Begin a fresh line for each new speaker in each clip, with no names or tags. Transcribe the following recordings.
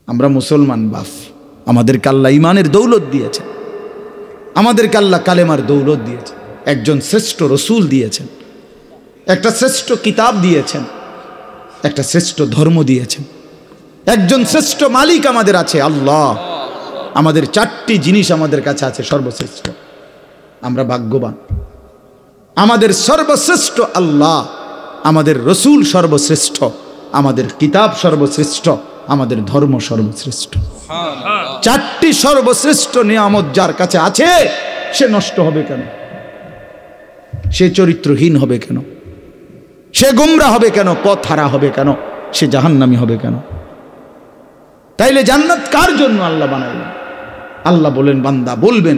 আমরা মুসলমান বাপ, আমাদেরকে আল্লাহ ইমানের দৌলত দিয়েছেন, আমাদেরকে আল্লাহ কালেমার দৌলত দিয়েছেন, একজন শ্রেষ্ঠ রসুল দিয়েছেন, একটা শ্রেষ্ঠ কিতাব দিয়েছেন, একটা শ্রেষ্ঠ ধর্ম দিয়েছেন, একজন শ্রেষ্ঠ মালিক আমাদের আছে আল্লাহ। আমাদের 4টি জিনিস আমাদের কাছে আছে সর্বশ্রেষ্ঠ। আমরা ভাগ্যবান। আমাদের সর্বশ্রেষ্ঠ আল্লাহ, আমাদের রসুল সর্বশ্রেষ্ঠ, আমাদের কিতাব সর্বশ্রেষ্ঠ, আমাদের ধর্ম সর্বশ্রেষ্ঠ। 4টি সর্বশ্রেষ্ঠ নিয়ামত যার কাছে আছে, সে নষ্ট হবে কেন? সে চরিত্রহীন হবে কেন? সে গোমরা হবে কেন? পথ হারা হবে কেন? সে জাহান্নামী হবে কেন? তাইলে জান্নাত কার জন্য আল্লাহ বানাইলেন? আল্লাহ বলেন, বান্দা বলবেন,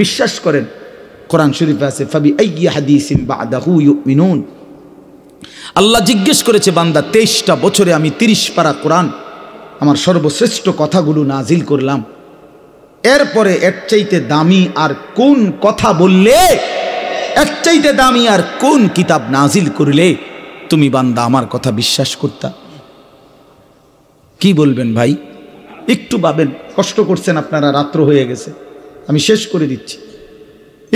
বিশ্বাস করেন, কোরআন শরীফে আছে, ফাবি আইয়ি হাদিসিন বাদাহু ইউমিনুন। আল্লাহ জিজ্ঞেস করেছে, বান্দা 23টা বছরে আমি 30 পারা কোরআন, আমার সর্বশ্রেষ্ঠ কথাগুলো নাজিল করলাম, এরপরে এর চাইতে দামি আর কোন কথা বললে, এর চাইতে দামি আর কোন কিতাব নাজিল করলে তুমি বান্দা আমার কথা বিশ্বাস করতা? কি বলবেন ভাই? একটু ভাবেন। কষ্ট করছেন আপনারা, রাত্র হয়ে গেছে, আমি শেষ করে দিচ্ছি।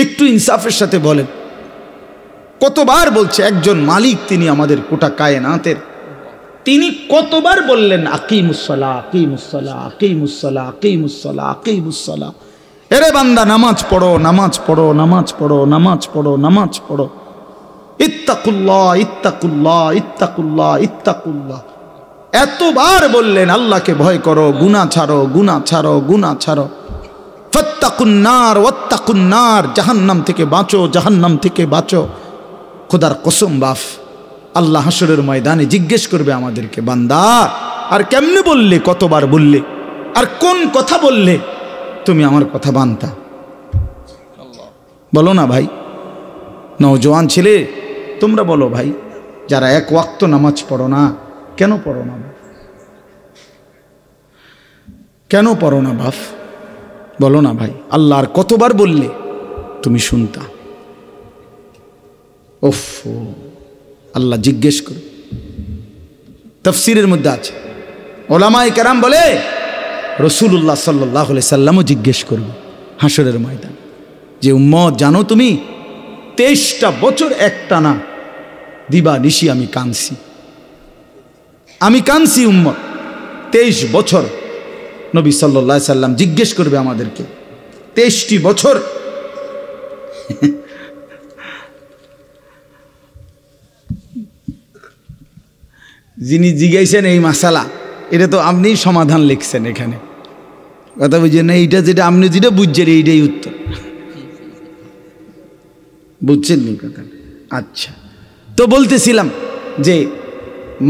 একটু ইনসাফের সাথে বলেন, কতবার বলছে একজন মালিক, তিনি আমাদের গোটা কায়নাতের, তিনি কতবার বললেন আকিমুসসালাহ, আকিমুসসালাহ, আকিমুসসালাহ, আকিমুসসালাহ, আকিমুসসালাহ। এরে বান্দা নামাজ পড়ো, নামাজ পড়ো, নামাজ পড়ো, নামাজ পড়ো, নামাজ পড়ো। ইত্তাকুল্লাহ, ইত্তাকুল্লাহ, ইত্তাকুল্লাহ, ইত্তাকুল্লাহ। এতবার বললেন আল্লাহকে ভয় করো, গুনাহ ছাড়ো, গুনাহ ছাড়ো, গুনাহ ছাড়ো। ফাত্তাকুন নার ওয়াত্তাকুন নার, জাহান্নাম থেকে বাঁচো, জাহান্নাম থেকে বাঁচো। খোদার কসম বাপ, আল্লাহ হাসরের ময়দানে জিজ্ঞেস করবে আমাদেরকে, বান্দা আর কেমনে বললে, কতবার বললে, আর কোন কথা বললে তুমি আমার কথা বানতা? বলো না ভাই, নওজোয়ান ছেলে তোমরা বলো ভাই, যারা এক ওয়াক্ত নামাজ পড়ো না, কেন পড়ো না? কেন পড়ো না বাপ? বলো না ভাই। আল্লাহ আর কতবার বললে তুমি শুনতা? ওফ, আল্লাহ জিজ্ঞেস করো। তাফসীরের মধ্যে আছে, ওলামায়ে কেরাম বলে রাসূলুল্লাহ সাল্লাল্লাহু আলাইহি সাল্লামও জিজ্ঞেস করবে হাসরের ময়দান, যে উম্মত জানো তুমি 23টা বছর একটানা দিবা নিশি আমি কাঁদছি, আমি কাঁদছি উম্মত 23 বছর। নবী সাল্লাল্লাহু আলাইহি সাল্লাম জিজ্ঞেস করবে আমাদেরকে 23টি বছর। যিনি জিজ্ঞাসেন এই মাসালা, এটা তো আপনি সমাধান লিখছেন এখানে, কথা বুঝছেন না? এইটা যেটা আপনি যেটা বুঝছেন এইটাই উত্তর, বুঝছেন নি কথা? আচ্ছা, তো বলতেছিলাম যে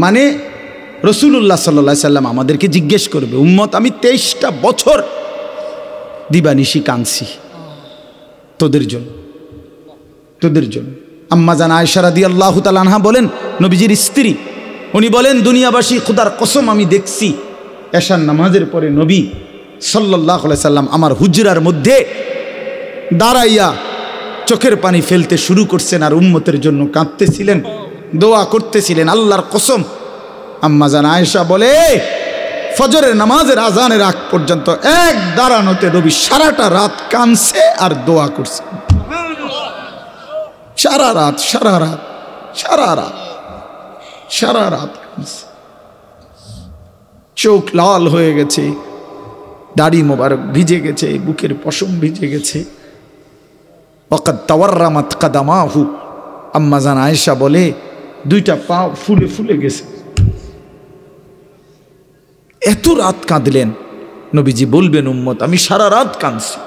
মানে রাসূলুল্লাহ সাল্লাল্লাহু আলাইহি সাল্লাম আমাদেরকে জিজ্ঞেস করবে, উম্মত আমি 23টা বছর দিবানিশি কাঁদছি তোদের জন্য, তোদের জন্য। আম্মা জান আয়েশা রাদিয়াল্লাহু তাআলা আনহা বলেন, নবীজির স্ত্রী, উনি বলেন, দুনিয়াবাসী খোদার কসম আমি দেখছি এশার নামাজের পরে নবী সাল্লাল্লাহু আলাইহি সাল্লাম আমার হুজরার মধ্যে দাঁড়াইয়া চোখের পানি ফেলতে শুরু করছেন আর উম্মতের জন্য কাঁদতেছিলেন, দোয়া করতেছিলেন। আল্লাহর কসম, আম্মা জান আয়েশা বলে, ফজরের নামাজের আজানের আগ পর্যন্ত এক দাঁড়ানোতে নবী সারাটা রাত কাঁদছে আর দোয়া করছে। সারা রাত, সারা রাত, সারা রাত, সারা রাত কাঁদছে। চোখ লাল হয়ে গেছে, দাড়ি মোবারক ভিজে গেছে, বুকের পশম ভিজে গেছে। ওয়াকাদ তাওয়াররামাত কাদামাহু, আম্মা জান আয়েশা বলে, 2টা পা ফুলে ফুলে গেছে। এত রাত কাঁদলেন। নবীজি বলবেন, উম্মত আমি সারা রাত কাঁদছি,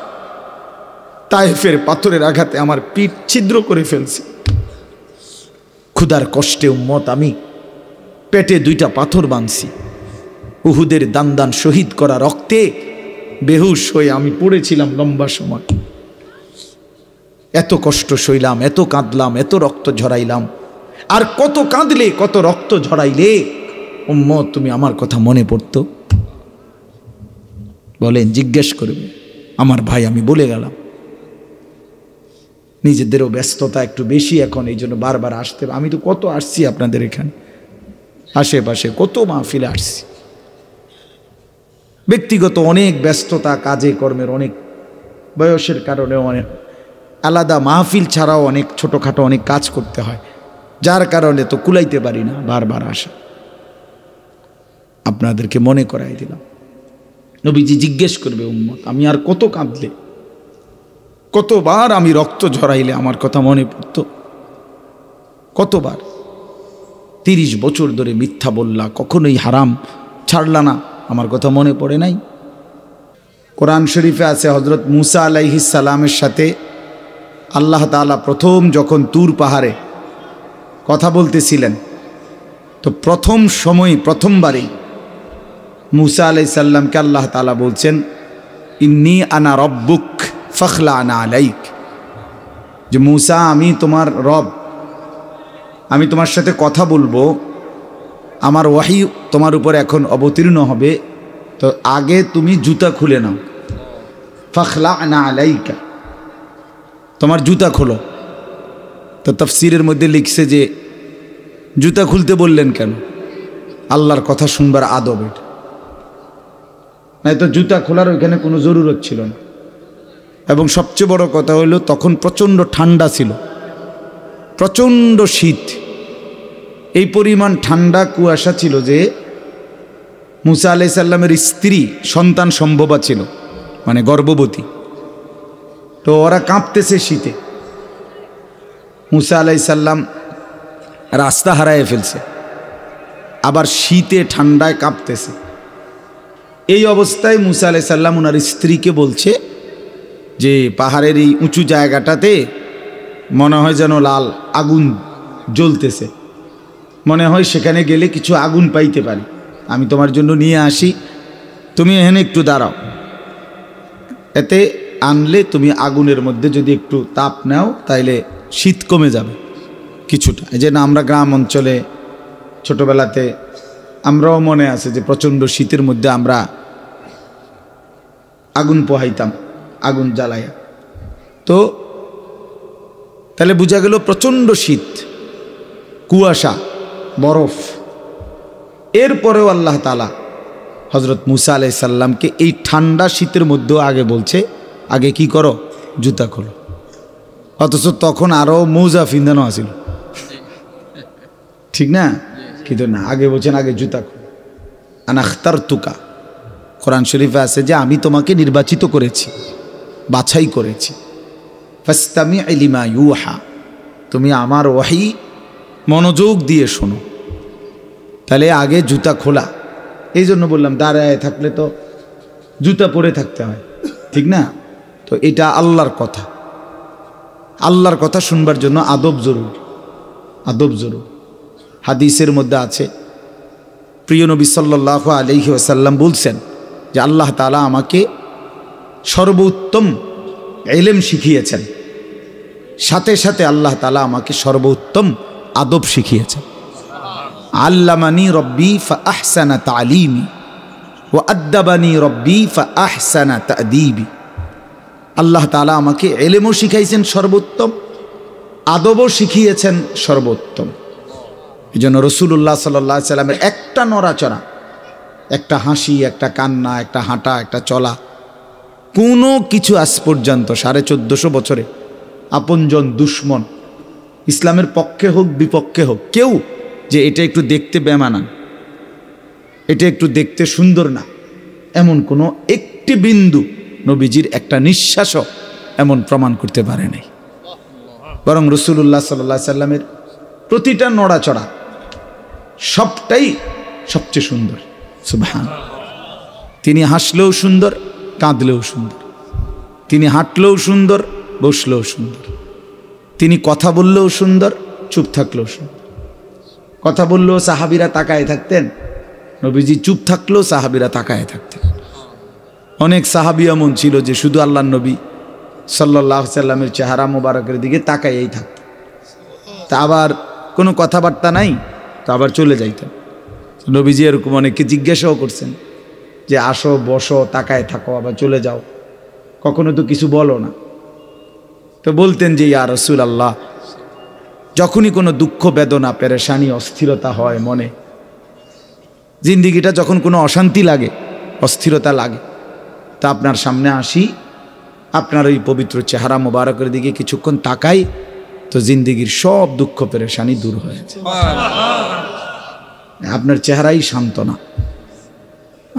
তায়েফের পাথরের আঘাতে আমার পিঠ ছিদ্র করে ফেলছি, ক্ষুধার কষ্টে উম্মত আমি পেটে 2টা পাথর বাঁধছি, উহুদের দান দান শহীদ করা রক্তে বেহুশ হয়ে আমি পড়েছিলাম লম্বা সময়। এত কষ্ট সইলাম, এত কাঁদলাম, এত রক্ত ঝরাইলাম, আর কত কাঁদলে, কত রক্ত ঝরাইলে উম্মত তুমি আমার কথা মনে পড়তো? বলেন, জিজ্ঞেস করবে। আমার ভাই, আমি বলে গেলাম, নিজেদেরও ব্যস্ততা একটু বেশি এখন, এই জন্য বারবার আসতে। আমি তো কত আসছি আপনাদের এখানে, আশেপাশে কত মাহফিলে আসছি, ব্যক্তিগত অনেক ব্যস্ততা, কাজে কর্মের অনেক, বয়সের কারণে অনেক আলাদা মাহফিল ছাড়াও অনেক ছোটোখাটো অনেক কাজ করতে হয়, যার কারণে তো কুলাইতে পারি না বারবার আসা। আপনাদেরকে মনে করাই দিলাম। নবীজি জিজ্ঞেস করবে, উম্মত আমি আর কত কাঁদলে, কতবার আমি রক্ত ঝরাইলে আমার কথা মনে পড়ত, কতবার 30 বছর ধরে মিথ্যা বললা, কখনোই হারাম ছাড়লা না, আমার কথা মনে পড়ে নাই? কোরআন শরীফে আছে হযরত মুসা আলাইহিস সালামের সাথে আল্লাহ তাআলা প্রথম যখন তুর পাহাড়ে কথা বলতেছিলেন, তো প্রথমবারেই মুসা আলাইহিস সালামকে আল্লাহ তাআলা বলছেন, ইন্নী আনা রব্বুক ফখলা আনা আলাইক, যে মুসা আমি তোমার রব, আমি তোমার সাথে কথা বলবো, আমার ওয়াহি তোমার উপর এখন অবতীর্ণ হবে, তো আগে তুমি জুতা খুলে নাও, ফখলা আনা আলাইকা, তোমার জুতা খোলো। তো তাফসীরের মধ্যে লিখছে যে জুতা খুলতে বললেন কেন? আল্লাহর কথা শুনবার আদব এটা, নাই তো জুতা খোলার ওইখানে কোনো জরুরত ছিল না। এবং সবচেয়ে বড় কথা হলো তখন প্রচণ্ড ঠান্ডা ছিল, প্রচণ্ড শীত, এই পরিমাণ ঠান্ডা কুয়াশা ছিল যে মুসা আলাইহিস সালামের স্ত্রী সন্তান সম্ভবা ছিল, মানে গর্ভবতী, তো ওরা কাঁপতেছে শীতে। মুসা আলাইহিস সালাম রাস্তা হারায় ফেলছে, আবার শীতে ঠান্ডায় কাঁপতেছে। এই অবস্থায় মুসা আলাইহিস সালাম ওনার স্ত্রীকে বলছে যে পাহাড়ের এই উঁচু জায়গাটাতে মনে হয় যেন লাল আগুন জ্বলতেছে, মনে হয় সেখানে গেলে কিছু আগুন পাইতে পারি, আমি তোমার জন্য নিয়ে আসি, তুমি এখানে একটু দাঁড়াও, এতে আনলে তুমি আগুনের মধ্যে যদি একটু তাপ নাও তাইলে শীত কমে যাবে কিছুটা। এই যে না, আমরা গ্রাম অঞ্চলে ছোটোবেলাতে আমরাও মনে আছে যে প্রচণ্ড শীতের মধ্যে আমরা আগুন পোহাইতাম, আগুন জ্বালাইয়া। তো তাহলে বোঝা গেল প্রচণ্ড শীত, কুয়াশা, বরফ। এরপরেও আল্লাহ তাআলা হযরত মুসা আলাইহিস সালামকে এই ঠান্ডা শীতের মধ্যেও আগে বলছে, আগে কি করো, জুতা খোলো। অথচ তখন আরও মৌজা ফিন্দানো আছিল, ঠিক না? কিন্তু না, আগে বলছেন আগে জুতা খোলো। আনা আখতারতুকা, কোরআন শরীফে আছে যে আমি তোমাকে নির্বাচিত করেছি, বাছাই করেছি। ফাসতামি লিমা ইউহা, তুমি আমার ওয়াহি মনোযোগ দিয়ে শোনো। তাহলে আগে জুতা খোলা। এই জন্য বললাম দাঁড়ায় থাকলে তো জুতা পরে থাকতে হয়, ঠিক না? তো এটা আল্লাহর কথা, আল্লাহর কথা শুনবার জন্য আদব জরুরি, আদব জরুরি। হাদিসের মধ্যে আছে প্রিয় নবী সাল্লাল্লাহু আলাইহি ওয়াসাল্লাম বলছেন যে আল্লাহ তাআলা আমাকে সর্বোত্তম ইলম শিখিয়েছেন, সাথে সাথে আল্লাহ তাআলা আমাকে সর্বোত্তম আদব শিখিয়েছেন। আল্লামানি রব্বি ফাআহসানা তালিমি ওয়া আদ্দাবানি রব্বি ফাআহসানা তা'দীবি। আল্লাহ তাআলা আমাকে ইলমও শিখাইছেন সর্বোত্তম, আদবও শিখিয়েছেন সর্বোত্তম। এই জন্য রাসূলুল্লাহ সাল্লাল্লাহু আলাইহি সাল্লামের একটা নড়াচড়া, একটা হাসি, একটা কান্না, একটা হাঁটা, একটা চলা, কোনো কিছু আজ পর্যন্ত 1450 বছরে আপনজন দুশ্মন, ইসলামের পক্ষে হোক বিপক্ষে হোক, কেউ যে এটা একটু দেখতে বেমানান, এটা একটু দেখতে সুন্দর না, এমন কোনো একটি বিন্দু নবীজির একটা নিঃশ্বাসও এমন প্রমাণ করতে পারে নাই। বরং রাসূলুল্লাহ সাল্লাল্লাহু আলাইহি সাল্লামের প্রতিটা নড়াচড়া সবটাই সবচেয়ে সুন্দর। সুবহানাল্লাহ। তিনি হাসলেও সুন্দর, কাঁদলেও সুন্দর, তিনি হাঁটলেও সুন্দর, বসলেও সুন্দর, তিনি কথা বললেও সুন্দর, চুপ থাকলেও সুন্দর। কথা বললেও সাহাবীরা তাকায় থাকতেন, নবীজি চুপ থাকলেও সাহাবীরা তাকায় থাকতেন। অনেক সাহাবী এমন ছিল যে শুধু আল্লাহর নবী সাল্লাল্লাহু আলাইহি সাল্লামের চেহারা মোবারকের দিকে তাকাইয়েই থাকতেন, তা আবার কোনো কথাবার্তা নাই, তো আবার চলে যাইতেন। নবীজি এরকম অনেককে জিজ্ঞাসাও করছেন যে আসো, বসো, তাকায় থাকো, আবার চলে যাও, কখনো তো কিছু বলো না। তো বলতেন যে ইয়া রাসূলুল্লাহ, যখনই কোনো দুঃখ, বেদনা, পেরেশানি, অস্থিরতা হয় মনে, জিন্দিগিটা যখন কোনো অশান্তি লাগে, অস্থিরতা লাগে। তা আপনার সামনে আসি, আপনার ওই পবিত্র চেহারা মোবারকের দিকে কিছুক্ষণ তাকাই, তো জিন্দিগির সব দুঃখ পেরেশানি দূর হয়েছে। আপনার চেহারাই সান্ত্বনা,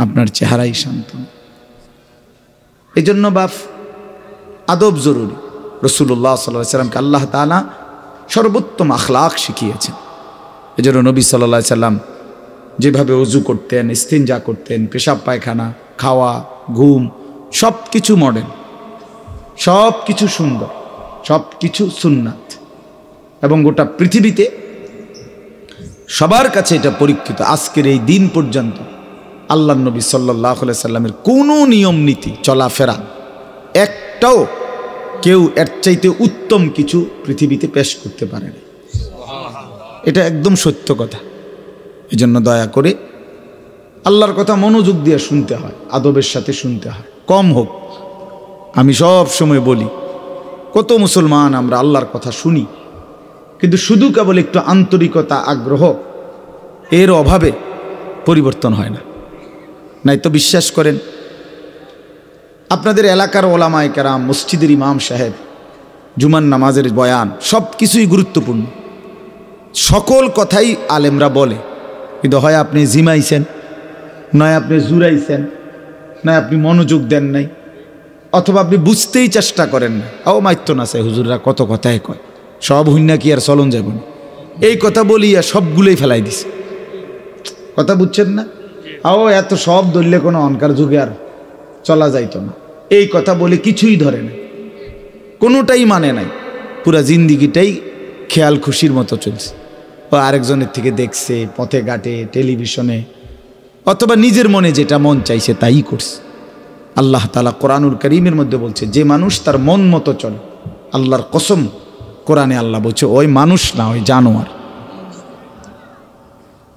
আপনার চেহারাই সান্ত্বনা। এই জন্য বাপ আদব জরুরি। রাসূলুল্লাহ সাল্লাল্লাহু আলাইহি সাল্লামকে আল্লাহ তাআলা সর্বোত্তম আখলাক শিখিয়েছেন। এই জন্য নবী সাল্লাল্লাহু আলাইহি সাল্লাম যেভাবে ওযু করতেন, ইস্তিনজা করতেন, পেশাব পায়খানা, খাওয়া, ঘুম, সব কিছু মডেল, সব কিছু সুন্দর, সব কিছু সুন্নাত, এবং গোটা পৃথিবীতে সবার কাছে এটা পরীক্ষিত। আজকের এই দিন পর্যন্ত আল্লাহর নবী সাল্লাল্লাহু আলাইহি সাল্লামের কোনো নিয়ম নীতি চলাফেরা একটাও কেউ এর চাইতে উত্তম কিছু পৃথিবীতে পেশ করতে পারে না। এটা একদম সত্য কথা। এই জন্য দয়া করে আল্লাহর কথা মনোযোগ দিয়ে শুনতে হয়, আদবের সাথে শুনতে হয়, কম হোক। আমি সব সময় বলি, কত মুসলমান আমরা আল্লাহর কথা শুনি, কিন্তু শুধু কেবল একটু আন্তরিকতা, আগ্রহ, এর অভাবে পরিবর্তন হয় না। নাই তো বিশ্বাস করেন, আপনাদের এলাকার ওলামায়ে কেরাম, মসজিদের ইমাম সাহেব, জুমার নামাজের বয়ান, সব কিছুই গুরুত্বপূর্ণ, সকল কথাই আলেমরা বলে, কিন্তু হয় আপনি জিমাইছেন, নয় আপনি জুরাইছেন, নয় আপনি মনোযোগ দেন নাই, অথবা আপনি বুঝতেই চেষ্টা করেন না। ও মাইত্য না চাই, হুজুররা কত কথাই কয়, সব হুন্না কি আর চলন যাব না, এই কথা বলিয়া সবগুলোই ফেলাই দিছে। কথা বুঝছেন না? ও এত সব ধরলে কোনো অনকার যুগে আর চলা যাইতো না, এই কথা বলে কিছুই ধরে না, কোনোটাই মানে নাই, পুরা জিন্দিগিটাই খেয়াল খুশির মতো চলছে। ও আরেকজনের থেকে দেখছে, পথে ঘাটে, টেলিভিশনে, অথবা নিজের মনে যেটা মন চাইছে তাই করছে। আল্লাহ তাআলা কোরআনুল কারীমের মধ্যে বলছে, যে মানুষ তার মন মতো চলে, আল্লাহর কসম, কোরআনে আল্লাহ বলছে ওই মানুষ না, ওই জানোয়ার।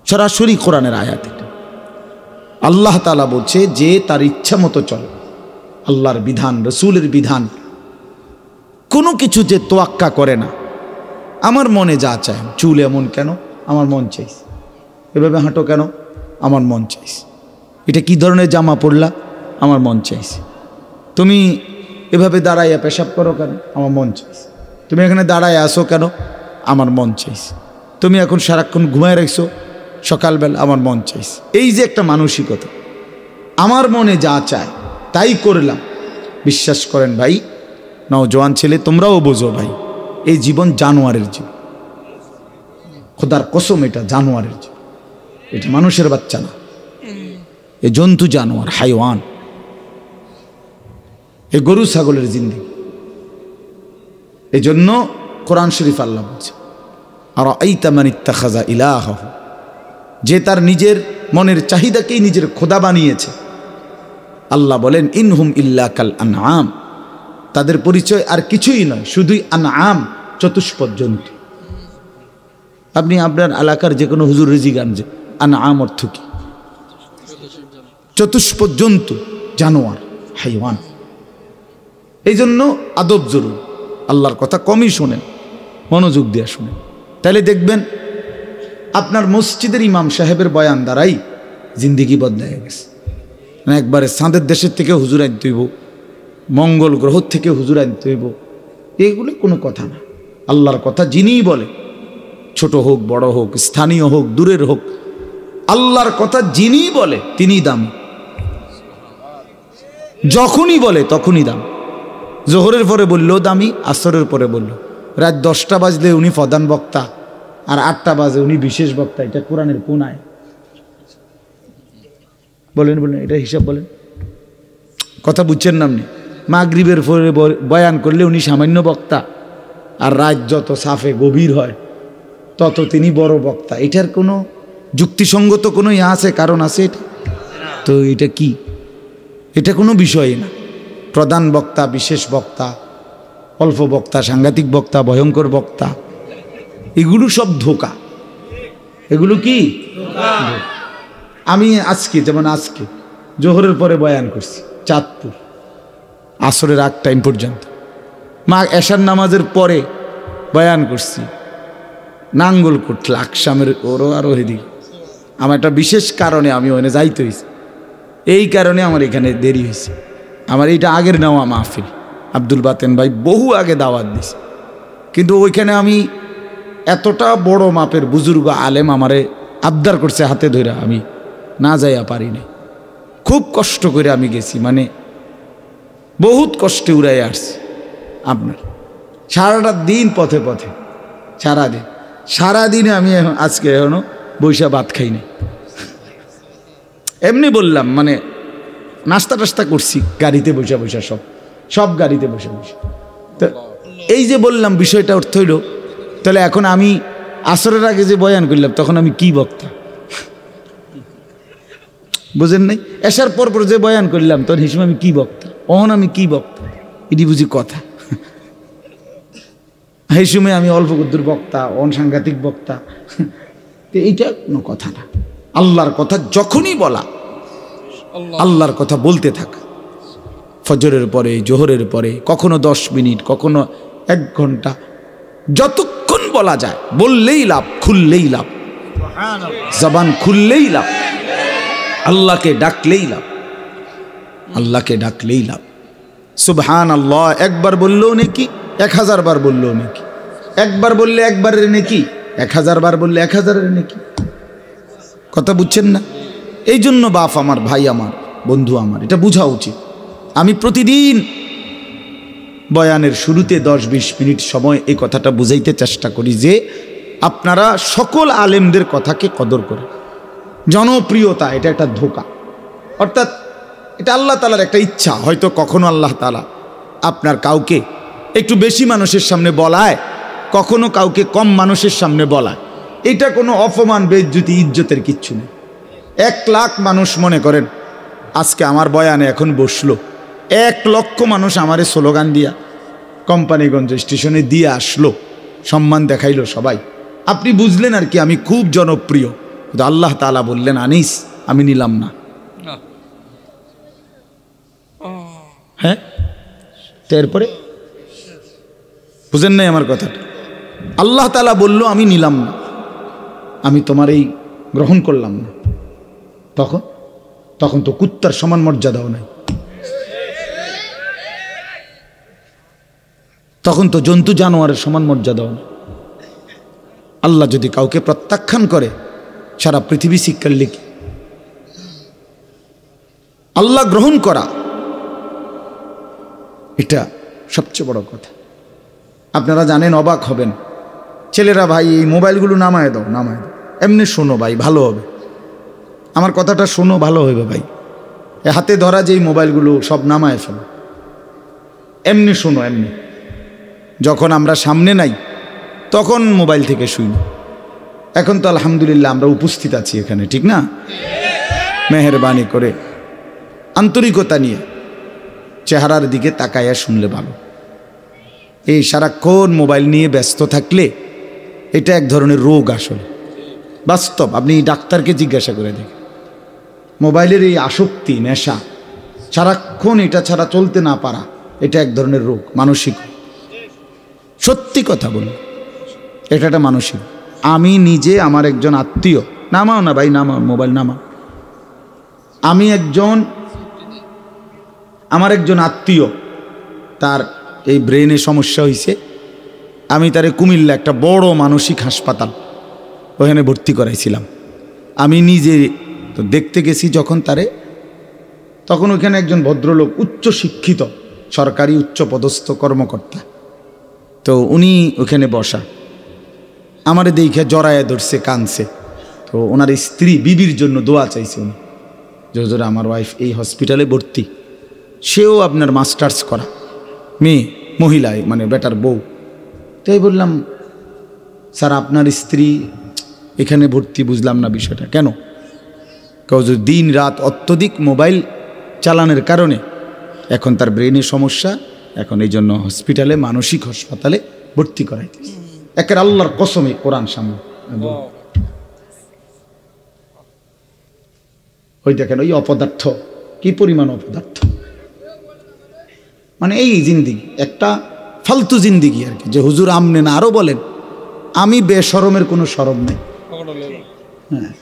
সরাসরি কোরআনের আয়াত এটা। আল্লাহ তাআলা বলছে যে তার ইচ্ছা মতো চলে, আল্লাহর বিধান, রসুলের বিধান, কোনো কিছু যে তোয়াক্কা করে না, আমার মনে যা চায়, চুল এমন কেন, আমার মন চাইছে, এভাবে হাঁটো কেন, আমার মন চাইছে, এটা কি ধরনের জামা পরলা, আমার মন চাইছে, তুমি এভাবে দাঁড়াইয়া পেশাব করো কেন, আমার মন চাইছে, তুমি এখানে দাঁড়ায় আসো কেন, আমার মন চাইছে, তুমি এখন সারাক্ষণ ঘুমায় রাখছো সকালবেলা, আমার মন চাইছে। এই যে একটা মানসিকতা, আমার মনে যা চায় তাই করলাম। বিশ্বাস করেন ভাই, নওজোয়ান ছেলে তোমরাও বোঝো ভাই, এই জীবন জানোয়ারের জীবন, খোদার কসম, এটা জানোয়ারের জীবন, এটা মানুষের বাচ্চা না, এ জন্তু, জানোয়ার, হাইওয়ান, এ গরু ছাগলের জিন্দেগি। এই জন্য কোরআন শরীফ আল্লাহ বলছে, আর আইতা মান ইত্তাখাযা ইলাহাহু, যে তার নিজের মনের চাহিদাকেই নিজের খোদা বানিয়েছে। আল্লাহ বলেন, ইনহুম ইল্লা কাল আনআম, তাদের পরিচয় আর কিছুই নয়, শুধুই আনআম, চতুষ্পদ জন্তু। আপনি আপনার এলাকার যে কোনো হুজুর রেজি গান, যে আনআম অর্থ কি? চতুষ্পদ জন্তু, জানোয়ার, হাইওয়ান। এই জন্য আদব জরুরি, আল্লাহর কথা কমই শোনেন, মনোযোগ দিয়ে শোনেন, তাহলে দেখবেন আপনার মসজিদের ইমাম সাহেবের বয়ান দ্বারাই জিন্দিগি বদলায় গেছে। একবারে চাঁদের দেশের থেকে হুজুর আনতে হইব, মঙ্গল গ্রহ থেকে হুজুর আনতে হইব, এগুলো কোনো কথা না। আল্লাহর কথা যিনিই বলে, ছোট হোক, বড় হোক, স্থানীয় হোক, দূরের হোক, আল্লাহর কথা যিনিই বলে তিনিই দাম, যখনই বলে তখনই দাম। জোহরের পরে বললেও দামি, আসরের পরে বলল, রাত 10টা বাজলে উনি প্রধান বক্তা, আর 8টা বাজে উনি বিশেষ বক্তা। এটা কোরআনের কোন আয়াত? বলেন বলেন, এটা হিসাব বলেন, কথা বুঝছেন না আপনি? মাগরিবের পরে বয়ান করলে উনি সামান্য বক্তা, আর রাত যত সাফে গভীর হয় তত তিনি বড় বক্তা। এটার কোনো যুক্তিসঙ্গত কোনো ইয়া আছে, কারণ আছে এটা? তো এটা কি? এটা কোনো বিষয় না। প্রধান বক্তা, বিশেষ বক্তা, অল্প বক্তা, সাংঘাতিক বক্তা, ভয়ঙ্কর বক্তা, এগুলো সব ধোঁকা। এগুলো কি? আমি আজকে, যেমন আজকে জোহরের পরে বয়ান করছি চাঁদপুর, আসরের 8 টাইম পর্যন্ত, এশার নামাজের পরে বয়ান করছি নাঙ্গলকোট, লাকসামের ওরও আরও হেদিক। আমার একটা বিশেষ কারণে আমি ওখানে যাইতে হয়েছি, এই কারণে আমার এখানে দেরি হয়েছে। আমার এইটা আগের নেওয়া মাহফিল, আব্দুল বাতেন ভাই বহু আগে দাওয়াত দিছে, কিন্তু ওইখানে আমি এতটা বড় মাপের বুজুর্গ আলেম আমারে আবদার করছে হাতে ধরে, আমি না যাইয়া পারি নাই। খুব কষ্ট করে আমি গেছি, মানে বহুত কষ্টে উড়াই আসছি। আপনার সারাটা দিন পথে পথে, সারাদিনে আমি আজকে এখনো বৈশা ভাত খাই নাই। এমনি বললাম, মানে নাস্তা টাস্তা করছি গাড়িতে বসে বসে, সব গাড়িতে বসে বসে। তো এই যে বললাম বিষয়টা অর্থ হইল, তাহলে এখন আমি আসরের আগে যে বয়ান করলাম তখন আমি কি বক্তা, বুঝেন নাই? এসার পর যে বয়ান করলাম তখন হিসেবে আমি কি বক্তা, অহন আমি কি বক্তা, এটি বুঝি কথা। এই সময় আমি অল্প কুদ্দুর বক্তা, অনসাংঘাতিক বক্তা, তো এইটা কোনো কথা না। আল্লাহর কথা যখনই বলা, আল্লাহর কথা বলতে থাকা, ফজরের পরে, জোহরের পরে, কখনো 10 মিনিট, কখনো 1 ঘন্টা, যতক্ষণ বলা যায় বললেই লাভ, খুললেই লাভ, জবান খুললেই লাভ, আল্লাহকে ডাকলেই লাভ, আল্লাহকে ডাকলেই লাভ। সুবহানাল্লাহ একবার বললেও নেকি, 1000 বার বললেও নেকি, একবার বললে একবারের নেকি, 1000 বার বললে 1000-এর নেকি। কথা বুঝছেন না? এই জন্য বাপ আমার, ভাই আমার, বন্ধু আমার, এটা বোঝা উচিত। আমি প্রতিদিন বয়ানের শুরুতে 10-20 মিনিট সময় এই কথাটা বুঝাইতে চেষ্টা করি যে আপনারা সকল আলেমদের কথাকে কদর করেন। জনপ্রিয়তা এটা একটা ধোঁকা, অর্থাৎ এটা আল্লাহ তাআলার একটা ইচ্ছা। হয়তো কখনো আল্লাহ তাআলা আপনার কাউকে একটু বেশি মানুষের সামনে বলায়, কখনো কাউকে কম মানুষের সামনে বলায়। এটা কোনো অপমান, বেইজ্জতি, ইজ্জতের কিচ্ছু নেই। 1 লাখ মানুষ মনে করেন আজকে আমার বয়ানে এখন বসলো, 1 লক্ষ মানুষ আমারে স্লোগান দিয়া কোম্পানিগঞ্জ স্টেশনে দিয়ে আসলো, সম্মান দেখাইলো সবাই, আপনি বুঝলেন আর কি আমি খুব জনপ্রিয়। কিন্তু আল্লাহ তাআলা বললেন আনিস আমি নিলাম না। হ্যাঁ, তারপরে বুঝেন নাই আমার কথাটা? আল্লাহ তাআলা বলল আমি নিলাম না, আমি তোমার এই গ্রহণ করলাম না। তখন তো কুত্তার সমান মর্যাদাও নাই, তখন তো জন্তু জানোয়ারের সমান মর্যাদাও নাই। আল্লাহ যদি কাউকে প্রত্যাখ্যান করে সারা পৃথিবী শিক্ষার লিখি। আল্লাহ গ্রহণ করা এটা সবচেয়ে বড় কথা। আপনারা জানেন, অবাক হবেন, ছেলেরা ভাই এই মোবাইলগুলো নামায় দাও, এমনি শোনো ভাই ভালো হবে, আমার কথাটা শোনো ভালো হবে ভাই, হাতে ধরা যেই মোবাইলগুলো সব নামায় ফেলো, এমনি শোনো, এমনি। যখন আমরা সামনে নাই তখন মোবাইল থেকে শুনি, এখন তো আলহামদুলিল্লাহ আমরা উপস্থিত আছি এখানে, ঠিক না? মেহেরবানি করে আন্তরিকতা নিয়ে চেহারার দিকে তাকাইয়া শুনলে ভালো। এই সারাক্ষণ মোবাইল নিয়ে ব্যস্ত থাকলে এটা এক ধরনের রোগ, আসলে বাস্তব। আপনি ডাক্তারকে জিজ্ঞাসা করে দেখেন, মোবাইলের এই আসক্তি, নেশা, সারাক্ষণ এটা ছাড়া চলতে না পারা, এটা এক ধরনের রোগ, মানসিক। সত্যি কথা বলি, এটা একটা মানসিক। আমি নিজে, আমার একজন আত্মীয়, নামাও না ভাই, নামাও মোবাইল, নামাও। আমার একজন আত্মীয়, তার এই ব্রেনে সমস্যা হয়েছে, আমি তারে কুমিল্লা একটা বড় মানসিক হাসপাতাল, ওখানে ভর্তি করাইছিলাম। আমি নিজে তো দেখতে গেছি যখন তারে, তখন ওখানে একজন ভদ্রলোক, উচ্চ শিক্ষিত, সরকারি উচ্চ পদস্থ কর্মকর্তা, তো উনি ওখানে বসা, আমারে দেখে জড়ায় ধরছে, কাঁদছে। তো ওনার স্ত্রী, বিবির জন্য দোয়া চাইছে উনি, যে হুজুর আমার ওয়াইফ এই হসপিটালে ভর্তি, সেও আপনার মাস্টার্স করা মেয়ে, মহিলায়, মানে বেটার বউ। তাই বললাম, স্যার আপনার স্ত্রী এখানে ভর্তি, বুঝলাম না বিষয়টা কেন? কারণ দিন রাত অত্যধিক মোবাইল চালানোর কারণে এখন তার ব্রেনের সমস্যা, এখন এই জন্য হসপিটালে, মানসিক হাসপাতালে ভর্তি করাইতেছে। একের আল্লাহর কসমে, কোরআন সামনে ওই দেখেন, ওই অপদার্থ, কি পরিমাণ অপদার্থ, মানে এই জিন্দিগি একটা ফালতু জিন্দিগি আর কি। যে হুজুর আমনে না, আরো বলেন আমি বেশরমের কোনো শরম নেই। হ্যাঁ,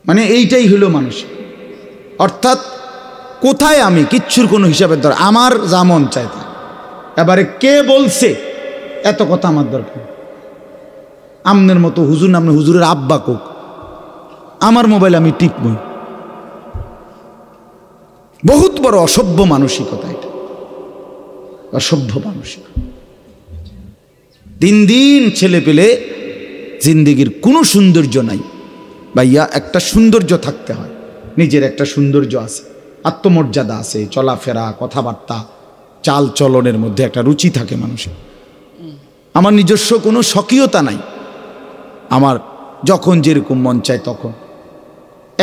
মানে এইটাই হলো মানুষ। অর্থাৎ অর্থাৎ কোথায় আমি কিচ্ছুর কোনো হিসাবের দরকার, আমার যা মন চায় তা। এবারে কে বলছে এত কথা আমার দরকার। আমনের মতো হুজুর নামে হুজুরের আব্বা কোক, আমার মোবাইল আমি টিপবই। বহুত বড় অসভ্য মানসিকতা এটা, অসভ্য মানসিকতা। দিন দিন ছেলে পেলে জিন্দেগির কোনো সৌন্দর্য নাই ভাইয়া। একটা সৌন্দর্য থাকতে হয়, নিজের একটা সৌন্দর্য আছে, আত্মমর্যাদা আছে, চলাফেরা কথাবার্তা চাল চলনের মধ্যে একটা রুচি থাকে মানুষের। আমার নিজস্ব কোনো স্বকীয়তা নাই, আমার যখন যেরকম মন চায় তখন,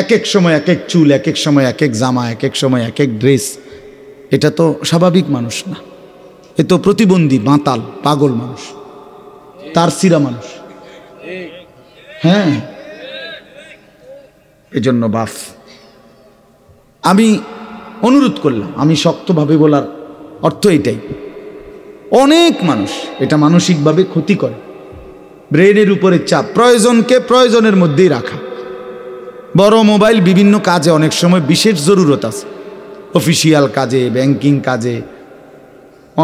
এক এক সময় এক এক চুল, এক এক সময় এক এক জামা, এক এক সময় এক এক ড্রেস। এটা তো স্বাভাবিক মানুষ না, এ তো প্রতিবন্ধী, মাতাল, পাগল মানুষ, তার সিরা মানুষ। হ্যাঁ, এজন্য বাপ আমি অনুরোধ করলাম, আমি শক্তভাবে বলার অর্থ এটাই, অনেক মানুষ এটা মানসিকভাবে ক্ষতি করে, ব্রেনের উপরে চাপ, প্রয়োজনকে প্রয়োজনের মধ্যেই রাখা। বড় মোবাইল বিভিন্ন কাজে অনেক সময় বিশেষ জরুরত আছে, অফিসিয়াল কাজে, ব্যাংকিং কাজে,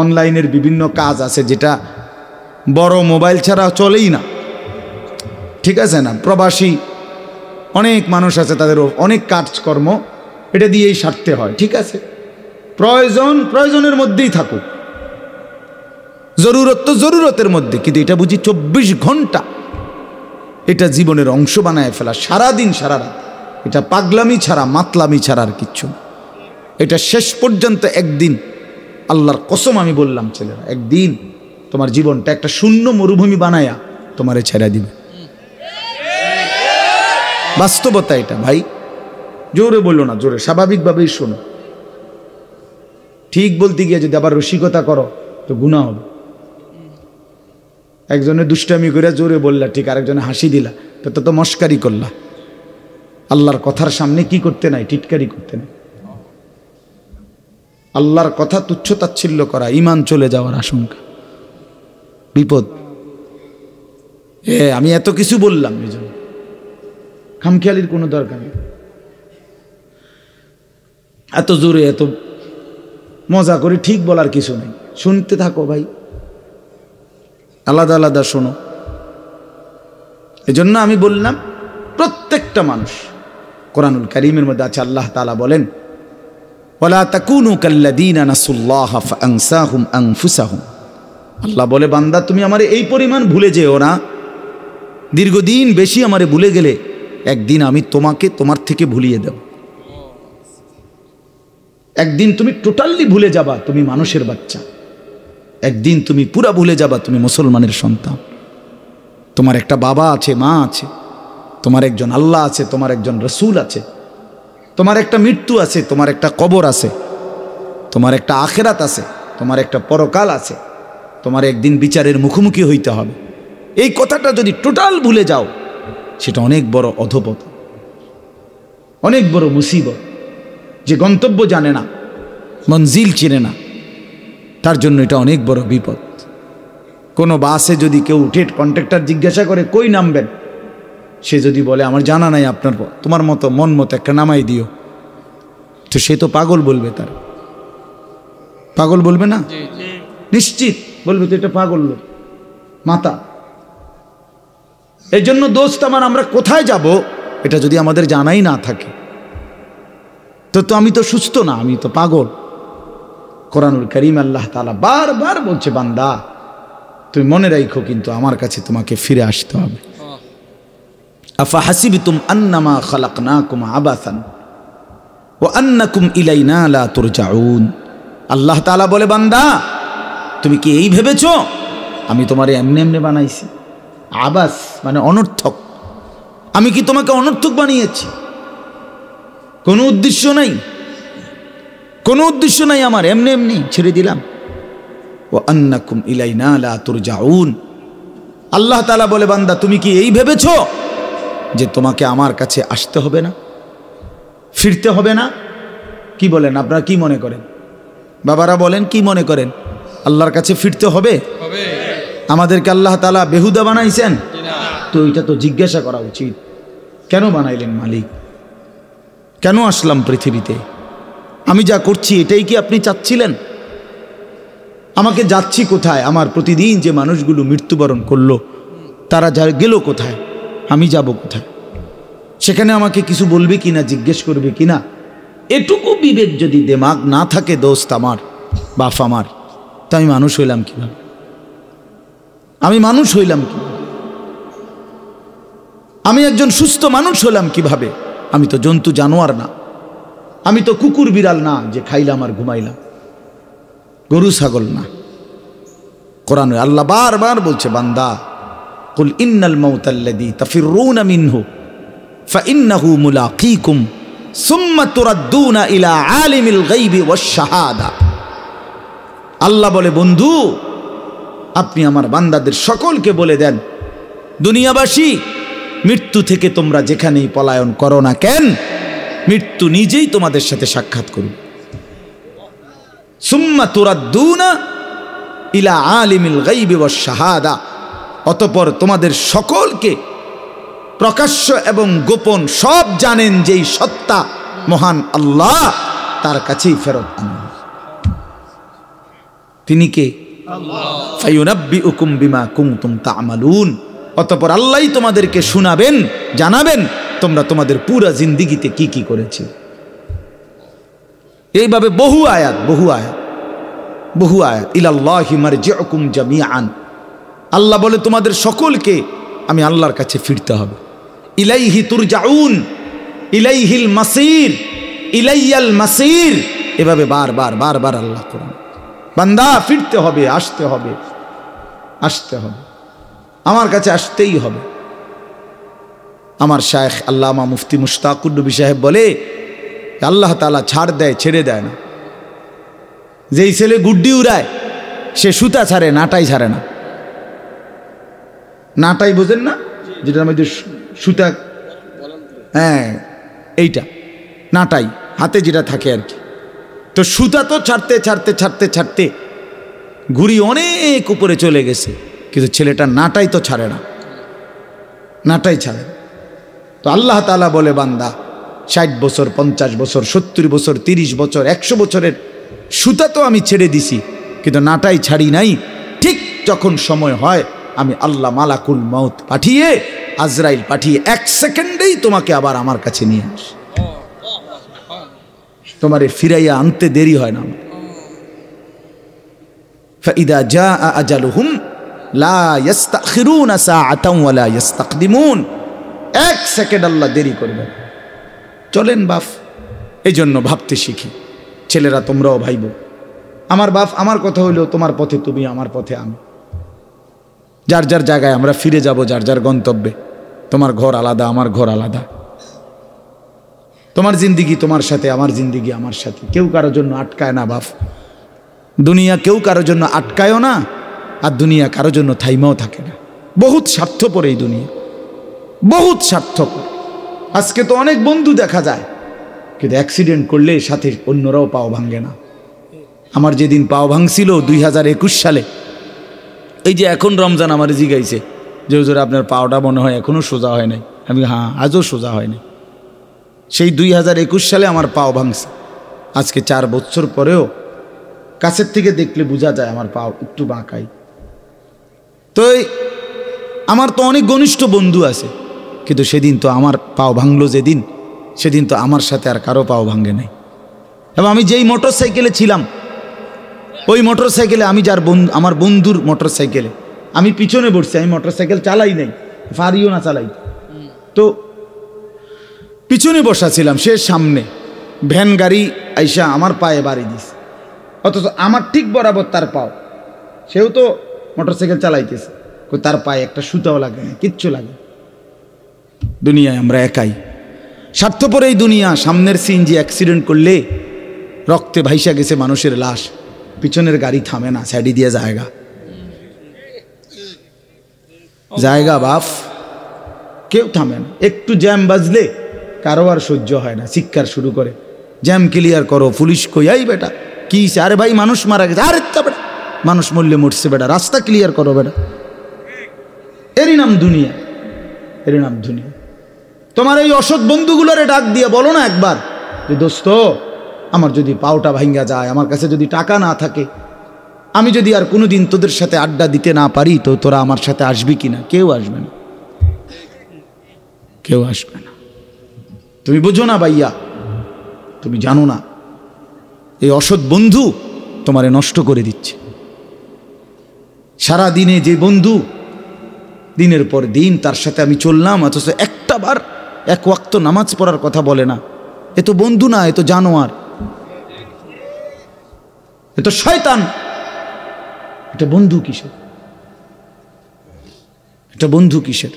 অনলাইনের বিভিন্ন কাজ আছে যেটা বড় মোবাইল ছাড়া চলেই না, ঠিক আছে না? প্রবাসী অনেক মানুষ আছে, তাদের অনেক কাজকর্ম এটা দিয়েই সারতে হয়, ঠিক আছে? প্রয়োজনের মধ্যেই থাকুক, জরুরত তো জরুরতের মধ্যে, কিন্তু এটা বুঝি 24 ঘন্টা এটা জীবনের অংশ বানায় ফেলা, সারাদিন সারা রাত, এটা পাগলামি ছাড়া মাতলামি ছাড়া আর কিচ্ছু। এটা শেষ পর্যন্ত একদিন, আল্লাহর কসম আমি বললাম ছেলেরা, একদিন তোমার জীবনটা একটা শূন্য মরুভূমি বানায়া তোমারে ছেড়ে দিবে। বাস্তবতা এটা ভাই, জোরে বললো না, জোরে স্বাভাবিকভাবেই শোনো। ঠিক বলতে গিয়ে যদি আবার রসিকতা করো তো গুনাহ হবে। একজনে দুষ্টামি করে জোরে বললা ঠিক, আরেকজনে হাসি দিলা, তো তো মস্কারি করলা। আল্লাহর কথার সামনে কি করতে নাই? টিটকারি করতে নাই। আল্লাহর কথা তুচ্ছ তাচ্ছিল্য করা, ঈমান চলে যাওয়ার আশঙ্কা, বিপদ। আমি এত কিছু বললাম, এই জন্য খামখেয়ালির কোনো দরকার নেই। এত জোরে এত মজা করে ঠিক বলার কিছু নেই, শুনতে থাকো ভাই, আলাদা আলাদা শোনো। এজন্য আমি বললাম প্রত্যেকটা মানুষ, কোরআনুল কারীমের মধ্যে আছে, আল্লাহ তাআলা বলেন, ওয়ালা তাকুনু কাল্লাযীনা নাসুল্লাহা ফাআনসাহুম আনফুসাহুম। আল্লাহ বলে, বান্দা তুমি আমারে এই পরিমাণ ভুলে যেও না, দীর্ঘদিন বেশি আমারে ভুলে গেলে একদিন আমি তোমাকে তোমার থেকে ভুলিয়ে দেব। একদিন তুমি টোটালি ভুলে যাবা তুমি মানুষের বাচ্চা, একদিন তুমি পুরা ভুলে যাবা তুমি মুসলমানের সন্তান। তোমার একটা বাবা আছে, মা আছে, তোমার একজন আল্লাহ আছে, তোমার একজন রসুল আছে, তোমার একটা মৃত্যু আছে, তোমার একটা কবর আছে, তোমার একটা আখেরাত আছে, তোমার একটা পরকাল আছে, তোমার একদিন বিচারের মুখোমুখি হইতে হবে। এই কথাটা যদি টোটাল ভুলে যাও, সেটা অনেক বড় অধপত, অনেক বড় মুসিবত। যে গন্তব্য জানে না, মঞ্জিল চিনে না, তার জন্য এটা অনেক বড় বিপদ। কোনো বাসে যদি কেউ উঠে কন্ট্রাক্টর জিজ্ঞাসা করে কই নামবেন, সে যদি বলে আমার জানা নাই, আপনার তোমার মতো মন মতো একটা নামাই দিও, তো সে তো পাগল বলবে, তার পাগল বলবে না? নিশ্চিত বলবে তো এটা পাগল লোক, মাতা। এই জন্য দোস্ত আমার, আমরা কোথায় যাব এটা যদি আমাদের জানাই না থাকে, তো আমি তো সুস্থ না, আমি তো পাগল। কোরআনুল কারীম আল্লাহ তাআলা বারবার বলছে, বান্দা তুমি মনে রাখো কিন্তু আমার কাছে তোমাকে ফিরে আসতে হবে। আফা হাসিবতুম আন্নামা খালাকনাকুম আবাসান ওয়া আন্নাকুম ইলাইনা লা তুরজাউন। আল্লাহ তাআলা বলে, বান্দা তুমি কি এই ভেবেছো আমি তোমারে এমনি এমনি বানাইছি? আবাস মানে অনর্থক। আমি কি তোমাকে অনর্থক বানিয়েছি? কোনো উদ্দেশ্য নাই, কোনো উদ্দেশ্য নাই আমার, এমনি এমনি ছেড়ে দিলাম। ওয়া আন্নাকুম ইলাইনা লা তুরজাউন। আল্লাহ তাআলা বলে, বান্দা তুমি কি এই ভেবেছো যে তোমাকে আমার কাছে আসতে হবে না, ফিরতে হবে না? কি বলেন আপনারা, কি মনে করেন? বাবারা বলেন, কি মনে করেন? আল্লাহর কাছে ফিরতে হবে? আমাদেরকে আল্লাহ তাআলা বেহুদা বানাইছেন? তো এটা তো জিজ্ঞাসা করা উচিত, কেন বানাইলেন মালিক? কেন আসলাম পৃথিবীতে? আমি যা করছি এটাই কি আপনি চাচ্ছিলেন? আমাকে যাচ্ছি কোথায়? আমার প্রতিদিন যে মানুষগুলো মৃত্যুবরণ করলো তারা যা গেল কোথায়? আমি যাব কোথায়? সেখানে আমাকে কিছু বলবে কিনা, জিজ্ঞেস করবে কিনা? এটুকু বিবেক যদি দিমাগ না থাকে দোস্ত আমার, বাপ আমার, তো আমি মানুষ হইলাম কিভাবে? আমি মানুষ হইলাম কিভাবে? আমি একজন সুস্থ মানুষ হলাম কিভাবে? আমি তো জন্তু জানোয়ার না, আমি তো কুকুর বিড়াল না যে খাইলাম আর ঘুমাইলাম, গরু ছাগল না। কোরআনে আল্লাহ বারবার বলছে, বান্দা কুল ইন্নাল মাউতাল্লাযী তাফিররুনা মিনহু ফাইন্নাহু মুলাকীকুম সুম্মা তুরাদ্দুনা ইলা আলিমিল গায়বি ওয়াশ শাহাদা। আল্লাহ বলে, বন্ধু আপনি আমার বান্দাদের সকলকে বলে দেন, দুনিয়াবাসী, মৃত্যু থেকে তোমরা যেখানেই পলায়ন করো না কেন, মৃত্যু নিজেই তোমাদের সাথে সাক্ষাৎ করবে। সুম্মা তুরাদ্দুনা ইলা আলিমিল গায়বি ওয়াশ শাহাদা, অতঃপর তোমাদের সকলকে প্রকাশ্য এবং গোপন সব জানেন যেই সত্তা মহান আল্লাহ, তার কাছেই ফেরত আনা। তিনি কে? আল্লাহ। ফায়ুনাব্বিউকুম বিমা কুনতুম তা'মালুন, অতঃপর আল্লাহই তোমাদেরকে শোনাবেন, জানাবেন তোমরা তোমাদের পুরা জিন্দেগিতে কি কি করেছে। এইভাবে বহু আয়াত ইলাল্লাহি মারজিউকুম জামিআন। আল্লাহ বলে তোমাদের সকলকে আমি আল্লাহর কাছে ফিরতে হবে। ইলাইহি তুরজাউন, ইলাইহিল মাসির, ইলাইয়াল মাসির, এভাবে বারবার আল্লাহ কোরআন। বান্দা ফিরতে হবে, আসতে হবে, আমার কাছে আসতেই হবে। আমার শায়েখ আল্লামা মুফতি মুশতাকুর নবী সাহেব বলে, আল্লাহ তাআলা ছাড় দেয়, ছেড়ে দেয় না। যেই ছেলে গুড্ডি উড়ায় সে সুতা ছাড়ে, নাটাই ছাড়ে না। নাটাই বোঝেন না, যেটার মধ্যে সুতা, হ্যাঁ এইটা নাটাই, হাতে যেটা থাকে আর কি। তো সুতা তো ছাড়তে ঘুড়ি অনেক উপরে চলে গেছে, কিন্তু ছেলেটা নাটাই তো ছাড়ে না, নাটাই ছাড়ে। তো আল্লাহ তাআলা বলে, বান্দা 60 বছর, 50 বছর, 70 বছর, 30 বছর, 100 বছরের সুতা তো আমি ছেড়ে দিছি, কিন্তু নাটাই ছাড়ি নাই। ঠিক যখন সময় হয় আমি আল্লাহ মালাকুল মউত পাঠিয়ে, আজরাইল পাঠিয়ে 1 সেকেন্ডেই তোমাকে আবার আমার কাছে নিয়ে আসে। তোমারে ফিরাইয়া আনতে দেরি হয় না। ফাইদা জাআ আজালুহুম লা ইস্তাখিরুনা সাআতান ওয়া লা ইস্তাকদিমুন, 1 সেকেন্ড আল্লাহ দেরি করবে। চলেন বাপ, এই জন্য ভাবতে শিখি। ছেলেরা তোমরাও ভাইবো, আমার বাপ আমার কথা হইলো তোমার পথে তুমি, আমার পথে আমি। যার যার জায়গায় আমরা ফিরে যাব, যার যার গন্তব্যে। তোমার ঘর আলাদা, আমার ঘর আলাদা। তোমার জিন্দিগি তোমার সাথে, আমার জিন্দিগি আমার সাথে। কেউ কারোর জন্য আটকায় না বাপ। দুনিয়া কেউ কারোর জন্য আটকায়ও না, আর দুনিয়া কারোর জন্য থাইমাও থাকে না। বহুত স্বার্থপর এই দুনিয়া, বহুত স্বার্থপর। আজকে তো অনেক বন্ধু দেখা যায়, কিন্তু অ্যাক্সিডেন্ট করলে সাথে অন্যরাও পাও ভাঙে না। আমার যেদিন পাও ভাঙছিল 2021 সালে, এই যে এখন রমজান আমার জিগাইছে যে হুজুর আপনার পাওটা মনে হয় এখনও সোজা হয় নাই। আমি হ্যাঁ, আজও সোজা হয় নাই। সেই 2021 সালে আমার পাও ভাঙছে। আজকে 4 বছর পরেও কাছের থেকে দেখলে বোঝা যায় আমার পাও একটু বাঁকাই। তো আমার তো অনেক ঘনিষ্ঠ বন্ধু আছে, কিন্তু সেদিন তো আমার পাও ভাঙলো যেদিন, সেদিন তো আমার সাথে আর কারো পাও ভাঙে নাই। এবং আমি যেই মোটর সাইকেলে ছিলাম, ওই মোটর সাইকেলে আমি যার বন্ধু, আমার বন্ধুর মোটর সাইকেলে আমি পিছনে বসছি। আমি মোটর সাইকেল চালাই নাই, পারিও না চালাই, তো পিছনে বসা ছিলাম, সে সামনে। ভ্যান গাড়ি আইসা আমার পায়ে বাড়ি দিস, অথচ আমার ঠিক বরাবর তার পাও। সেও তো মোটর সাইকেল চালাইতেছে, তার পায়ে একটা সুতাও লাগে না, কিচ্ছু লাগে। দুনিয়ায় আমরা একাই, স্বার্থপর এই দুনিয়া। সামনের সিএনজি অ্যাক্সিডেন্ট করলে রক্তে ভাইসা গেছে মানুষের লাশ, পিছনের গাড়ি থামে না, সাইডে দিয়ে জায়গা বাপ, কেউ থামে না। একটু জ্যাম বাজলে কারো আর সহ্য হয় না, চিৎকার শুরু করে, জ্যাম ক্লিয়ার করো। পুলিশ কই, এই বেটা কি? আরে ভাই মানুষ মারা গেছে। আরে বেটা মানুষ মরলে মরছে বেটা, রাস্তা ক্লিয়ার করো বেটা। এরই নাম দুনিয়া, এরই নাম দুনিয়া। তোমার এই অসৎ বন্ধুগুলোরে ডাক দিয়ে বলো না একবার, যে দোস্ত আমার যদি পাওটা ভাঙ্গা যায়, আমার কাছে যদি টাকা না থাকে, আমি যদি আর কোনোদিন তোদের সাথে আড্ডা দিতে না পারি, তো তোরা আমার সাথে আসবি কিনা? কেউ আসবে না, কেউ আসবে না। তুমি বুঝো না ভাইয়া, তুমি জানো না এই অসৎ বন্ধু তোমারে নষ্ট করে দিচ্ছে। সারা দিনে যে বন্ধু দিনের পর দিন তার সাথে আমি চললাম, অথচ একটা বার এক ওয়াক্ত নামাজ পড়ার কথা বলে না, এ তো বন্ধু না, এ তো জানোয়ার, এ তো শয়তান। এটা বন্ধু কিসের? এটা বন্ধু কিসের?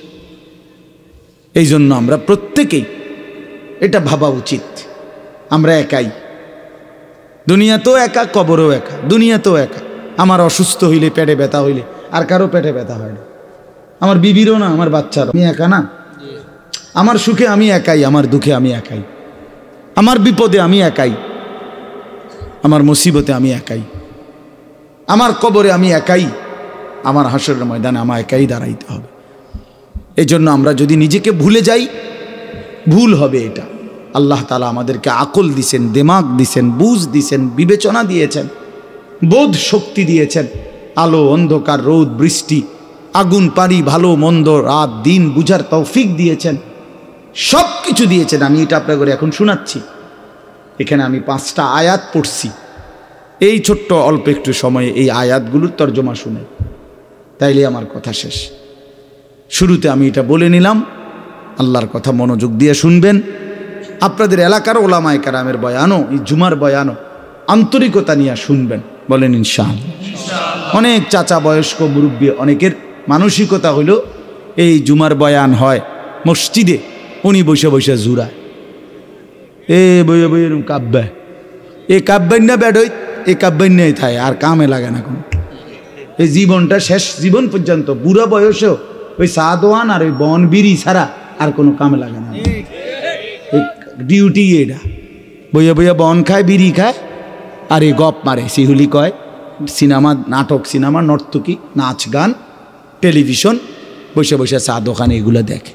এই জন্য আমরা প্রত্যেকেই এটা ভাবা উচিত, আমরা একাই, দুনিয়াতেও একা, কবরেও একা। দুনিয়াতেও একা, আমার অসুস্থ হইলে, পেটে ব্যথা হইলে আর কারো পেটে ব্যথা হয় না, আমার বিবিরও না, আমার বাচ্চারও। আমি একা না, আমার সুখে আমি একাই, আমার দুঃখে আমি একাই, আমার বিপদে আমি একাই, আমার মুসিবতে আমি একাই, আমার কবরে আমি একাই, আমার হাসরের ময়দানে আমার একাই দাঁড়াইতে হবে। এই জন্য আমরা যদি নিজেকে ভুলে যাই, ভুল হবে। এটা আল্লাহ তাআলা আমাদেরকে আকল দিছেন, দিমাগ দিছেন, বুঝ দিছেন, বিবেচনা দিয়েছেন, বোধ শক্তি দিয়েছেন, আলো অন্ধকার, রোদ বৃষ্টি, আগুন পানি, ভালো মন্দ, রাত দিন বুঝার তৌফিক দিয়েছেন, সব কিছু দিয়েছেন। আমি এটা আপনাদের এখন শোনাচ্ছি। এখানে আমি 5টা আয়াত পড়ছি, এই ছোট্ট অল্প একটু সময়ে এই আয়াতগুলোর তর্জমা শুনে, তাইলে আমার কথা শেষ। শুরুতে আমি এটা বলে নিলাম, আল্লাহর কথা মনোযোগ দিয়ে শুনবেন। আপনাদের এলাকার ওলামায়ে কেরামের বয়ানও, এই জুমার বয়ানও আন্তরিকতা নিয়ে শুনবেন, বলেন ইনশাআল্লাহ। অনেক চাচা, বয়স্ক, মুরব্বী, অনেকের মানসিকতা হলো এই জুমার বয়ান হয় মসজিদে, উনি বসে বসে জুড়ায়, এ বইয়ে বইয়ে কাব্যায়, এ কাব্যান না বেডই, এ কাব্যান নেই থায়, আর কামে লাগে না কোনো। এই জীবনটা শেষ জীবন পর্যন্ত, বুড়া বয়সেও ওই সাদওয়ান আর ওই বন বিড়ি ছাড়া আর কোনো কামে লাগে না। ডিউটি এটা, বইয়া বইয়া বন খায়, বিড়ি খায়, আর এই গপ মারে, শিহুলি কয়, সিনেমা, নাটক, সিনেমা, নর্তকী, নাচ গান, টেলিভিশন, বসে বসে চা দোকানে এগুলো দেখে।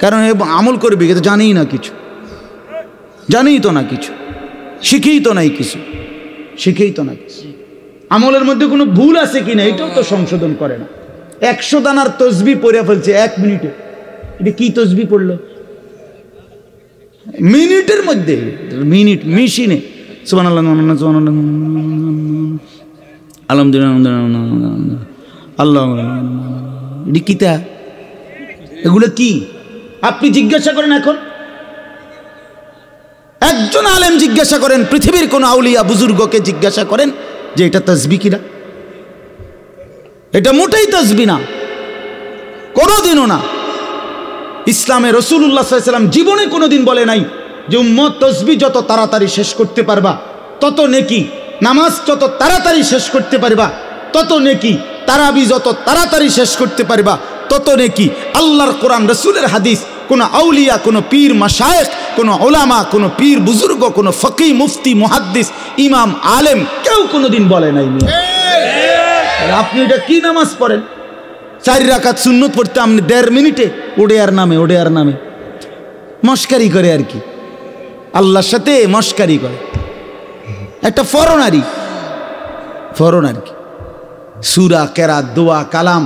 কারণ আমল করবে তো জানেই না কিছু, জানেই তো না কিছু, শিখেই তো নাই কিছু, শিখেই তো না কিছু। আমলের মধ্যে কোনো ভুল আছে কিনা এটাও তো সংশোধন করে না। 100 দানার তসবি পড়ে ফেলছে 1 মিনিটে। এটা কি তসবি পড়লো? মিনিটের মধ্যে, মিনিট মেশিনে সুবহানাল্লাহ, আলহামদুলিল্লাহ, আল্লাহ, এটা কিতা? এগুলো কি? আপনি জিজ্ঞাসা করেন, এখন একজন আলেম জিজ্ঞাসা করেন, পৃথিবীর কোন আউলিয়া বুজুর্গকে জিজ্ঞাসা করেন যে এটা তাসবিহ কিনা? এটা মোটেই তাসবিহ না, কোনোদিনও না। ইসলামে রাসূলুল্লাহ সাল্লাল্লাহু আলাইহি ওয়াসাল্লাম জীবনে কোনোদিন বলে নাই যে উম্মত তাসবিহ যত তাড়াতাড়ি শেষ করতে পারবা তত নেকি, নামাজ যত তাড়াতাড়ি শেষ করতে পারবা তত নেকি, তারাবি যত তাড়াতাড়ি শেষ করতে পারবা তত নেকি। আল্লাহর কোরআন, রাসূলের হাদিস, কোন আউলিয়া, কোন পীর মাশায়েখ, কোন উলামা, কোন পীর বুজুর্গ, কোন ফকিহ, মুফতি, মুহাদ্দিস, ইমাম, আলেম কেউ কোনোদিন বলে নাই। আপনি এটা কি নামাজ পড়েন? 4 রাকাত সুন্নত পড়তে আপনি 1.5 মিনিটে ওডে আর নামে, ওডে আর নামে, মস্কারি করে আর কি, আল্লাহর সাথে মস্কারি করে, একটা ফরনারি, ফরন আর কি। সূরা, কেরাত, দোয়া, কালাম,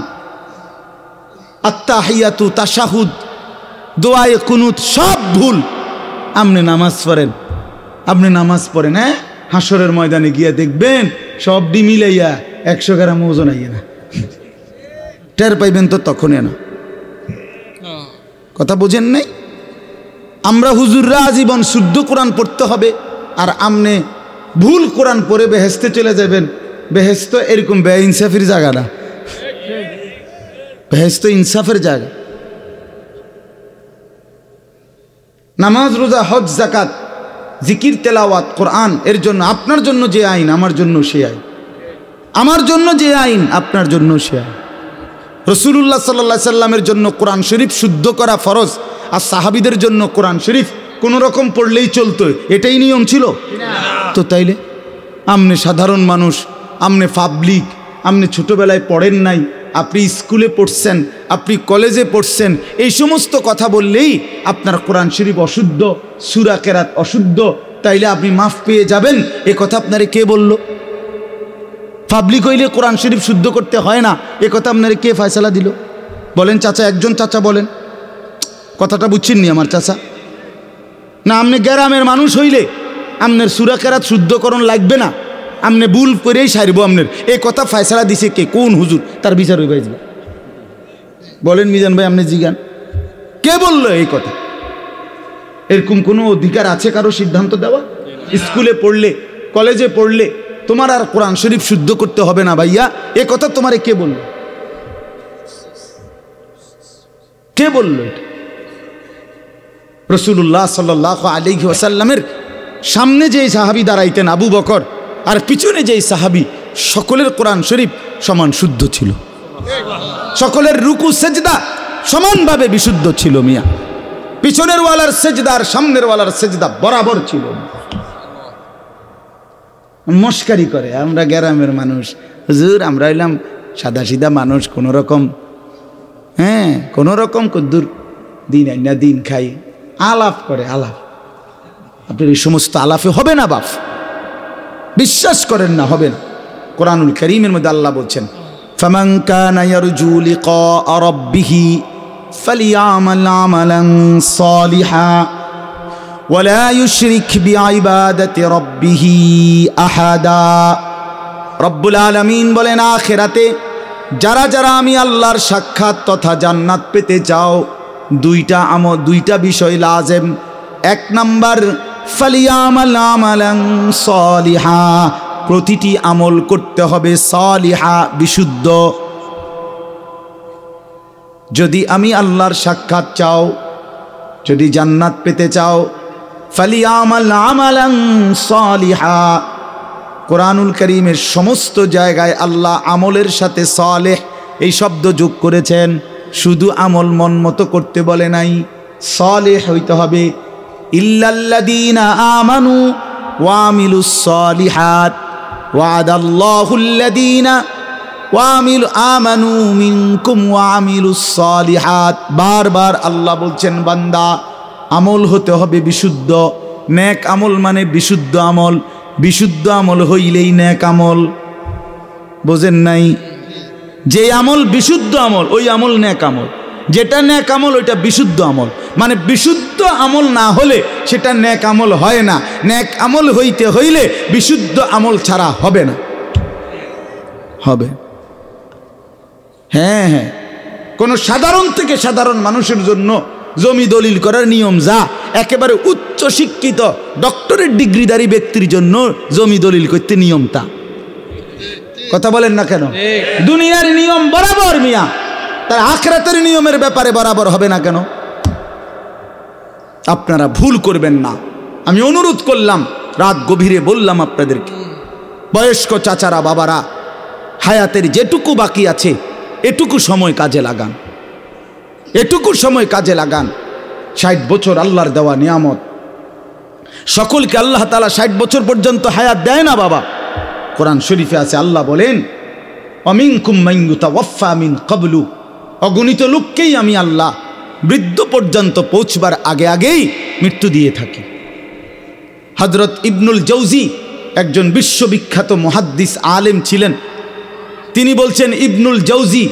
আত্তাহিয়াতু, তাশাহুদ, দোয়ায়ে কুনুত সব ভুল। আপনি নামাজ পড়েন, আপনি নামাজ পড়েন, হ্যাঁ, হাসরের ময়দানে গিয়ে দেখবেন সব ডি মিলাইয়া 100 গ্রাম ওজন আইয়া না, টের পাইবেন তো তখনই না। কথা বোঝেন নাই? আমরা হুজুররা আজীবন শুদ্ধ কোরআন পড়তে হবে, আর আমনে ভুল কোরআন পড়ে বেহেস্তে চলে যাবেন। বেহেস্ত এরকম বেইনসাফির জায়গা না, বেহেস্ত ইনসাফের জায়গা। নামাজ, রোজা, হজ, যাকাত, জিকির, তেলাওয়াত, কোরআন, এর জন্য আপনার জন্য যে আইন আমার জন্য সে আইন, আমার জন্য যে আইন আপনার জন্য সে আইন। রাসূলুল্লাহ সাল্লাল্লাহু আলাইহি সাল্লামের জন্য কোরআন শরীফ শুদ্ধ করা ফরজ, আর সাহাবীদের জন্য কোরআন শরীফ কোনো রকম পড়লেই চলতো, এটাই নিয়ম ছিল তো। তাইলে আমনে সাধারণ মানুষ, আমনে পাবলিক, আমনে ছোটবেলায় পড়েন নাই, আপনি স্কুলে পড়ছেন, আপনি কলেজে পড়ছেন, এই সমস্ত কথা বললেই আপনার কোরআন শরীফ অশুদ্ধ, সূরা কেরাত অশুদ্ধ, তাইলে আপনি মাফ পেয়ে যাবেন, এ কথা আপনারে কে বলল? পাবলিক হইলে কোরআন শরীফ শুদ্ধ করতে হয় না, এ কথা আপনারে কে ফয়সালা দিল? বলেন চাচা, একজন চাচা বলেন। কথাটা বুঝছেননি আমার চাচা? না আপনি গ্রামের মানুষ হইলে আপনার সূরা কেরাত শুদ্ধকরণ লাগবে না, আপনি ভুল করেই সারবো আপনার, এই কথা ফয়সালা দিছে কে? কোন হুজুর? তার বিচার হইবে। বলেন মিজান ভাই, আপনি জিগান কে বললো এই কথা? এরকম কোনো অধিকার আছে কারো সিদ্ধান্ত দেওয়া? স্কুলে পড়লে, কলেজে পড়লে তোমার আর কোরআন শরীফ শুদ্ধ করতে হবে না ভাইয়া, এ কথা তোমারে কে বলল? কে বলল এটা? রাসূলুল্লাহ সাল্লাল্লাহু আলাইহি ওয়াসাল্লামের সামনে যেই সাহাবী দাঁড়াইতেন আবু বকর, আর পিছনে যেই সাহাবী, সকলের কোরআন শরীফ সমান শুদ্ধ ছিল, সকলের রুকু সেজদা সমানভাবে বিশুদ্ধ ছিল মিয়া। পিছনের ওয়ালার সেজদা আর সামনের ওয়ালার সেজদা বরাবর ছিল। মস্কারি করে আমরা গ্রামের মানুষ, হুজুর আমরা হইলাম সাদা সিধা মানুষ, কোনো রকম কোনো রকম কদ্দুর দিন আইনা দিন খাই, আলাপ করে আলাপ। আপনার এই সমস্ত আলাপে হবে না বাপ, বিশ্বাস করেন না, হবে না। কোরআনুল কারীমের মধ্যে আল্লাহ বলছেন, ফামান কানা ইয়ারজু লিকা রাব্বিহি ফালিয়ামাল আমালান সালিহা ওয়ালা ইউশরিক বিইবাদাতি রাব্বিহি আহাদা। রব্বুল আলামিন বলেন, আখিরাতে যারা যারা আমি আল্লাহর সাক্ষাৎ তথা জান্নাত পেতে চাও, দুইটা বিষয় লাজেম। এক নাম্বার, ফালিয়ামাল আমালান সালিহা, প্রতিটি আমল করতে হবে সালিহা, বিশুদ্ধ। যদি আমি আল্লাহর সাক্ষাৎ চাও, যদি জান্নাত পেতে চাও, ফালিয়ামাল আমালান সালিহা। কোরআনুল কারীমের সমস্ত জায়গায় আল্লাহ আমলের সাথে সালেহ এই শব্দ যোগ করেছেন, শুধু আমল মন মতো করতে বলে নাই, সালেহ হইতে হবে। ইল্লাল্লাযীনা আমানু ওয়া আমিলুস সালিহাত ওয়াদাল্লাহুল্লাযীনা আমানু মিনকুম ওয়া আমিলুস সালিহাত। বারবার আল্লাহ বলছেন, বান্দা আমল হতে হবে বিশুদ্ধ। নেক আমল মানে বিশুদ্ধ আমল, বিশুদ্ধ আমল হইলেই নেক আমল। বোঝেন নাই? যে আমল বিশুদ্ধ আমল, ওই আমল নেক আমল। যেটা নেক আমল ওইটা বিশুদ্ধ আমল। মানে বিশুদ্ধ আমল না হলে সেটা নেক আমল হয় না। নেক আমল হইতে হইলে বিশুদ্ধ আমল ছাড়া হবে না। হবে? হ্যাঁ হ্যাঁ, কোনো সাধারণ থেকে সাধারণ মানুষের জন্য জমি দলিল করার নিয়ম যা, একেবারে উচ্চ শিক্ষিত ডক্টরেট ডিগ্রিধারী ব্যক্তির জন্য জমি দলিল করতে নিয়ম তা। কথা বলেন না কেন? দুনিয়ার নিয়ম বরাবর মিয়া, তার আখিরাতের নিয়মের ব্যাপারে বরাবর হবে না কেন? আপনারা ভুল করবেন না। আমি অনুরোধ করলাম, রাত গভীরে বললাম আপনাদেরকে, বয়স্ক চাচারা, বাবারা, হায়াতের যেটুকু বাকি আছে এটুকু সময় কাজে লাগান, এটুকু সময় কাজে লাগান। 60 বছর আল্লাহর দেওয়া নিয়ামত। সকলকে আল্লাহ তাআলা 60 বছর পর্যন্ত হায়াত দেয় না বাবা। কোরআন শরীফে আছে, আল্লাহ বলেন, অমিনকুম মান ইউতাওয়াফা মিন ক্বাবলু, অগণিত লোককেই আমি আল্লাহ বৃদ্ধ পর্যন্ত পৌঁছবার আগে আগেই মৃত্যু দিয়ে থাকি। হযরত ইবনুল জাওজি একজন বিশ্ববিখ্যাত মুহাদ্দিস আলেম ছিলেন। তিনি বলছেন, ইবনুল জাওজি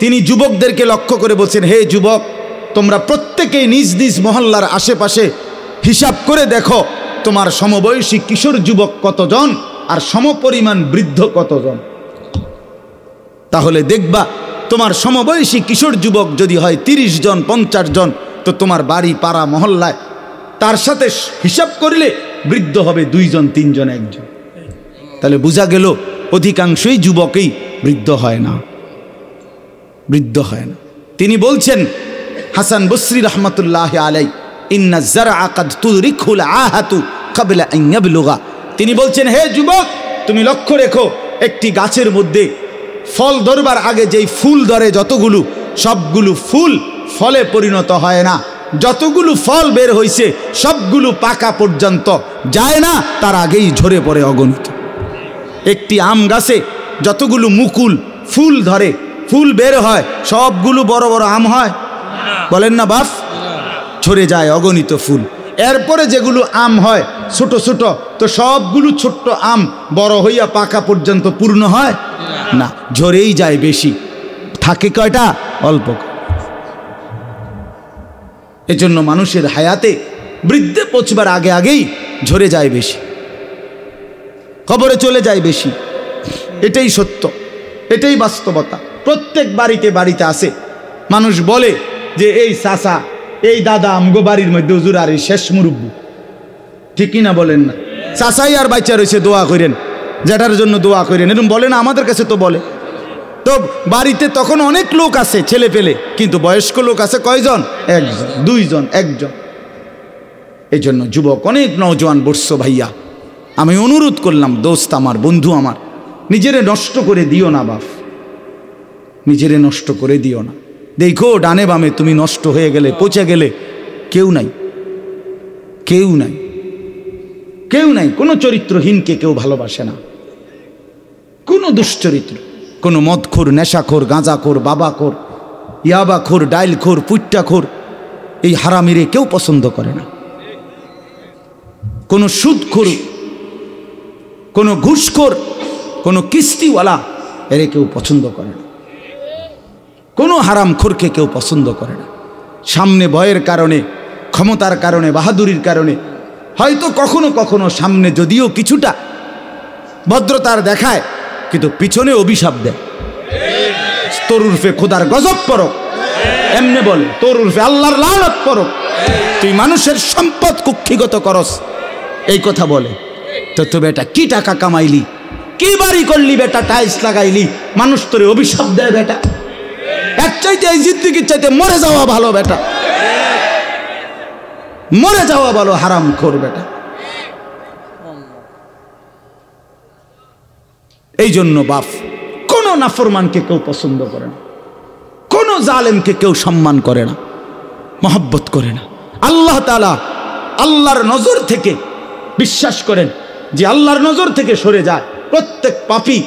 তিনি যুবকদেরকে লক্ষ্য করে বলছেন, হে যুবক, তোমরা প্রত্যেকেই নিজ নিজ মহল্লার আশেপাশে হিসাব করে দেখো তোমার সমবয়সী কিশোর যুবক কতজন আর সমপরিমাণ বৃদ্ধ কতজন। তাহলে দেখবা তোমার সমবয়সী কিশোর যুবক যদি হয় 30 জন 50 জন, তো তোমার বাড়ি পাড়া মহল্লায় তার সাথে হিসাব করলে বৃদ্ধ হবে 2 জন 3 জন 1 জন। তাহলে বোঝা গেল অধিকাংশই যুবকই বৃদ্ধ হয় না, বৃদ্ধ হয় না। তিনি বলছেন, হাসান বসরি রহমতুল্লাহ আলাই, ইন্না যারআ কাদ তুদরিকুল আহাতু ক্বাবলা আন ইয়াবলুগা। তিনি বলছেন, হে যুবক, তুমি লক্ষ্য রেখো, একটি গাছের মধ্যে ফল ধরবার আগে যেই ফুল ধরে যতগুলো, সবগুলো ফুল ফলে পরিণত হয় না। যতগুলো ফল বের হইছে সবগুলো পাকা পর্যন্ত যায় না, তার আগেই ঝরে পড়ে অগণিত। একটি আম গাছে যতগুলো মুকুল ফুল ধরে, ফুল বের হয় সবগুলো বড় বড় আম হয়? বলেন না বাপ? ঝরে যায় অগণিত ফুল। এরপরে যেগুলো আম হয় ছোট ছোট, তো সবগুলো ছোট্ট আম বড় হইয়া পাকা পর্যন্ত পূর্ণ হয় না, ঝরেই যায় বেশি, থাকে কয়টা? অল্প। এজন্য মানুষের হায়াতে বৃদ্ধে পৌঁছবার আগে আগেই ঝরে যায় বেশি, কবরে চলে যায় বেশি। এটাই সত্য, এটাই বাস্তবতা। প্রত্যেক বাড়িতে বাড়িতে আছে। মানুষ বলে যে এই চাচা, এই দাদা আমগো বাড়ির মধ্যে হুজুর আর এই শেষ মুরব্বী, ঠিক কিনা বলেন না? চাচাই আর বাচ্চা রয়েছে, দোয়া করেন, যেটার জন্য দোয়া করেন, এরকম বলে না? আমাদের কাছে তো বলে। তো বাড়িতে তখন অনেক লোক আছে, ছেলে পেলে, কিন্তু বয়স্ক লোক আছে কয়জন? একজন, দুইজন, একজন। এই জন্য যুবক অনেক নওজোয়ান বর্ষ ভাইয়া, আমি অনুরোধ করলাম, দোস্ত আমার, বন্ধু আমার, নিজেরে নষ্ট করে দিও না বাপ, নিজেরে নষ্ট করে দিও না। দেখো ডানে বামে তুমি নষ্ট হয়ে গেলে, পচে গেলে, কেউ নাই, কেউ নাই, কেউ নাই। কোনো চরিত্রহীনকে কেউ ভালোবাসে না, কোনো দুশ্চরিত্র, কোনো মদখোর, নেশাখোর, গাঁজাখোর, বাবাখোর, ইয়াবাখোর, ডাইলখোর, পুট্টাখোর, এই হারামিরে কেউ পছন্দ করে না। কোনো সুদখোর, কোনো ঘুষখোর, কোনো কিস্তিওয়ালা, এরে কেউ পছন্দ করে না। কোনো হারামখোরকে কেউ পছন্দ করে না। সামনে ভয়ের কারণে, ক্ষমতার কারণে, বাহাদুরির কারণে হয়তো কখনো কখনো সামনে যদিও কিছুটা ভদ্রতার দেখায়, কিন্তু পিছনে অভিশাপ দেয়। তোর উর্ফে খোদার গজব পড়ক, এমনি বলে, তোর উর্ফে আল্লাহর লানত পড়ক, তুই মানুষের সম্পদ কুক্ষিগত করস, এই কথা বলে। তো বেটা কি টাকা কামাইলি, কি বাড়ি করলি বেটা, টাইলস লাগাইলি, মানুষ তোরে অভিশাপ দেয় বেটা। এক চাইতে এই জিন্দেগির চাইতে মরে যাওয়া ভালো বেটা, মরে যাওয়া ভালো, হারামখোর বেটা। এই জন্য বাপ, কোন নাফরমানকে কেউ পছন্দ করে না, কোন জালেমকে কেউ সম্মান করে না, মহব্বত করে না। আল্লাহ তাআলা আল্লাহর নজর থেকে, বিশ্বাস করেন যে আল্লাহর নজর থেকে সরে যায় প্রত্যেক পাপী,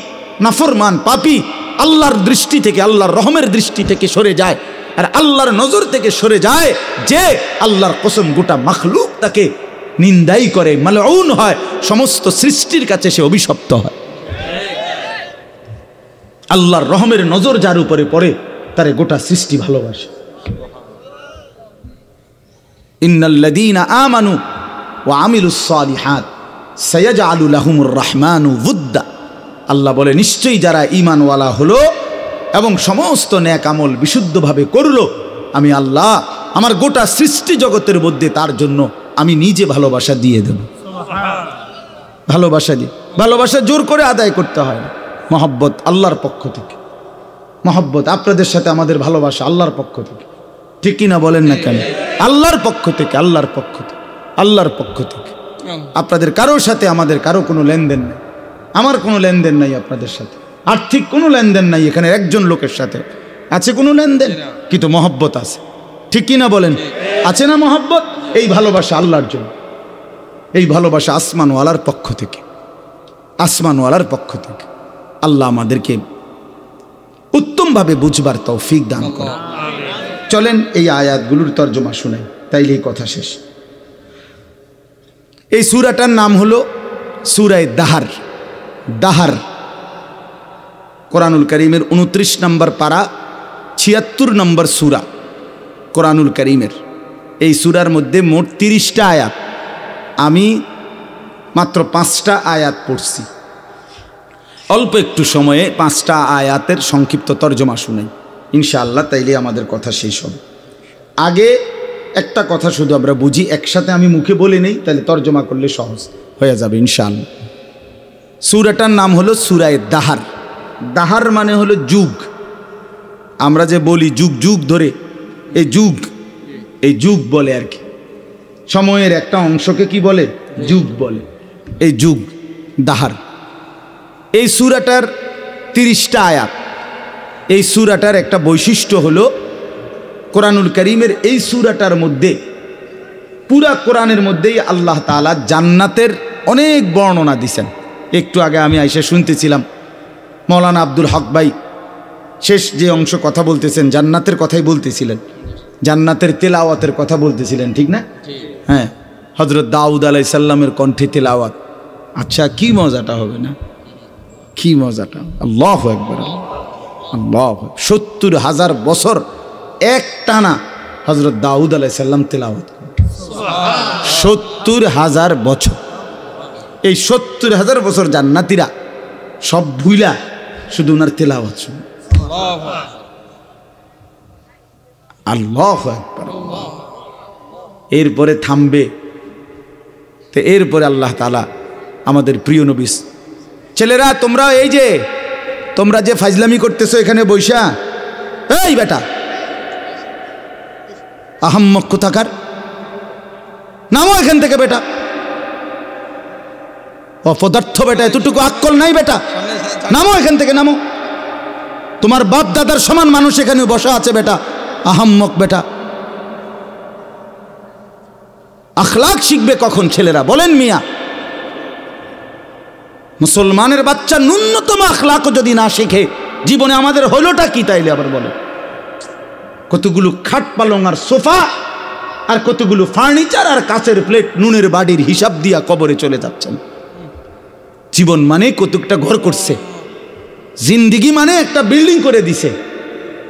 নাফরমান পাপী আল্লাহর দৃষ্টি থেকে, আল্লাহর রহমের দৃষ্টি থেকে সরে যায়। আর আল্লাহর নজর থেকে সরে যায় যে, আল্লাহর কসম গোটা মাখলুক তাকে নিন্দাই করে, মালউন হয়, সমস্ত সৃষ্টির কাছে সে অভিশপ্ত হয়। আল্লাহর রহমের নজর যার উপরে পড়ে তারে গোটা সৃষ্টি ভালোবাসে। ইন্নাল্লাযীনা আমানু ওয়া আমিলুস সালিহাত সায়াজআলু লাহুমুর রাহমানু ওয়ুদ্দা। আল্লাহ বলে, নিশ্চয়ই যারা ঈমানওয়ালা হলো এবং সমস্ত নেক আমল বিশুদ্ধভাবে করলো, আমি আল্লাহ আমার গোটা সৃষ্টি জগতের মধ্যে তার জন্য আমি নিজে ভালোবাসা দিয়ে দেব। ভালোবাসা দিয়ে, ভালোবাসা জোর করে আদায় করতে হয় না, মহব্বত আল্লাহর পক্ষ থেকে। মহব্বত আপনাদের সাথে আমাদের ভালোবাসা আল্লাহর পক্ষ থেকে, ঠিক কিনা বলেন না কেন? আল্লাহর পক্ষ থেকে, আল্লাহর পক্ষ থেকে, আল্লাহর পক্ষ থেকে। আপনাদের কারোর সাথে আমাদের কারো কোনো লেনদেন নেই, আমার কোনো লেনদেন নাই আপনাদের সাথে, আর্থিক কোনো লেনদেন নাই। এখানে একজন লোকের সাথে আছে কোনো লেনদেন, কিন্তু মহব্বত আছে, ঠিক কিনা বলেন? আছে না মহব্বত? এই ভালোবাসা আল্লাহর জন্য, এই ভালোবাসা আসমানওয়ালার পক্ষ থেকে, আসমানওয়ালার পক্ষ থেকে। আল্লাহ আমাদেরকে উত্তমভাবে বুঝবার তৌফিক দান করে। চলেন এই আয়াতগুলোর তর্জমা শুনাই, তাইলে এই কথা শেষ। এই সূরাটার নাম হলো সূরা দাহার। দাহার কোরআনুল কারীমের 29 নম্বর পারা, 76 নম্বর সূরা কোরআনুল কারীমের। এই সূরার মধ্যে মোট 30টা আয়াত, আমি মাত্র 5টা আয়াত পড়ছি। অল্প একটু সময়ে 5টা আয়াতের সংক্ষিপ্ত তর্জমা শুনাই ইনশাআল্লাহ, তাইলে আমাদের কথা শেষ হবে। আগে একটা কথা শুধু আমরা বুঝি, একসাথে আমি মুখে বলে নেই, তাহলে তর্জমা করলে সহজ হয়ে যাবে ইনশাআল্লাহ। সূরাটার নাম হলো সূরা দাহার। দাহার মানে হলো যুগ। আমরা যে বলি যুগ যুগ ধরে, এই যুগ, এই যুগ বলে আর কি, সময়ের একটা অংশকে কি বলে? যুগ বলে। এই যুগ দাহার। এই সূরাটার 30টা আয়াত। এই সূরাটার একটা বৈশিষ্ট্য হলো, কোরআনুল কারীমের এই সূরাটার মধ্যে, পুরা কোরআনের মধ্যেই আল্লাহ তাআলা জান্নাতের অনেক বর্ণনা দিছেন। একটু আগে আমি আইসা শুনতেছিলাম, মৌলানা আব্দুল হক ভাই শেষ যে অংশ কথা বলতেছেন জান্নাতের কথাই বলতেছিলেন, জান্নাতের তেলাওয়াতের কথা বলতেছিলেন, ঠিক না? হ্যাঁ, হযরত দাউদ আলাইহিস সালামের কণ্ঠে তেলাওয়াত। আচ্ছা, কি মজাটা হবে না? কি মজাটা! আল্লাহু আকবার, আল্লাহ। ৭০,০০০ বছর এক টানা হযরত দাউদ আলাইহিস সালাম তেলাওয়াত করেন। ৭০,০০০ বছর। এই ৭০,০০০ বছর জান্নাতীরা সব ভুইলা শুধু ওনার তেলাওয়াত শুনে। আল্লাহু আকবার। এরপরে থামবে, তো এরপরে আল্লাহ তাআলা আমাদের প্রিয় নবী, ছেলেরা তোমরা এই যে তোমরা যে ফাজলামি করতেছো এখানে বইসা, এই বেটা আহাম্মক কোথাকার, নামো এখান থেকে বেটা, অপদার্থ বেটা, এতটুকু আক্কল নাই বেটা, নামো এখান থেকে, নামো। তোমার বাপ দাদার সমান মানুষ এখানে বসা আছে বেটা, আহাম্মক বেটা। আখলাক শিখবে কখন ছেলেরা বলেন মিয়া? মুসলমানের বাচ্চা ন্যূনতম আখলাকও যদি না শিখে জীবনে আমাদের হলোটা কি? তাইলে আবার বলে কতগুলো খাট পালং আর সোফা আর কতগুলো ফার্নিচার আর কাচের প্লেট নুনের বাড়ির হিসাব দিয়া কবরে চলে যাচ্ছেন। জীবন মানে কতকটা ঘর করছে, জিন্দিগি মানে একটা বিল্ডিং করে দিছে,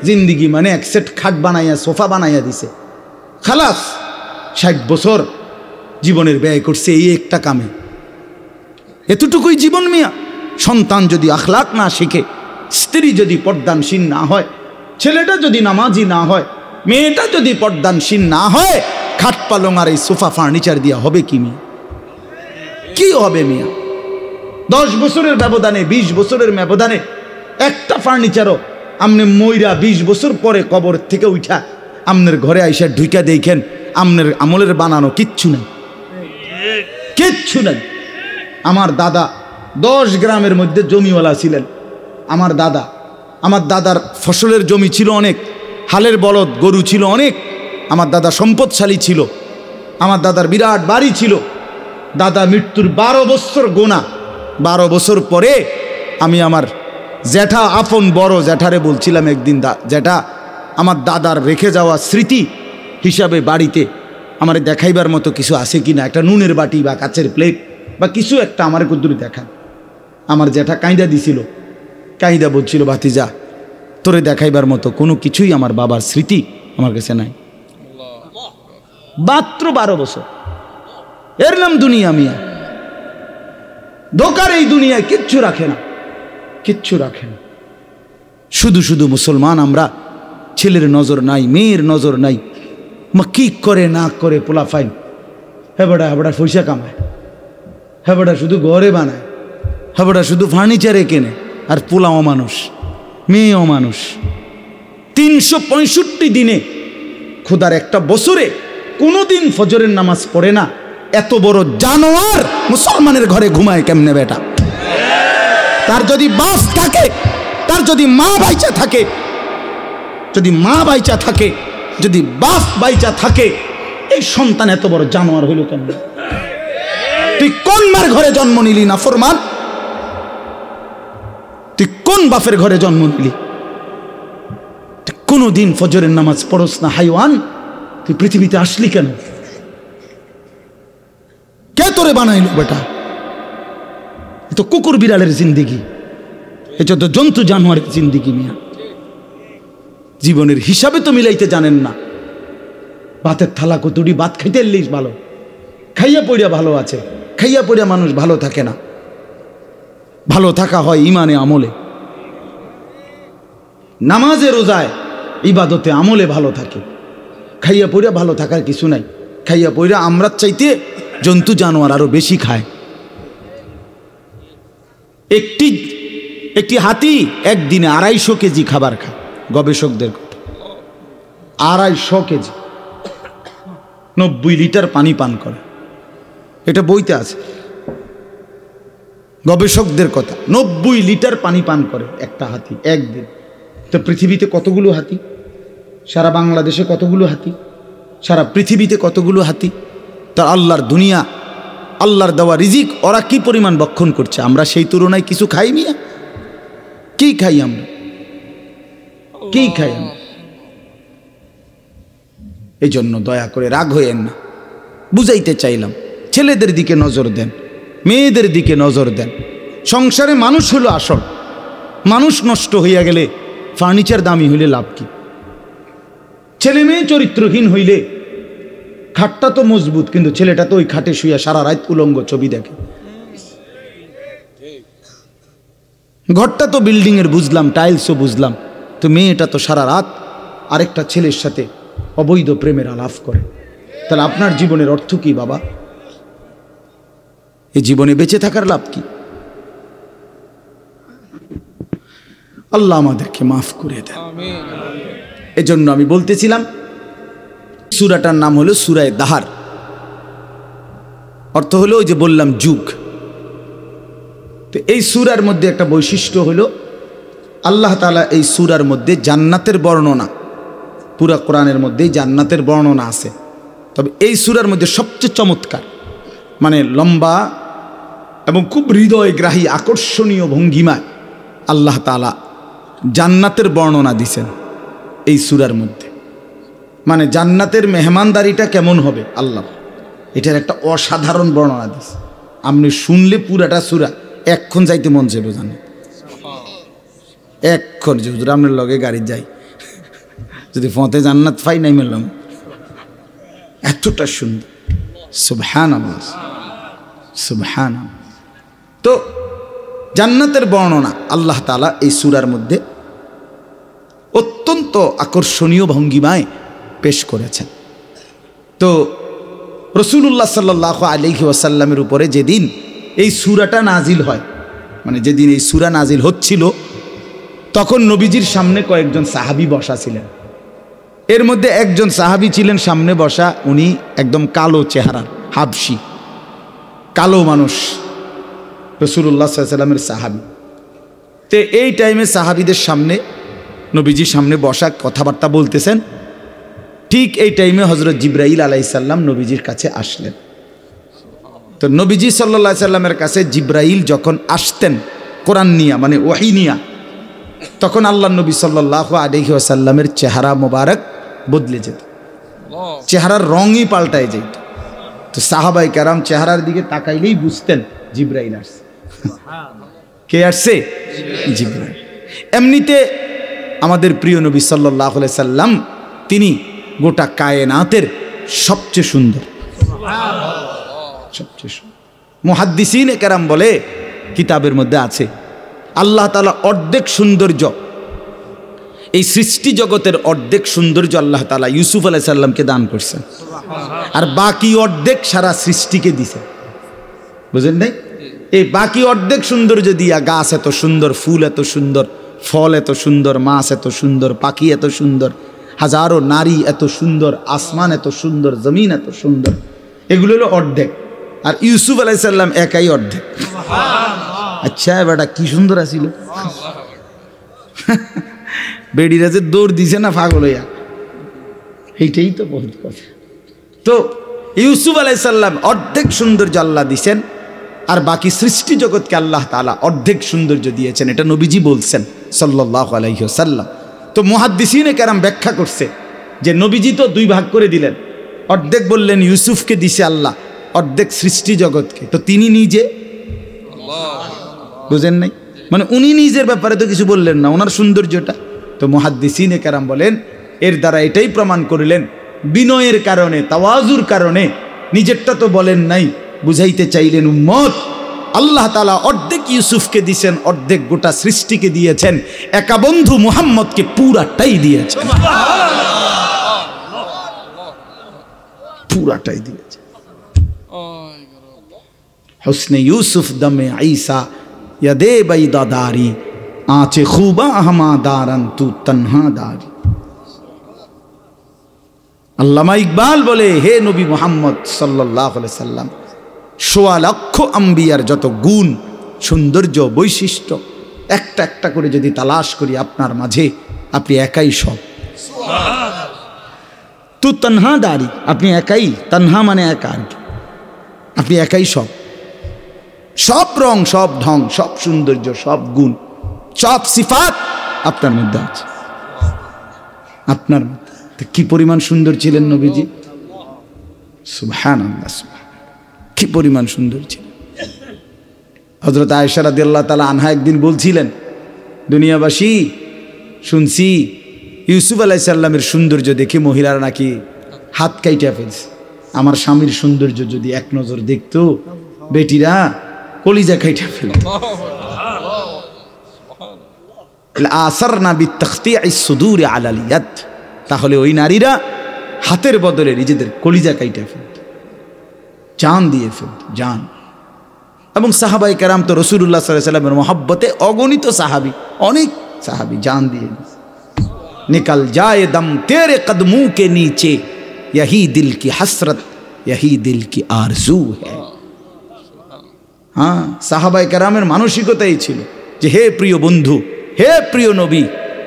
জিন্দিগি মানে এক সেট খাট বানাইয়া সোফা বানাইয়া দিছে। খালাস ৬০ বছর জীবনের ব্যয় করছে এই একটা কামে, এতটুকুই জীবন মিয়া। সন্তান যদি আখলাক না শিখে, স্ত্রী যদি পর্দানশীল না হয়, ছেলেটা যদি নামাজি না হয়, মেয়েটা যদি পর্দানশীল না হয়, খাট পালং আর এই সোফা ফার্নিচার দিয়া হবে কি মিয়া? কি হবে মিয়া? 10 বছরের ব্যবধানে, 20 বছরের ব্যবধানে একটা ফার্নিচারও আমনে মইরা 20 বছর পরে কবর থেকে উঠা আমনের ঘরে আইসা ঢুইকা দেখেন আমনের আমলের বানানো কিচ্ছু নাই, কিচ্ছু নাই। আমার দাদা 10 গ্রামের মধ্যে জমিওয়ালা ছিলেন। আমার দাদার ফসলের জমি ছিল অনেক, হালের বলদ গরু ছিল অনেক। আমার দাদা সম্পদশালী ছিল, আমার দাদার বিরাট বাড়ি ছিল। দাদা মৃত্যুর 12 বছর গোনা, 12 বছর পরে আমি আমার জ্যাঠা, আপন বড় জ্যাঠারে বলছিলাম একদিন, জ্যাঠা আমার দাদার রেখে যাওয়া স্মৃতি হিসাবে বাড়িতে আমার দেখাইবার মতো কিছু আছে কিনা, একটা নুনের বাটি বা কাচের প্লেট বা কিছু একটা আমার কুদ্দুরি দেখা। আমার জ্যাঠা কাঁইদা দিছিল, কাঁইদা বলছিল, ভাতিজা তোরে দেখাইবার মতো কোনো কিছুই আমার বাবার স্মৃতি আমার কাছে নাই। মাত্র 12 বছর, এর নাম দুনিয়া মিয়া। ধোকার এই দুনিয়ায় কিচ্ছু রাখে না, কিচ্ছু রাখে না। শুধু শুধু মুসলমান আমরা, ছেলের নজর নাই, মেয়ের নজর নাই, মা কি করে না করে পোলা ফাইন, হেবড়া হেবড়া পয়সা কামায়, হেবড়া শুধু ঘরে বানায়, হেবড়া শুধু ফার্নিচারে কেনে, আর পোলা অমানুষ, মেয়ে অমানুষ। 365 দিনে খোদার একটা বছরে কোনোদিন ফজরের নামাজ পড়ে না। এত বড় জানোয়ার মুসলমানের ঘরে ঘুমায় কেমনে বেটা? তার যদি বাপ থাকে, তার যদি মা বাইচা থাকে, যদি মা বাইচা থাকে, যদি বাপ বাইচা থাকে, এই সন্তান এত বড় জানোয়ার হইল কেমনে? তুই কোন মার ঘরে জন্ম নিলি না ফরমান? তুই কোন বাপের ঘরে জন্ম নিলি? তুই কোনদিন ফজরের নামাজ পড়স না হাইওয়ান? তুই পৃথিবীতে আসলি কেন? কে তোরে বানাইলো বেটা? এ তো কুকুর বিড়ালের জিন্দিগি, এটা তো জন্তু জানোয়ারের জিন্দিগি মিয়া। জীবনের হিসাবে তো মিলাইতে জানেন না। ভাতের থালা কতুড়ি ভাত খাইতে এলিস ভালো, খাইয়া পড়িয়া ভালো আছে, খাইয়া পড়িয়া মানুষ ভালো থাকে না। ভালো থাকা হয় ইমানে আমলে, নামাজে রোজায় ইবাদতে আমলে ভালো থাকে। খাইয়া পড়িয়া ভালো থাকার কিছু নাই। খাইয়া পড়িয়া আমরা চাইতে জন্তু জানোয়ার আরো বেশি খায়। একটি হাতি একদিনে 250 কেজি খাবার খায়, গবেষকদের কথা। 250 কেজি, 90 লিটার পানি পান করে, এটা বইতে আছে, গবেষকদের কথা। 90 লিটার পানি পান করে একটা হাতি একদিন। তো পৃথিবীতে কতগুলো হাতি? সারা বাংলাদেশে কতগুলো হাতি? সারা পৃথিবীতে কতগুলো হাতি? তার আল্লাহর দুনিয়া, আল্লাহর দেওয়া রিজিক ওরা কি পরিমাণ ভক্ষণ করছে, আমরা সেই তুলনায় কিছু খাই মিয়া? কি খাই আমরা? কি খাই আমি? এই জন্য দয়া করে রাগ হইয়েন না, বুঝাইতে চাইলাম। ছেলেদের দিকে নজর দেন, মেয়েদের দিকে নজর দেন। সংসারে মানুষ হলো আসল। মানুষ নষ্ট হইয়া গেলে ফার্নিচার দামি হইলে লাভ কি? ছেলে মেয়ে চরিত্রহীন হইলে খাটটা তো মজবুত, কিন্তু ছেলেটা তো ওই খাটে শুইয়া সারা রাত উলঙ্গ ছবি দেখে। ঘরটা তো বিল্ডিং এর বুঝলাম, টাইলসও বুঝলাম, তো মেয়েটা তো সারা রাত আরেকটা ছেলের সাথে অবৈধ প্রেমের আলাপ করে। তাহলে আপনার জীবনের অর্থ কি বাবা? এই জীবনে বেঁচে থাকার লাভ কি? আল্লাহ আমাদেরকে মাফ করে দেন। এজন্য আমি বলতেছিলাম সূরাটার নাম হলো সূরা দাহার। অর্থ হলো ওই যে বললাম যুগ। তো এই সূরার মধ্যে একটা বৈশিষ্ট্য হলো আল্লাহ তাআলা এই সূরার মধ্যে জান্নাতের বর্ণনা, পুরা কোরআনের মধ্যেই জান্নাতের বর্ণনা আছে, তবে এই সূরার মধ্যে সবচেয়ে চমৎকার, মানে লম্বা এবং খুব হৃদয়গ্রাহী আকর্ষণীয় ভঙ্গিমায় আল্লাহ তাআলা জান্নাতের বর্ণনা দিছেন এই সূরার মধ্যে। মানে জান্নাতের মেহমানদারিটা কেমন হবে আল্লাহ, এটার একটা অসাধারণ বর্ণনা দিছে। আপনি শুনলে পুরাটা সূরা এক্ষণ যাইতে মন চাইবে জানেন, এক্ষণ যে হুজুর আপনার লগে গাড়ি যাই, যদি ফতে জান্নাত পাই নাই মেলাম, এতটা সুন্দর। সুবহানাল্লাহ, সুবহানাল্লাহ। তো জান্নাতের বর্ণনা আল্লাহ তাআলা এই সূরার মধ্যে অত্যন্ত আকর্ষণীয় ভঙ্গিমায় পেশ করেছেন। তো রাসূলুল্লাহ সাল্লাল্লাহু আলাইহি ওয়াসাল্লামের উপরে যেদিন এই সূরাটা নাজিল হয়, মানে যেদিন এই সূরা নাজিল হচ্ছিল, তখন নবীজির সামনে কয়েকজন সাহাবী বসা ছিলেন। এর মধ্যে একজন সাহাবী ছিলেন সামনে বসা, উনি একদম কালো চেহারা, হাবশি, কালো মানুষ, রাসূলুল্লাহ সাল্লাল্লাহু আলাইহি ওয়াসাল্লামের সাহাবী। তো এই টাইমে সাহাবীদের সামনে, নবীজির সামনে বসা, কথাবার্তা বলতেছেন। ঠিক এই টাইমে হযরত জিবরাইল আলাইহিস সালাম নবীজির কাছে আসলেন। তো নবীজি সাল্লাল্লাহু আলাইহি সাল্লামের কাছে জিবরাইল যখন আসতেন কোরআন নিয়া, মানে ওহী নিয়া, তখন আল্লাহ নবী সাল্লাল্লাহু আলাইহি ওয়াসাল্লামের চেহারা মোবারক বদলে যেত, চেহারার রঙই পাল্টায় যেত। তো সাহাবাই কেরাম চেহারার দিকে তাকাইলেই বুঝতেন জিবরাইল আসছে। কে আসছে? জিবরাইল। এমনিতে আমাদের প্রিয় নবী সাল্লাল্লাহু আলাইহি সাল্লাম তিনি গোটা কায়নাতের সবচেয়ে সুন্দর, সবচেয়ে সুন্দর। মুহাদ্দিসিনে কেরাম বলে, কিতাবের মধ্যে আছে, আল্লাহ তাআলা অর্ধেক সৌন্দর্য, এই সৃষ্টি জগতের অর্ধেক সৌন্দর্য আল্লাহ তাআলা ইউসুফ আলাইহিস সালামকে দান করছেন, আর বাকি অর্ধেক সারা সৃষ্টিকে দিছেন। বুঝেন নাই? এই বাকি অর্ধেক সৌন্দর্য দিয়া গাছ এত সুন্দর, ফুল এত সুন্দর, ফল এত সুন্দর, মাছ এত সুন্দর, পাখি এত সুন্দর, হাজারো নারী এত সুন্দর, আসমান এত সুন্দর, জমিন এত সুন্দর, এগুলো হলো অর্ধেক। আর ইউসুফ আলাইহিস সালাম একাই অর্ধেক। আচ্ছা বেটা কি সুন্দর আছিল, বেডিরা যে দৌড় দিছে না পাগল হইয়া, এইটাই তো বহুত কথা। তো ইউসুফ আলাইহিস সালাম অর্ধেক সৌন্দর্য আল্লাহ দিছেন, আর বাকি সৃষ্টি জগৎকে আল্লাহ তাআলা অর্ধেক সৌন্দর্য দিয়েছেন। এটা নবীজি বলছেন সাল্লাল্লাহু আলাইহি ওয়াসাল্লাম। তো মুহাদ্দিসিনে কেরাম ব্যাখ্যা করছে যে নবীজি তো দুই ভাগ করে দিলেন, অর্ধেক বললেন ইউসুফকে দিছে আল্লাহ, অর্ধেক সৃষ্টি জগৎকে। তো তিনি নিজে, বুঝেন নাই, মানে উনি নিজের ব্যাপারে তো কিছু বললেন না, ওনার সৌন্দর্যটা। তো মুহাদ্দিসিনে কেরাম বলেন এর দ্বারা এটাই প্রমাণ করলেন, বিনয়ের কারণে, তাওয়াজুর কারণে নিজেরটা তো বলেন নাই, বুঝাইতে চাইলেন উম্মত আল্লাহ তাআলা অর্ধেক ইউসুফকে দিয়েছেন, অর্ধেক গোটা সৃষ্টিকে দিয়েছেন, একা বন্ধু মুহাম্মদকে পুরাটাই দিয়েছেন, পুরাটাই দিয়েছেন। হুসনে ইউসুফ দমে ঈসা ইয়াদে বাইদাদারি আঁচে খুবা আহমা দারান তু তন্হা দারি। আল্লামা ইকবাল বলে, হে নবী মুহাম্মদ সাল্লাল্লাহু আলাইহি সাল্লাম, ১৬ লক্ষ আম্বিয়ার যত গুণ, সৌন্দর্য, বৈশিষ্ট্য একটা একটা করে যদি তালাশ করি আপনার মাঝে, আপনি একাই সব। তু তন্হা দারি, আপনি একাই, তন্হা মানে একা আর কি, আপনি একাই সব। সব রং, সব ঢং, সব সৌন্দর্য, সব গুণ, সব সিফাত আপনার মধ্যে আছে। আপনার মতো। কি পরিমাণ সুন্দর ছিলেন নবীজি, সুবহানাল্লাহ, কি পরিমাণ সুন্দর ছিলেন। হযরত আয়েশা রাদিয়াল্লাহু তাআলা আনহা একদিন বলছিলেন, দুনিয়াবাসী শুনছি ইউসুফ আলাইহিস সালামের সৌন্দর্য দেখে মহিলারা নাকি হাত কাইটা ফেলছে। আমার স্বামীর সৌন্দর্য যদি এক নজর দেখতো বেটিরা কলিজা কাইটা ফেলত। তাহলে ওই নারীরা হাতের বদলে নিজেদের কলিজা কাইটা ফেলত, জান দিয়ে ফেলত, জান। এবং সাহাবায়ে কেরাম তো রাসূলুল্লাহ সাল্লাল্লাহু আলাইহি ওয়াসাল্লামের মহব্বতে অগণিত সাহাবী, অনেক সাহাবী জান দিয়ে निकल जाए दम तेरे कदमों के नीचे यही दिल की हसरत यही दिल की आरजू है। हाँ, সাহাবায়ে কেরামের মানসিকতাই ছিল যে হে প্রিয় বন্ধু, হে প্রিয় নবী,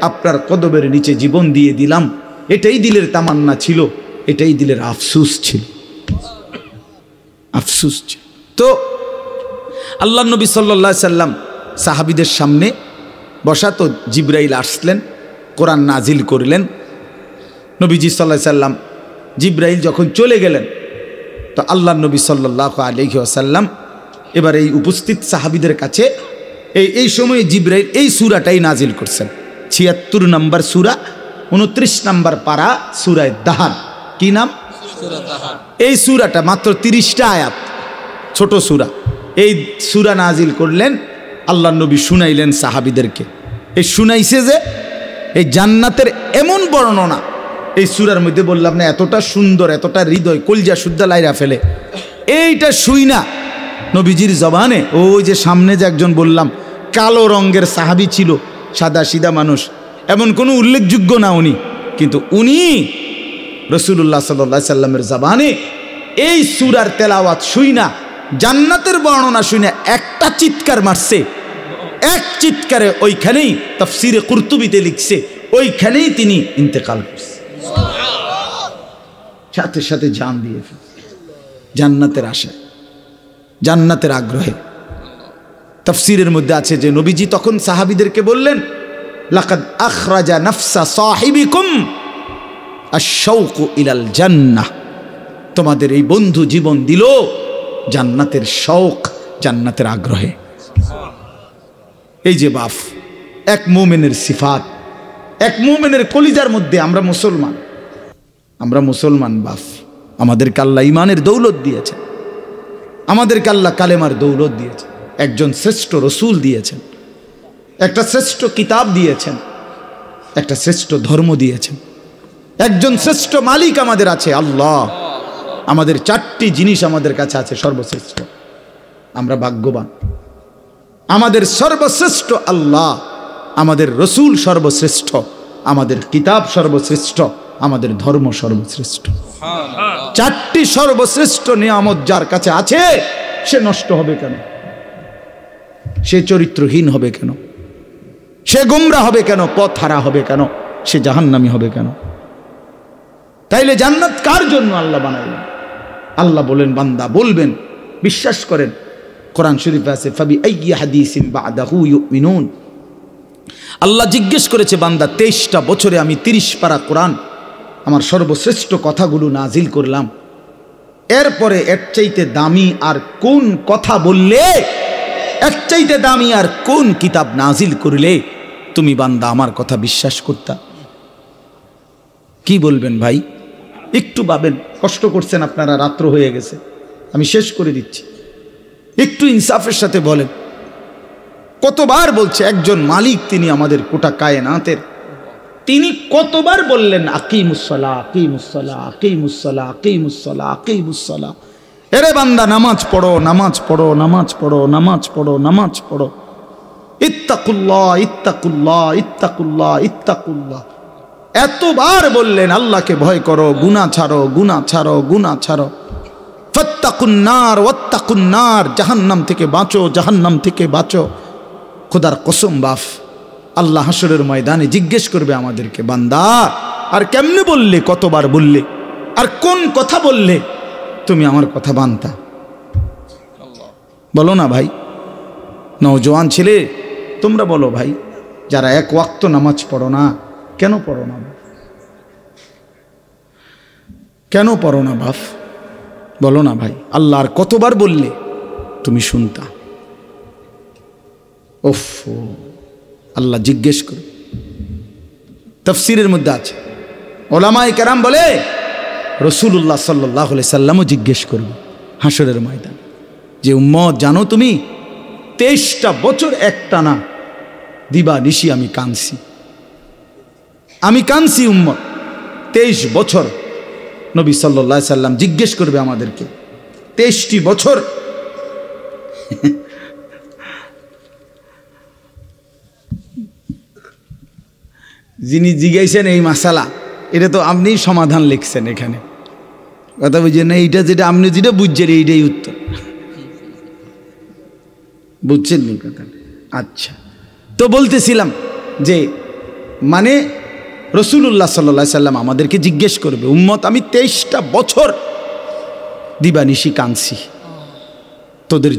আপনার কদমের নিচে জীবন দিয়ে দিলাম। এটাই দিলের তামান্না ছিল, এটাই দিলের আফসোস ছিল, আফসোস ছিল। তো আল্লাহ নবী সাল্লাল্লাহু আলাইহি সাল্লাম সাহাবীদের সামনে বসা, তো জিবরাইল আসলেন, কোরআন নাজিল করলেন। নবীজি সাল্লাল্লাহু আলাইহি সাল্লাম, জিবরাইল যখন চলে গেলেন, তো আল্লাহ নবী সাল্লাল্লাহু আলাইহি ওয়াসাল্লাম এবার এই উপস্থিত সাহাবীদের কাছে এই সময়ে জিবরাইল এই সূরাটাই নাজিল করছেন। ৭৬ নম্বর সূরা, ২৯ নম্বর পারা, সূরা দাহার। কি নাম? সূরা দাহার। এই সূরাটা মাত্র ৩০টা আয়াত, ছোট সূরা। এই সূরা নাজিল করলেন, আল্লাহ নবী শুনাইলেন সাহাবীদেরকে। এই শুনাইছে যে এই জান্নাতের এমন বর্ণনা এই সূরার মধ্যে, বললাম না এতটা সুন্দর, এতটা হৃদয় কলজা শুদ্ধা লাইরা ফেলে। এইটা শুই না নবীজির জবানে, ওই যে সামনে যে একজন বললাম কালো রঙের সাহাবী ছিল, সাদা সিধা মানুষ, এমন কোনো উল্লেখযোগ্য না উনি, কিন্তু উনি রাসূলুল্লাহ সাল্লাল্লাহু আলাইহি সাল্লামের জবানে এই সূরার তেলাওয়াত শুই না, জান্নাতের বর্ণনা শুই না, একটা চিৎকার মারছে। এক চিৎকারে ওইখানেই তাফসিরে কুরতুবিতে লিখছে, ওইখানেই তিনি ইন্তেকাল করছে, সাথে সাথে জান দিয়ে ফেলছে, জান্নাতের আশায়, জান্নাতের আগ্রহে। তাফসিরের মধ্যে আছে যে নবীজি তখন সাহাবীদেরকে বললেন, লাকাদ আখরাজা নাফসা সাহিবিকুম আশ-শাওকু ইলাল জান্নাহ, তোমাদের এই বন্ধু জীবন দিল জান্নাতের শৌক, জান্নাতের আগ্রহে। এই যে বাফ, এক মুমিনের সিফাত, এক মুমিনের কলিজার মধ্যে। আমরা মুসলমান বাফ, আমাদেরকে আল্লাহ ইমানের দৌলত দিয়েছে, আমাদেরকে আল্লাহ কালেমার দৌলত দিয়েছে, একজন শ্রেষ্ঠ রসুল দিয়েছেন, একটা শ্রেষ্ঠ কিতাব দিয়েছেন, একটা শ্রেষ্ঠ ধর্ম দিয়েছেন, একজন শ্রেষ্ঠ মালিক আমাদের আছে আল্লাহ। আমাদের 4টি জিনিস আমাদের কাছে আছে সর্বশ্রেষ্ঠ, আমরা ভাগ্যবান। আমাদের সর্বশ্রেষ্ঠ আল্লাহ, আমাদের রসুল সর্বশ্রেষ্ঠ, আমাদের কিতাব সর্বশ্রেষ্ঠ, আমাদের ধর্ম সর্বশ্রেষ্ঠ। 4টি সর্বশ্রেষ্ঠ নিয়ামত যার কাছে আছে, সে নষ্ট হবে কেন? সে চরিত্রহীন হবে কেন? সে গোমরাহ হবে কেন? পথ হারা হবে কেন? সে জাহান্নামী হবে কেন? তাইলে জান্নাত কার জন্য আল্লাহ বানাইলেন? আল্লাহ বলেন, বান্দা বলবেন, বিশ্বাস করেন, কোরআন শরীফে আছে, ফাবি আইয়ি হাদিসিন বাদাহু ইউমিনুন। আল্লাহ জিজ্ঞেস করেছে, বান্দা 23টা বছরে আমি 30 পারা কোরআন, আমার সর্বশ্রেষ্ঠ কথাগুলো নাজিল করলাম, এরপরে এর চাইতে দামি আর কোন কথা বললে, এর চাইতে দামি আর কোন কিতাব নাজিল করলে তুমি বান্দা আমার কথা বিশ্বাস করতা? কি বলবেন ভাই? একটু ভাবেন, কষ্ট করছেন আপনারা, রাত্র হয়ে গেছে, আমি শেষ করে দিচ্ছি। একটু ইনসাফের সাথে বলেন, কতবার বলছে একজন মালিক, তিনি আমাদের গোটা কায়নাতের, তিনি কতবার বললেন আকিমুসসালাহ, আকিমুসসালাহ, আকিমুসসালাহ, আকিমুসসালাহ, আকিমুসসালাহ। এরে বান্দা নামাজ পড়ো, নামাজ পড়ো, নামাজ পড়ো, নামাজ পড়ো, নামাজ পড়ো। ইত্তাকুল্লাহ, ইত্তাকুল্লাহ, ইত্তাকুল্লাহ, ইত্তাকুল্লাহ। এতবার বললেন আল্লাহকে ভয় করো, গুনাহ ছাড়ো, গুনাহ ছাড়ো, গুনাহ ছাড়ো। ফাত্তাকুন্নার ওয়াত্তাকুন্নার, জাহান্নাম থেকে বাঁচো, জাহান্নাম থেকে বাঁচো। খোদার কসম বাফ, আল্লাহ হাসরের ময়দানে জিজ্ঞেস করবে আমাদেরকে, বান্দা আর কেমনে বললে, কতবার বললে, আর কোন কথা বললে তুমি আমার কথা বানতা? বলো না ভাই, নওজোয়ান ছেলে তোমরা বলো ভাই, যারা এক ওয়াক্ত নামাজ পড়ো না, কেন পড়ো না? কেন পড়ো না বাপ? বলো না ভাই, আল্লাহর কতবার বললে তুমি শুনতা? ওফ, আল্লাহ জিজ্ঞেস করো। তাফসীরের মধ্যে আছে, ওলামায়ে কেরাম বলে রাসূলুল্লাহ সাল্লাল্লাহু আলাইহি সাল্লামও জিজ্ঞেস করবে হাসরের ময়দান, যে উম্মত জানো তুমি 23টা বছর একটানা দিবা নিশি আমি কাঁদছি উম্মত 23 বছর। নবী সাল্লাল্লাহু আলাইহি সাল্লাম জিজ্ঞেস করবে আমাদেরকে 23টি বছর যিনি জিজ্ঞাসেন এই মাসালা, এটা তো আপনি সমাধান লিখছেন এখানে, কথা বুঝছেন না? এইটা যেটা আপনি যেটা বুঝছেন এইটাই উত্তর, বুঝছেন নি কথা? আচ্ছা, তো বলতেছিলাম যে মানে রাসূলুল্লাহ সাল্লাল্লাহু আলাইহি সাল্লাম আমাদেরকে জিজ্ঞেস করবে, উম্মত আমি 23টা বছর দিবানিশি কাঁদছি তোদের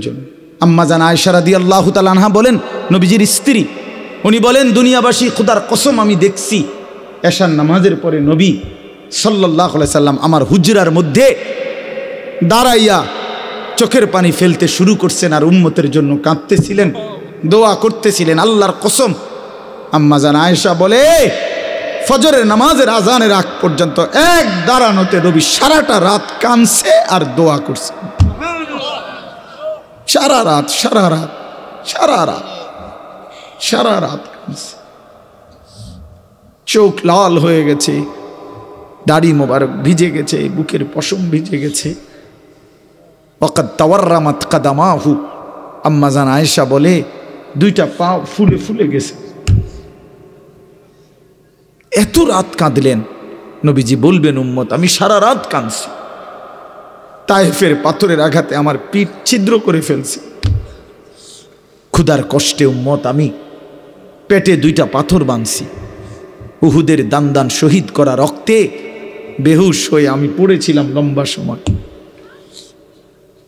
জন্য। আম্মা জান আয়েশা রাদিয়াল্লাহু তাআলা আনহা বলেন, নবীজির স্ত্রী, উনি বলেন, দুনিয়াবাসী খোদার কসম আমি দেখছি এশার নামাজের পরে নবী সাল্লাল্লাহু আলাইহি সাল্লাম আমার হুজরার মধ্যে দাঁড়াইয়া চোখের পানি ফেলতে শুরু করছেন আর উম্মতের জন্য কাঁদতেছিলেন, দোয়া করতেছিলেন। আল্লাহর কসম, আম্মা জান আয়েশা বলে ফজরের নামাজের আজানের আগ পর্যন্ত এক দাঁড়ানোতে নবী সারাটা রাত কাঁদছে আর দোয়া করছে। সারা রাত কাঁদছে, চোখ লাল হয়ে গেছে, দাড়ি মোবারক ভিজে গেছে, বুকের পশম ভিজে গেছে। ওয়াকাদ তাওয়াররামাত কাদামাহু, আম্মা জান আয়েশা বলে দুইটা পা ফুলে গেছে। এত রাত কাঁদলেন। নবীজি বলবেন, উম্মত আমি সারা রাত কাঁদছি, তায়েফের পাথরের আঘাতে আমার পিঠ ছিদ্র করে ফেলছি, ক্ষুধার কষ্টে উম্মত আমি পেটে দুইটা পাথর বাঁধছি, উহুদের দান শহীদ করা রক্তে বেহুশ হয়ে আমি পড়েছিলাম লম্বা সময়।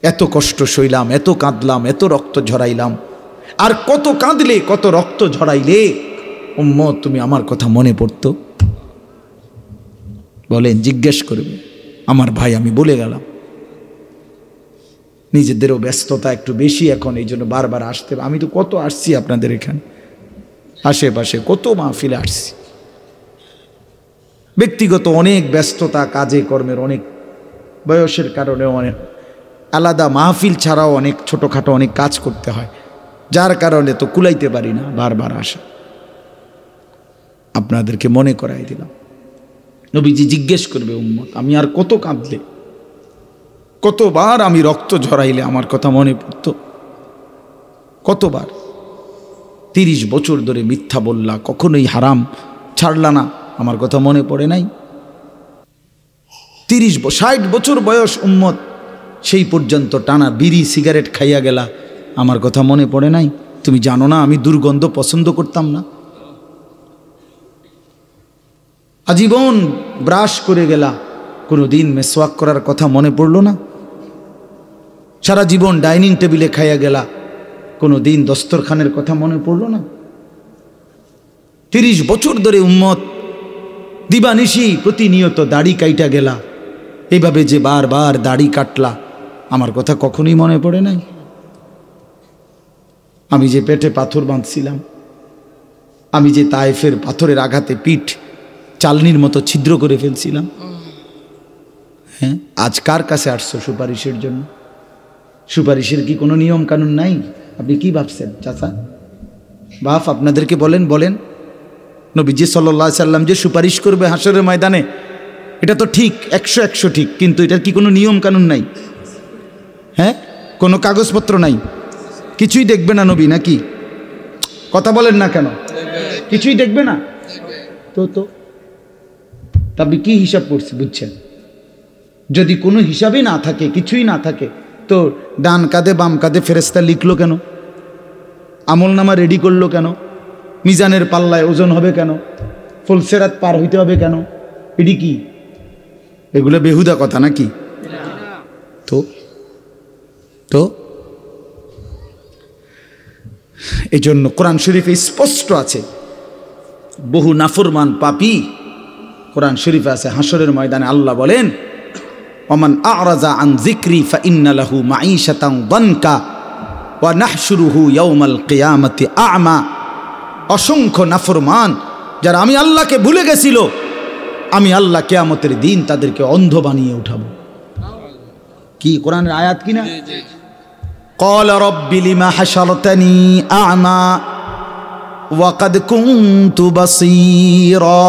এত কষ্ট সইলাম, এত কাঁদলাম, এত রক্ত ঝরাইলাম, আর কত কাঁদলে কত রক্ত ঝরাইলে উম্মত তুমি আমার কথা মনে পড়তো? বলেন, জিজ্ঞেস করবে আমার ভাই, আমি বলে গেলাম। নিজেদেরও ব্যস্ততা একটু বেশি এখন, এই জন্য বারবার আসতে, আমি তো কত আসছি আপনাদের এখানে, আশেপাশে কত মাহফিলে আসছি, ব্যক্তিগত অনেক ব্যস্ততা, কাজে কর্মের অনেক, বয়সের কারণে অনেক আলাদা মাহফিল ছাড়াও অনেক ছোটোখাটো অনেক কাজ করতে হয়, যার কারণে তো কুলাইতে পারি না বারবার আসা। আপনাদেরকে মনে করাই দিলাম। নবীজি জিজ্ঞেস করবে, উম্মত আমি আর কত কাঁদলে, কতবার আমি রক্ত ঝরাইলে আমার কথা মনে পড়তো? কতবার? 30 বছর ধরে মিথ্যা বললা, কখনোই হারাম ছাড়লা না, আমার কথা মনে পড়ে নাই? 60 বছর বয়স উম্মত, সেই পর্যন্ত টানা বিড়ি সিগারেট খাইয়া গেলা, আমার কথা মনে পড়ে নাই? তুমি জানো না আমি দুর্গন্ধ পছন্দ করতাম না? আজীবন ব্রাশ করে গেলা, কোনো দিন মেসওয়াক করার কথা মনে পড়লো না? সারা জীবন ডাইনিং টেবিলে খাইয়া গেলা, কোনো দিন দস্তরখানের কথা মনে পড়লো না? 30 বছর ধরে উম্মত দিবানিশি প্রতিনিয়ত দাড়ি কাইটা গেলা, এইভাবে যে বারবার দাড়ি কাটলা, আমার কথা কখনোই মনে পড়ে নাই? আমি যে পেটে পাথর বাঁধছিলাম, আমি যে তায়েফের পাথরের আঘাতে পিঠ চালনির মতো ছিদ্র করে ফেলছিলাম, হ্যাঁ, আজ কার কাছে আসছো সুপারিশের জন্য? সুপারিশের কি কোনো নিয়ম কানুন নাই? আপনি কি ভাবছেন চাচা বাপ? আপনাদেরকে বলেন নবীজি সাল্লাল্লাহু আলাইহি সাল্লাম যে সুপারিশ করবে হাসরের ময়দানে, এটা তো ঠিক, 100 ঠিক, কিন্তু এটার কি কোনো নিয়ম কানুন নাই? হ্যাঁ, কোনো কাগজপত্র নাই, কিছুই দেখবে না নবী নাকি? কথা বলেন না কেন? কিছুই দেখবে না তো আপনি কি হিসাব করছি? বুঝছেন, যদি কোনো হিসাবই না থাকে, কিছুই না থাকে, তো ডান কাঁধে বাম কাঁধে ফেরেশতা লিখলো কেন? আমলনামা রেডি করলো কেন? মিজানের পাল্লায় ওজন হবে কেন? ফুলসেরাত পার হইতে হবে কেন? এটি কি? এগুলো বেহুদা কথা নাকি? তো এই জন্য কোরআন শরীফে স্পষ্ট আছে, বহু নাফরমান পাপী কোরআন শরীফে আছে হাসরের ময়দানে আল্লাহ বলেন ওমান আ'রাযা আন যিকরি ফাইন্না লাহু মাঈশাতান দানকা ওয়া নাহশুরুহু ইয়াওমাল কিয়ামাতি আ'মা। অসংখ্য নাফরমান যারা আমি আল্লাহকে ভুলে গেছিল, আমি আল্লাহ কিয়ামতের দিন তাদেরকে অন্ধ বানিয়ে উঠাবো। কি কোরআনের আয়াত কিনা? ক্বালা রাব্বি লিমা হাশারতানি আ'মা ওয়া ক্বাদ কুনতু বাসীরা।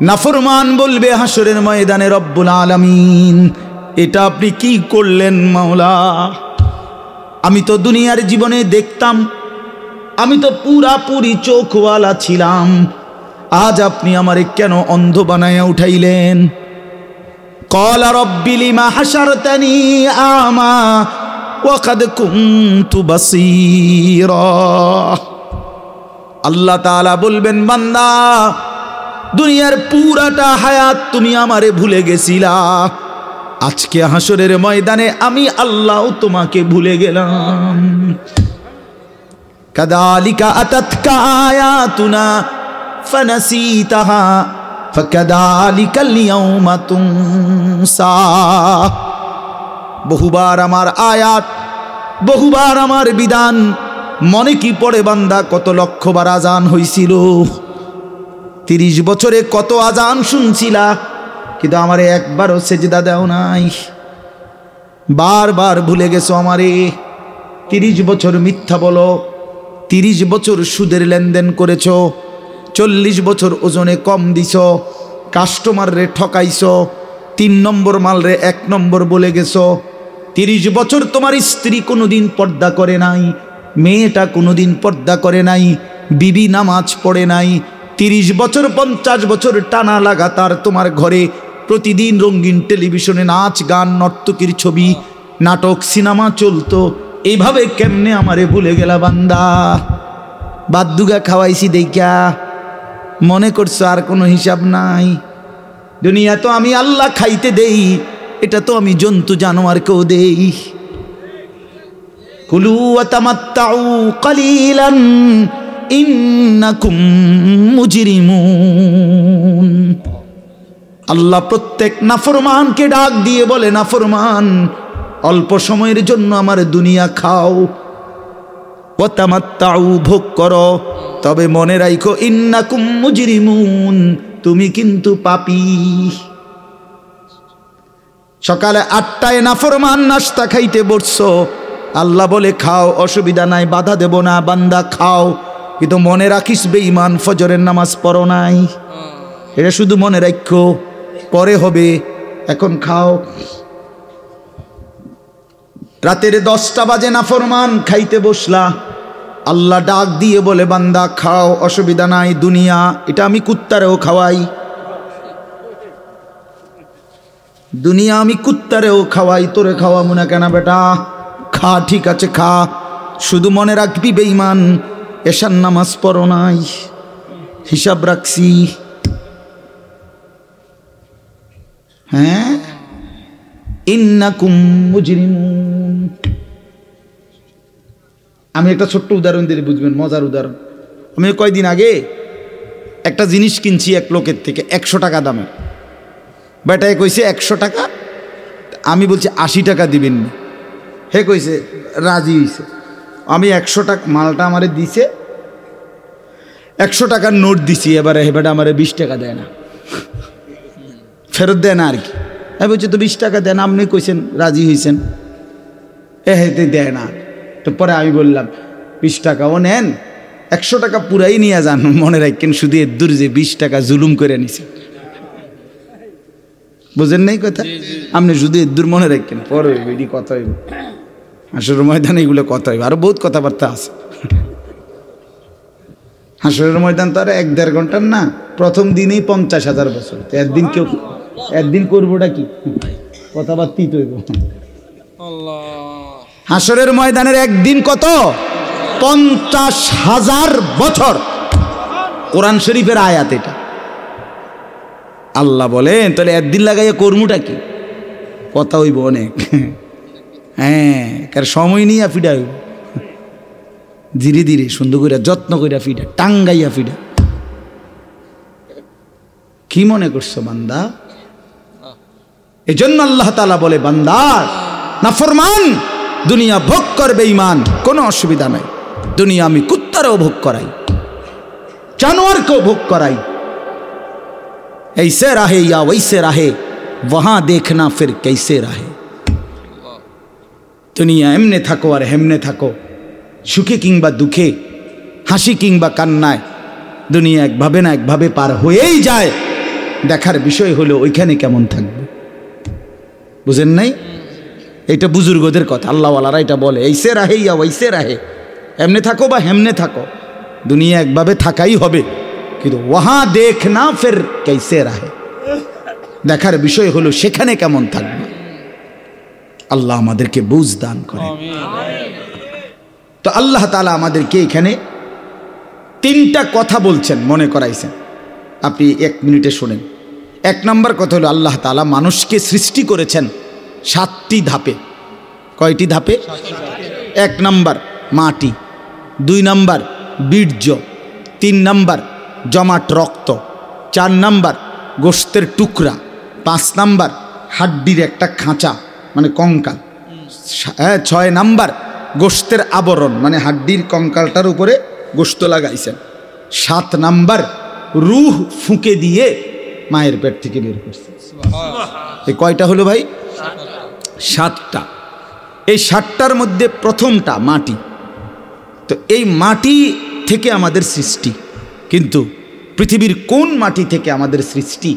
নাফরমান বলবে হাসরের ময়দানে, রব্বুল আলামিন এটা আপনি কি করলেন মাওলা? আমি তো দুনিয়ার জীবনে দেখতাম, আমি তো পুরাপুরি চোখওয়ালা ছিলাম, আজ আপনি আমারে কেন অন্ধ বানায়া উঠাইলেন? ক্বালা রাব্বি লিমা হাশারতানি আ'মা ওয়া ক্বাদ কুনতু বাসীরা। আল্লাহ তাআলা বলবেন, বান্দা দুনিয়ার পুরাটা হায়াত তুমি আমারে ভুলে গেছিলা, আজকে হাসরের ময়দানে আমি আল্লাহ তোমাকে ভুলে গেলাম। কাযালিকা আতাতকা আয়াতুনা ফানাসিতাহা ফাকাযালিকাল ইয়াওমা তুনসা। বহুবার আমার আয়াত, বহুবার আমার বিধান মনে কি পড়ে বান্দা? কত লক্ষবার আজান হইছিল, 30 বছরে কত আজান শুনছিলা, কিন্তু আমারে একবারও সেজদা দাও নাই। বারবার ভুলে গেছো আমারে। 30 বছর মিথ্যা বলো, 30 বছর সুদের লেনদেন করেছ, 40 বছর ওজনে কম দিছ, কাস্টমার রে ঠকাইছ, 3 নম্বর মাল রে 1 নম্বর বলে গেছো। 30 বছর তোমার স্ত্রী কোনোদিন পর্দা করে নাই, মেয়েটা কোনোদিন পর্দা করে নাই, বিবি নামাজ পড়ে নাই। 30 বছর 50 বছর টানা লাগাতার তোমার ঘরে প্রতিদিন রঙিন টেলিভিশনে নাচ গান নর্তকীর ছবি নাটক সিনেমা চলতো। এইভাবে কেমনে আমারে ভুলে গেলা বান্দা? বাদ্দুগা খাওয়াইছি দেখিয়া মনে করছো আর কোনো হিসাব নাই? দুনিয়া তো আমি আল্লাহ খাইতে দেই, এটা তো আমি জন্তু জানোয়ারকেও দেই। কুলু ওয়া তামাত্তাউ কালিলান ইন্নাকুম মুজরিমুন। আল্লাহ প্রত্যেক নাফরমানকে ডাক দিয়ে বলে, নাফরমান অল্প সময়ের জন্য আমার দুনিয়া খাও, ওয়া তামাত্তাউ ভোগ করো, তবে মনে রাখো ইন্নাকুম মুজরিমুন, তুমি কিন্তু পাপী। সকালে 8টায় নাফরমান নাস্তা খাইতে বসছো, আল্লাহ বলে খাও, অসুবিধা নাই, বাধা দেব না, বান্দা খাও, কিন্তু মনে রাখিস বেঈমান ফজরের নামাজ পড়ো নাই। এটা শুধু মনে রাখো, পরে হবে, এখন খাও। রাতের 10টা বাজে নাফরমান খাইতে বসলা, আল্লাহ ডাক দিয়ে বলে, বান্দা খাও, অসুবিধা নাই, দুনিয়া এটা আমি কুত্তারেও খাওয়াই, দুনিয়া আমি কুত্তারেও খাওয়াই, তোরে খাওয়াবো না কেন বেটা? খা, ঠিক আছে খা, শুধু মনে রাখবি বেঈমান এশার নামাজ পড়ো নাই, হিসাব রাখছি। হ্যাঁ, ইন্নাকুম মুজরিমুন। আমি একটা ছোট্ট উদাহরণ দিলে বুঝবেন, মজার উদাহরণ। আমি কয়দিন আগে একটা জিনিস কিনছি এক লোকের থেকে 100 টাকা দামে। বেটায় কইছে 100 টাকা, আমি বলছি 80 টাকা দিবেন। হে কইছে রাজি হইছে। আমি 100 টাকা মালটা আমারে দিছে, 100 টাকার নোট দিছি। এবারে হেবাটা আমারে 20 টাকা দেয় না, ফেরত দেয় না আর কি। আমি বলছি তো 20 টাকা দেন, আপনি কইছেন রাজি হয়েছেন, হেতে দেয় না। তো পরে আমি বললাম 20 টাকাও নেন, 100 টাকা পুরাই নিয়ে যান, মনে রাখেন শুধু এর দূর যে 20 টাকা জুলুম করে নিছে। বুঝেন নাই কথা? আপনি শুধু এর দূর মনে রাখেন, পরে এটি কথা হইব, হাসরের ময়দানে এগুলো কথা হইব, আরো বহুত কথাবার্তা আছে। হাসরের ময়দান তো আর 1-1.5 ঘন্টার না, প্রথম দিনেই 50,000 বছর। তো একদিন কেউ একদিন করবোটা কি কথাবার্তাই তো হইব। হাসরের ময়দানের একদিন কত? 50,000 বছর। কোরআন শরীফের আয়াত এটা। আল্লাহ বলেন তাহলে একদিন লাগাইয়া কর্মটা কি? কথা হইব অনেক। হ্যাঁ, কার সময় নিয়ে ফিডা হইব, ধীরে ধীরে সুন্দর করে যত্ন করে ফিডা, টাঙ্গাইয়া ফিডা। কি মনে করছো বান্দা? এজন্য আল্লাহ তাআলা বলে, বান্দার নাফরমান দুনিয়া ভোগ করবে ঈমান, কোনো অসুবিধা নাই। দুনিয়া আমি কুত্তারও ভোগ করাই, জানোয়ারকেও ভোগ করাই। ऐसे रहे या वैसे रहे वहां देखना फिर कैसे रहे। দুনিয়া এমনে থাকো আর হেমনে থাকো, সুখে কিংবা দুঃখে, হাসি কিংবা কান্নায়, দুনিয়া একভাবে না একভাবে পার হয়েই যায়। দেখার বিষয় হলো ওইখানে কেমন থাকবে। বুঝেন নাই? এটা বুজুর্গদের কথা, আল্লাহওয়ালারা এটা বলে, ऐसे रहे या वैसे रहे, এমনে থাকো বা হেমনে থাকো, দুনিয়া একভাবে থাকাই হবে, কিন্তু ওয়াহা দেখনা ফির कैसे रहे, দেখার বিষয় হলো সেখানে কেমন থাকবে। আল্লাহ আমাদেরকে বুঝ দান করে। তো আল্লাহ তাআলা আমাদেরকে এখানে তিনটা কথা বলছেন, মনে করাইছেন। আপনি 1 মিনিটে শুনেন। 1 নম্বর কথা হলো আল্লাহ তাআলা মানুষকে সৃষ্টি করেছেন 7টি ধাপে। কয়টি ধাপে? 1 নম্বর মাটি, 2 নম্বর বীর্য, 3 নম্বর জমাট রক্ত, 4 নম্বর গোশতের টুকরা, 5 নম্বর হাড্ডির একটা খাঁচা মানে কঙ্কাল, 6 নম্বর গোশতের আবরণ মানে হাড্ডির কঙ্কালটার উপরে গোশত লাগাইছেন, 7 নম্বর রূহ ফুঁকে দিয়ে মায়ের পেট থেকে বের করছে। এই কয়টা হলো ভাই? 7টা। এই 7টার মধ্যে প্রথমটা মাটি। তো এই মাটি থেকে আমাদের সৃষ্টি, কিন্তু পৃথিবীর কোন মাটি থেকে আমাদের সৃষ্টি,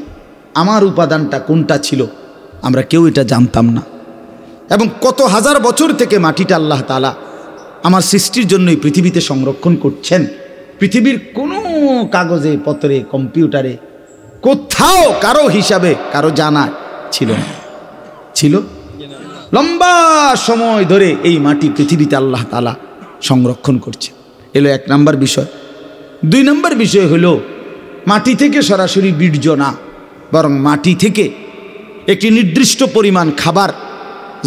আমার উপাদানটা কোনটা ছিল, আমরা কেউ এটা জানতাম না। এবং কত হাজার বছর থেকে মাটিটা আল্লাহ তাআলা আমার সৃষ্টির জন্যই পৃথিবীতে সংরক্ষণ করছেন। পৃথিবীর কোনো কাগজে পত্রে কম্পিউটারে কোথাও কারো হিসাবে কারো জানা ছিল না। ছিল লম্বা সময় ধরে এই মাটি পৃথিবীতে আল্লাহ তাআলা সংরক্ষণ করছে। এলো 1 নম্বর বিষয়। 2 নম্বর বিষয় হলো মাটি থেকে সরাসরি বীর্য না, বরং মাটি থেকে একটি নির্দিষ্ট পরিমাণ খাবার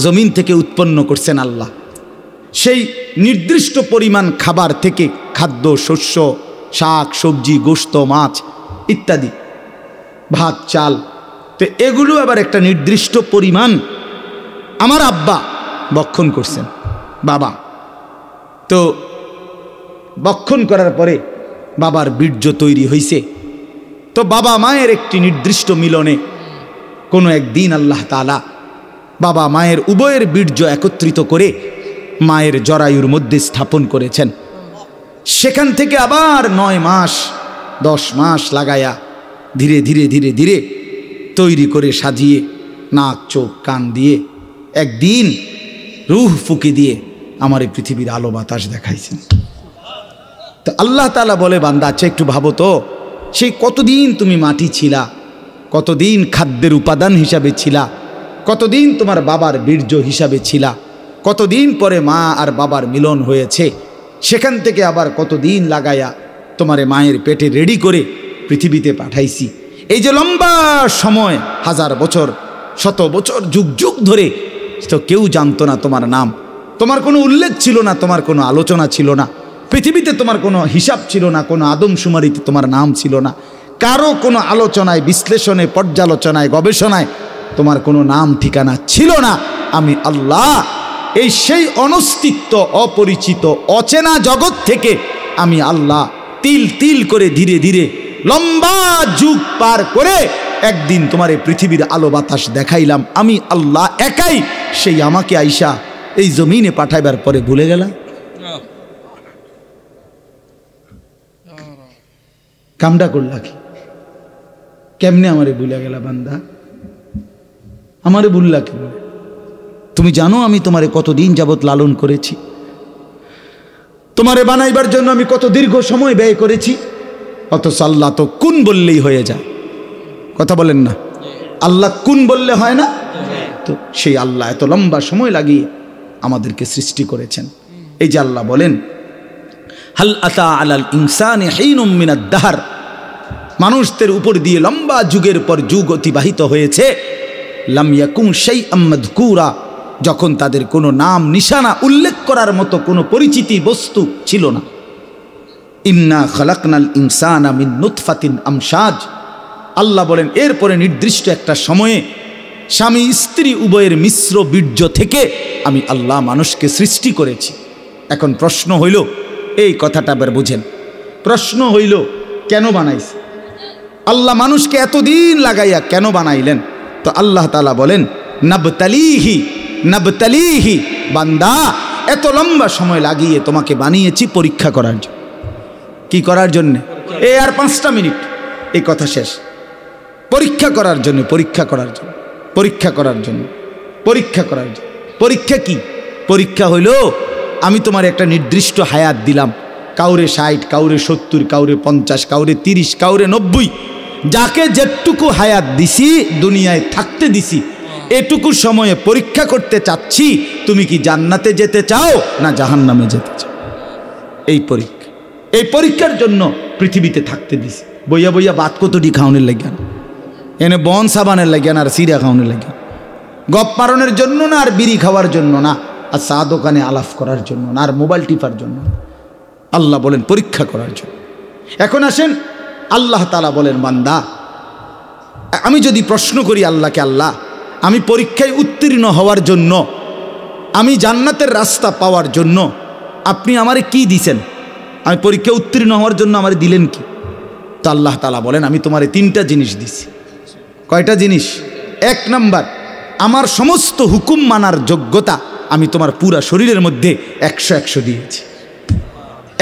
জমিন থেকে উৎপন্ন করছেন আল্লাহ। সেই নির্দিষ্ট পরিমাণ খাবার থেকে খাদ্য, শস্য, শাক সবজি, গোশত, মাছ ইত্যাদি, ভাত চাল, তো এগুলো আবার একটা নির্দিষ্ট পরিমাণ আমার আব্বা বক্ষণ করছেন, বাবা। তো বক্ষণ করার পরে বাবার বীর্য তৈরি হয়েছে। তো বাবা মায়ের একটি নির্দিষ্ট মিলনে কোনো একদিন আল্লাহ তাআলা বাবা মায়ের উভয়ের বীর্য একত্রিত করে মায়ের জরায়ুর মধ্যে স্থাপন করেছেন। সেখান থেকে আবার 9 মাস 10 মাস লাগায়া ধীরে ধীরে ধীরে ধীরে তৈরি করে সাজিয়ে নাক চোখ কান দিয়ে একদিন রূহ ফুঁকে দিয়ে আমার এই পৃথিবীর আলো বাতাস দেখাইছেন। তো আল্লাহ তাআলা বলে, বান্দা আচ্ছা একটু ভাবো তো, সেই কতদিন তুমি মাটি ছিলা, কতদিন খাদ্যের উপাদান হিসাবে ছিলা, কতদিন তোমার বাবার বীর্য হিসাবে ছিলা, কতদিন পরে মা আর বাবার মিলন হয়েছে, সেখান থেকে আবার কতদিন লাগায়া তোমারে মায়ের পেটে রেডি করে পৃথিবীতে পাঠাইছি। এই যে লম্বা সময়, 1000 বছর, 100 বছর, যুগ যুগ ধরে তো কেউ জানতো না তোমার নাম, তোমার কোনো উল্লেখ ছিল না, তোমার কোনো আলোচনা ছিল না, পৃথিবীতে তোমার কোনো হিসাব ছিল না, কোনো আদমশুমারিতে তোমার নাম ছিল না, কারো কোনো আলোচনায়, বিশ্লেষণে, পর্যালোচনায়, গবেষণায় তোমার কোনো নাম ঠিকানা ছিল না। আমি আল্লাহ এই সেই অনস্তিত্ব, অপরিচিত, অচেনা জগৎ থেকে আমি আল্লাহ তিল তিল করে ধীরে ধীরে লম্বা যুগ পার করে একদিন তোমার এই পৃথিবীর আলো বাতাস দেখাইলাম। আমি আল্লাহ একাই, সেই আমাকে আইসা এই জমিনে পাঠাইবার পরে ভুলে গেলাম। কামটা করলা কি? কেমনে আমারে ভুলে গেলা বান্দা? আমারে ভুললা কেন? তুমি জানো আমি তোমারে কতদিন যাবত লালন করেছি, তোমারে বানাইবার জন্য আমি কত দীর্ঘ সময় ব্যয় করেছি, অথচ আল্লাহ তো কুন বললেই হয়ে যায়। কথা বলেন না? আল্লাহ কুন বললে হয় না? তো সেই আল্লাহ এত লম্বা সময় লাগিয়ে আমাদেরকে সৃষ্টি করেছেন। এই যে আল্লাহ বলেন, হাল আতা আলাল ইনসানি হিনুম মিনাদ দাহর, মানুষদের উপর দিয়ে লম্বা যুগের পর যুগ অতিবাহিত হয়েছে, লাম ইয়াকুম শাইআম মাযকুরা, যখন তাদের কোনো নাম নিশানা উল্লেখ করার মতো কোনো পরিচিতি বস্তু ছিল না। ইন্না খালাকনাল ইনসানা মিন নুতফাতিন আমশাজ, আল্লাহ বলেন এরপরে নির্দিষ্ট একটা সময়ে স্বামী স্ত্রী উভয়ের মিশ্র বীর্য থেকে আমি আল্লাহ মানুষকে সৃষ্টি করেছি। এখন প্রশ্ন হইল, এই কথাটা আবার বুঝেন, প্রশ্ন হইল কেন বানাইছে আল্লাহ মানুষকে এতদিন লাগাইয়া কেন বানাইলেন? তো আল্লাহ তাআলা বলেন নাবতালিহি নাবতালিহি, বান্দা এত লম্বা সময় লাগিয়ে তোমাকে বানিয়েছি পরীক্ষা করার জন্য। কি করার জন্য? এই আর 5টা মিনিট, এই কথা শেষ। পরীক্ষা করার জন্য, পরীক্ষা করার জন্য, পরীক্ষা করার জন্য, পরীক্ষা করার জন্য। পরীক্ষা কি? পরীক্ষা হইল আমি তোমার একটা নির্দিষ্ট হায়াত দিলাম, কাউরে 60, কাউরে 70, কাউরে 50, কাউরে 30, কাউরে 90, যাকে যেটুকু হায়াত দিছি দুনিয়ায় থাকতে দিছি, এটুকু সময়ে পরীক্ষা করতে চাচ্ছি তুমি কি জান্নাতে যেতে চাও না জাহান্নামে যেতে চাও। এই পরীক্ষা, এই পরীক্ষার জন্য পৃথিবীতে থাকতে দিছি। বইয়া বইয়া বাত কতটি খাওয়ানোর লাগিয়া না, এনে বন সাবানের লাগিয়া না, আর সিরা খাওয়ানোর লাগিয়া, গপ মারণের জন্য না, আর বিড়ি খাওয়ার জন্য না, আর চা দোকানে আলাপ করার জন্য না, আর মোবাইল টিপার জন্য না। আল্লাহ বলেন পরীক্ষা করার জন্য। এখন আসেন, আল্লাহ তাআলা বলেন বান্দা, আমি যদি প্রশ্ন করি আল্লাহকে, আল্লাহ আমি পরীক্ষায় উত্তীর্ণ হওয়ার জন্য, আমি জান্নাতের রাস্তা পাওয়ার জন্য আপনি আমারে কি দিছেন? আমি পরীক্ষায় উত্তীর্ণ হওয়ার জন্য আমারে দিলেন কি? তো আল্লাহ তাআলা বলেন আমি তোমারে 3টা জিনিস দিছি। কয়টা জিনিস? 1 নাম্বার, আমার সমস্ত হুকুম মানার যোগ্যতা আমি তোমার পুরা শরীরের মধ্যে 100 দিয়েছি।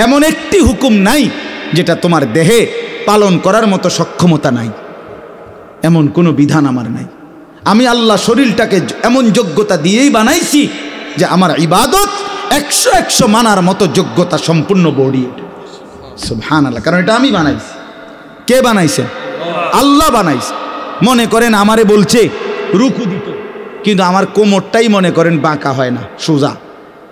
এমন একটি হুকুম নাই যেটা তোমার দেহে পালন করার মতো সক্ষমতা নাই, এমন কোনো বিধান আমার নাই। আমি আল্লাহ শরীরটাকে এমন যোগ্যতা দিয়েই বানাইছি যে আমার ইবাদত 100 মানার মতো যোগ্যতা সম্পূর্ণ বডি। সুবহানাল্লাহ, কারণ এটা আমি বানাইছি। কে বানাইছে? আল্লাহ বানাইছে। মনে করেন আমারে বলছে রুকু দিত, কিন্তু আমার কোমরটাই মনে করেন বাঁকা হয় না, সোজা।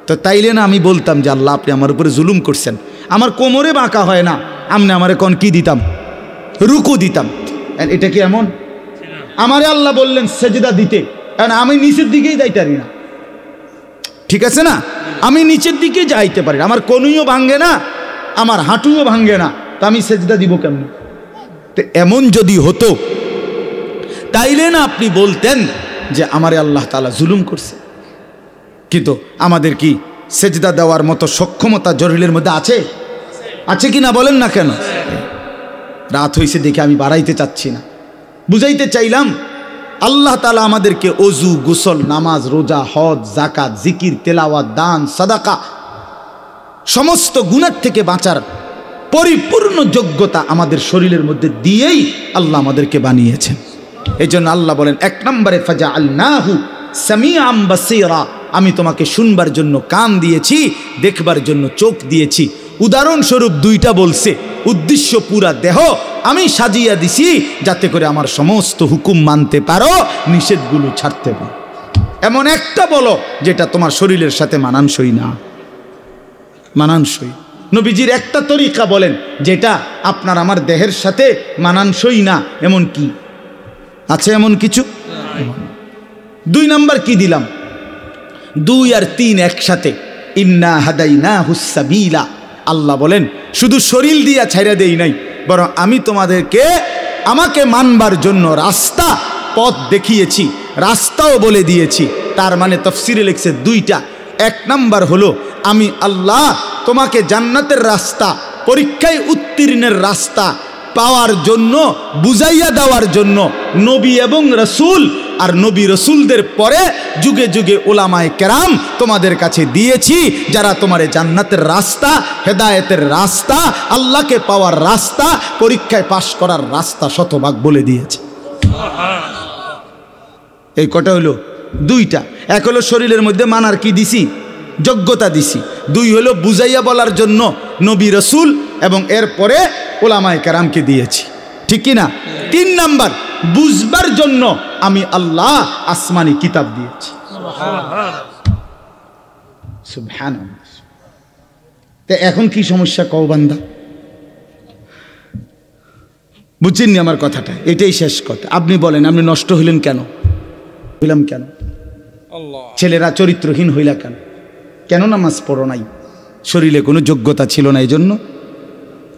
তো তাইলে না আমি বলতাম যে আল্লাহ আপনি আমার উপরে জুলুম করছেন, আমার কোমরে বাঁকা হয় না, আপনি আমারে কোন কি দিতাম? রুকু দিতাম। এটা কি এমন? আমারে আল্লাহ বললেন সেজদা দিতে, আমি নিচের দিকেই যাইতে পারি না, ঠিক আছে না? আমি নিচের দিকে যাইতে পারি না, আমার কনুইও ভাঙ্গে না, আমার হাঁটুও ভাঙ্গে না, তা আমি সেজদা দিব কেমন? তো এমন যদি হতো তাইলে না আপনি বলতেন যে আমারে আল্লাহ তাআলা জুলুম করছে। কিন্তু আমাদের কি সেজদা দেওয়ার মতো সক্ষমতা জরিলের মধ্যে আছে? আছে কি না বলেন না কেন? রাত হইছে দেখে আমি বাড়াইতে চাচ্ছি না, বুঝাইতে চাইলাম আল্লাহ তাআলা আমাদেরকে ওযু, গোসল, নামাজ, রোজা, হজ, যাকাত, জিকির, তেলাওয়াত, দান, সাদাকা, সমস্ত গুনাহ থেকে বাঁচার পরিপূর্ণ যোগ্যতা আমাদের শরীরের মধ্যে দিয়েই আল্লাহ আমাদেরকে বানিয়েছেন। এই জন্য আল্লাহ বলেন 1 নম্বরে ফাজআলনাহু সামিআম বাসীরা, আমি তোমাকে শুনবার জন্য কান দিয়েছি, দেখবার জন্য চোখ দিয়েছি। উদাহরণস্বরূপ 2টা বলছে, উদ্দেশ্য পুরা দেহ আমি সাজিয়ে দিছি যাতে করে আমার সমস্ত হুকুম মানতে পারো, নিষেধগুলো ছাড়তে পারো। এমন একটা বলো যেটা তোমার শরীরের সাথে মানানসই না, মানানসই। নবীজির একটা তরিকা বলেন যেটা আপনার আমার দেহের সাথে মানানসই না, এমন কি আছে? এমন কিছু? 2 নাম্বার কি দিলাম? 2 আর 3 একসাথে, ইন্না হাদাইনাহুস সাবিলা। আল্লাহ বলেন শুধু শরীর দিয়া ছাইরা দেই নাই, বরং আমি তোমাদেরকে আমাকে মানবার জন্য রাস্তা, পথ দেখিয়েছি, রাস্তাও বলে দিয়েছি। তার মানে তাফসীরে লিখছে 2টা। 1 নাম্বার হলো আমি আল্লাহ তোমাকে জান্নাতের রাস্তা, পরীক্ষায় উত্তীর্ণের রাস্তা পাওয়ার জন্য, বুঝাইয়া দেওয়ার জন্য নবী এবং রসুল আর নবী রসুলদের পরে যুগে যুগে ওলামায়ে কেরাম তোমাদের কাছে দিয়েছি, যারা তোমারে জান্নাতের রাস্তা, হেদায়েতের রাস্তা, আল্লাহকে পাওয়ার রাস্তা, পরীক্ষায় পাশ করার রাস্তা শতভাগ বলে দিয়েছে। এই কটা হলো 2টা। 1 হলো শরীরের মধ্যে মানার কি দিছি? যোগ্যতা দিছি। 2 হলো বুঝাইয়া বলার জন্য নবী রসুল এবং এরপরে ওলামায়ে কেরামকে দিয়েছি, ঠিক কি না? 3 নাম্বার বুঝবার জন্য আমি আল্লাহ আসমানি কিতাব দিয়েছি। সুবহানাল্লাহ। তা এখন কি সমস্যা কও বান্দা? বুঝছেননি আমার কথাটা? এটাই শেষ কথা। আপনি বলেন আপনি নষ্ট হইলেন কেন? হইলাম কেন? ছেলেরা চরিত্রহীন হইলা কেন? কেন নামাজ পড়ো নাই? শরীরে কোনো যোগ্যতা ছিল না এজন্য?